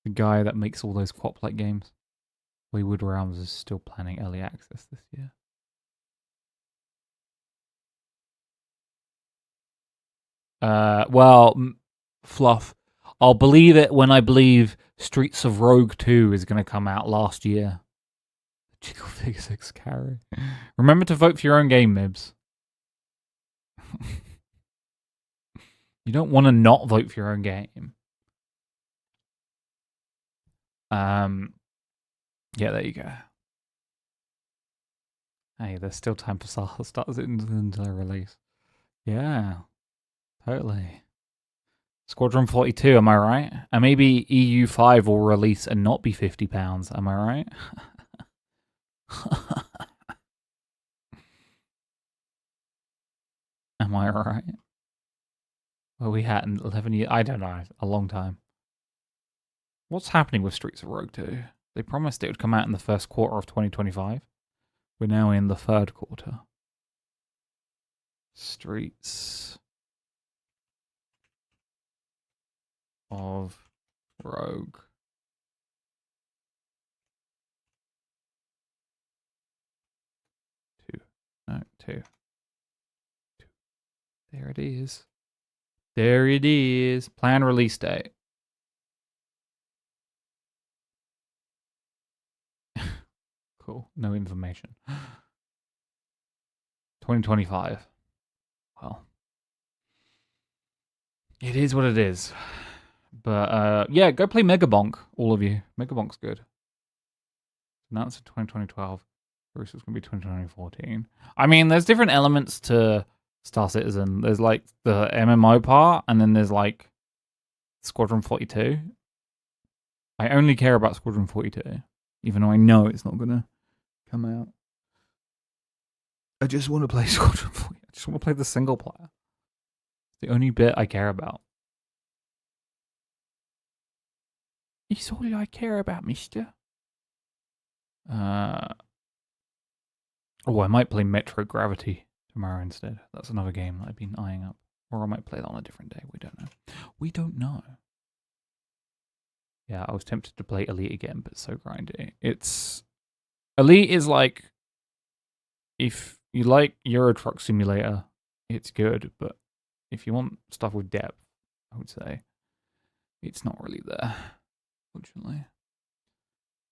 The guy that makes all those Quap-like games. Wayward Realms is still planning early access this year. Well, Fluff, I'll believe it when I believe Streets of Rogue 2 is going to come out last year. Jiggle physics carry. Remember to vote for your own game, Mibs. You don't want to not vote for your own game. Yeah, there you go. Hey, there's still time for start into release. Yeah, totally. Squadron 42, am I right? And maybe EU5 will release and not be £50, am I right? Am I right? Where we had in 11 years? I don't know. A long time. What's happening with Streets of Rogue 2? They promised it would come out in the first quarter of 2025. We're now in the third quarter. Streets of Rogue. Two. There it is. There it is. Planned release date. Cool. No information. 2025. Well. It is what it is. But yeah, go play Megabonk, all of you. Megabonk's good. Now it's 2012. Versus it's gonna be 2014. I mean, there's different elements to Star Citizen. There's like the MMO part, and then there's like Squadron 42. I only care about Squadron 42, even though I know it's not gonna come out. I just want to play Squadron 42. I just want to play the single player. It's the only bit I care about. It's all I care about, mister. Oh, I might play Metro Gravity tomorrow instead. That's another game that I've been eyeing up. Or I might play that on a different day. We don't know. We don't know. Yeah, I was tempted to play Elite again, but it's so grindy. Elite is like, if you like Euro Truck Simulator, it's good. But if you want stuff with depth, I would say it's not really there, fortunately.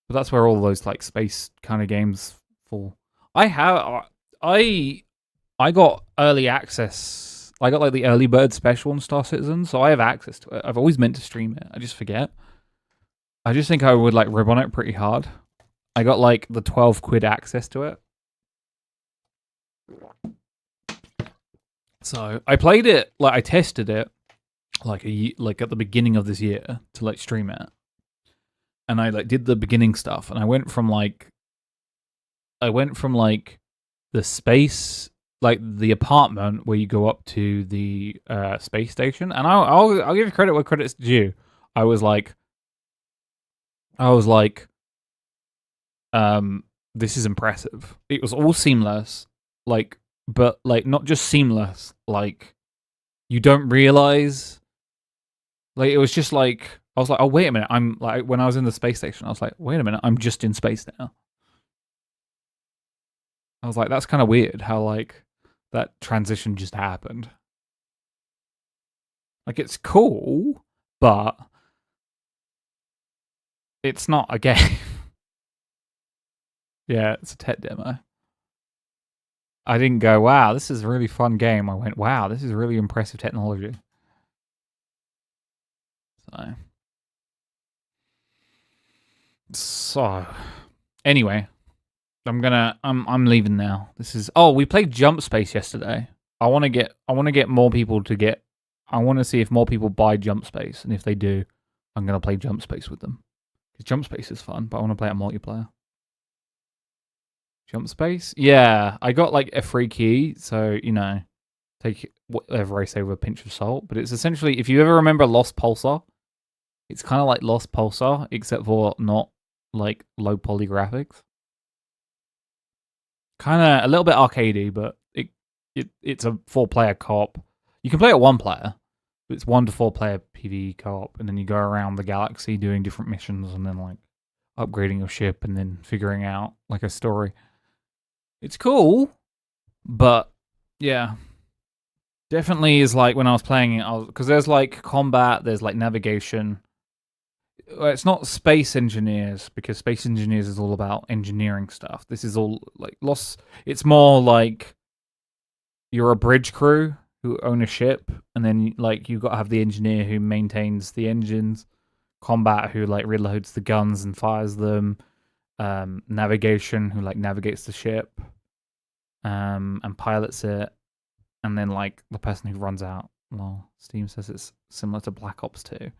But that's where all those like space kind of games fall. I got early access. I got like the early bird special on Star Citizen, so I have access to it. I've always meant to stream it. I just forget. I just think I would like rib on it pretty hard. I got like the 12 quid access to it. So I played it, like I tested it like at the beginning of this year to like stream it. And I like did the beginning stuff, and I went from like the space, like the apartment where you go up to the space station, and I'll give credit where credit's due. I was like, this is impressive. It was all seamless, like, but like not just seamless, like you don't realize, like it was just like I was like, oh wait a minute, I'm like when I was in the space station, I was like, wait a minute, I'm just in space now. I was like, that's kind of weird how like that transition just happened. Like it's cool, but it's not a game. Yeah, it's a tech demo. I didn't go, wow, this is a really fun game. I went, wow, this is really impressive technology. So anyway, I'm leaving now. We played Jump Space yesterday. I want to get more people to get. I want to see if more people buy Jump Space, and if they do, I'm gonna play Jump Space with them. Because Jump Space is fun, but I want to play it multiplayer. Jump Space? Yeah, I got like a free key, so you know, take whatever I say with a pinch of salt. But it's essentially, if you ever remember Lost Pulsar, it's kind of like Lost Pulsar, except for not like low poly graphics. Kind of a little bit arcadey, but it's a 4-player co-op. You can play it 1 player, but it's 1 to 4 player PvE co-op, and then you go around the galaxy doing different missions, and then like upgrading your ship, and then figuring out like a story. It's cool, but yeah, definitely is like when I was playing it, because there's like combat, there's like navigation. It's not Space Engineers, because Space Engineers is all about engineering stuff. This is all like Lost. It's more like you're a bridge crew who own a ship, and then like you got to have the engineer who maintains the engines, combat who like reloads the guns and fires them, navigation who like navigates the ship, and pilots it, and then like the person who runs out. Well, Steam says it's similar to Black Ops 2.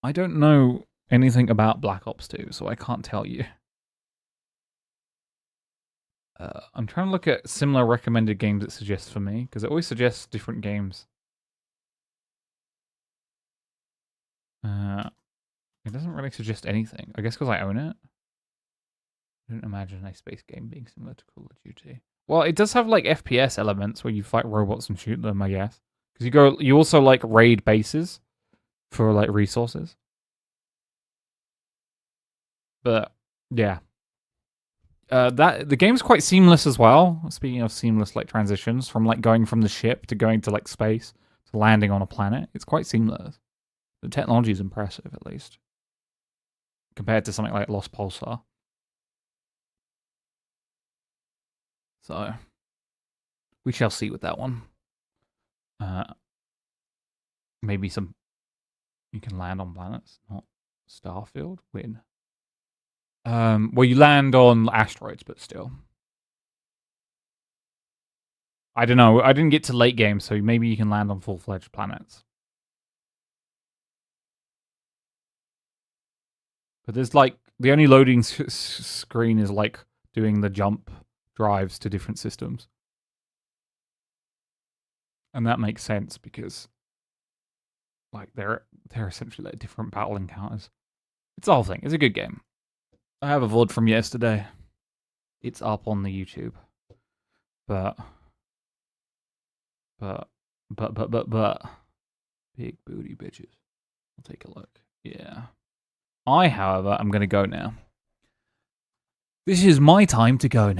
I don't know anything about Black Ops 2, so I can't tell you. I'm trying to look at similar recommended games it suggests for me, because it always suggests different games. It doesn't really suggest anything. I guess because I own it. I don't imagine a space game being similar to Call of Duty. Well, it does have like FPS elements where you fight robots and shoot them, I guess. Because you also like raid bases for like resources. But yeah, the game's quite seamless as well. Speaking of seamless like transitions from like going from the ship to going to like space to landing on a planet, it's quite seamless. The technology is impressive, at least compared to something like Lost Pulsar. So we shall see with that one. Maybe you can land on planets, not Starfield. Win. Well, you land on asteroids, but still. I don't know. I didn't get to late game, so maybe you can land on full-fledged planets. But there's like the only loading screen is like doing the jump drives to different systems. And that makes sense because like they're essentially like different battle encounters. It's the whole thing. It's a good game. I have a VOD from yesterday. It's up on the YouTube. But big booty bitches. I'll take a look. Yeah. However, I'm gonna go now. This is my time to go now.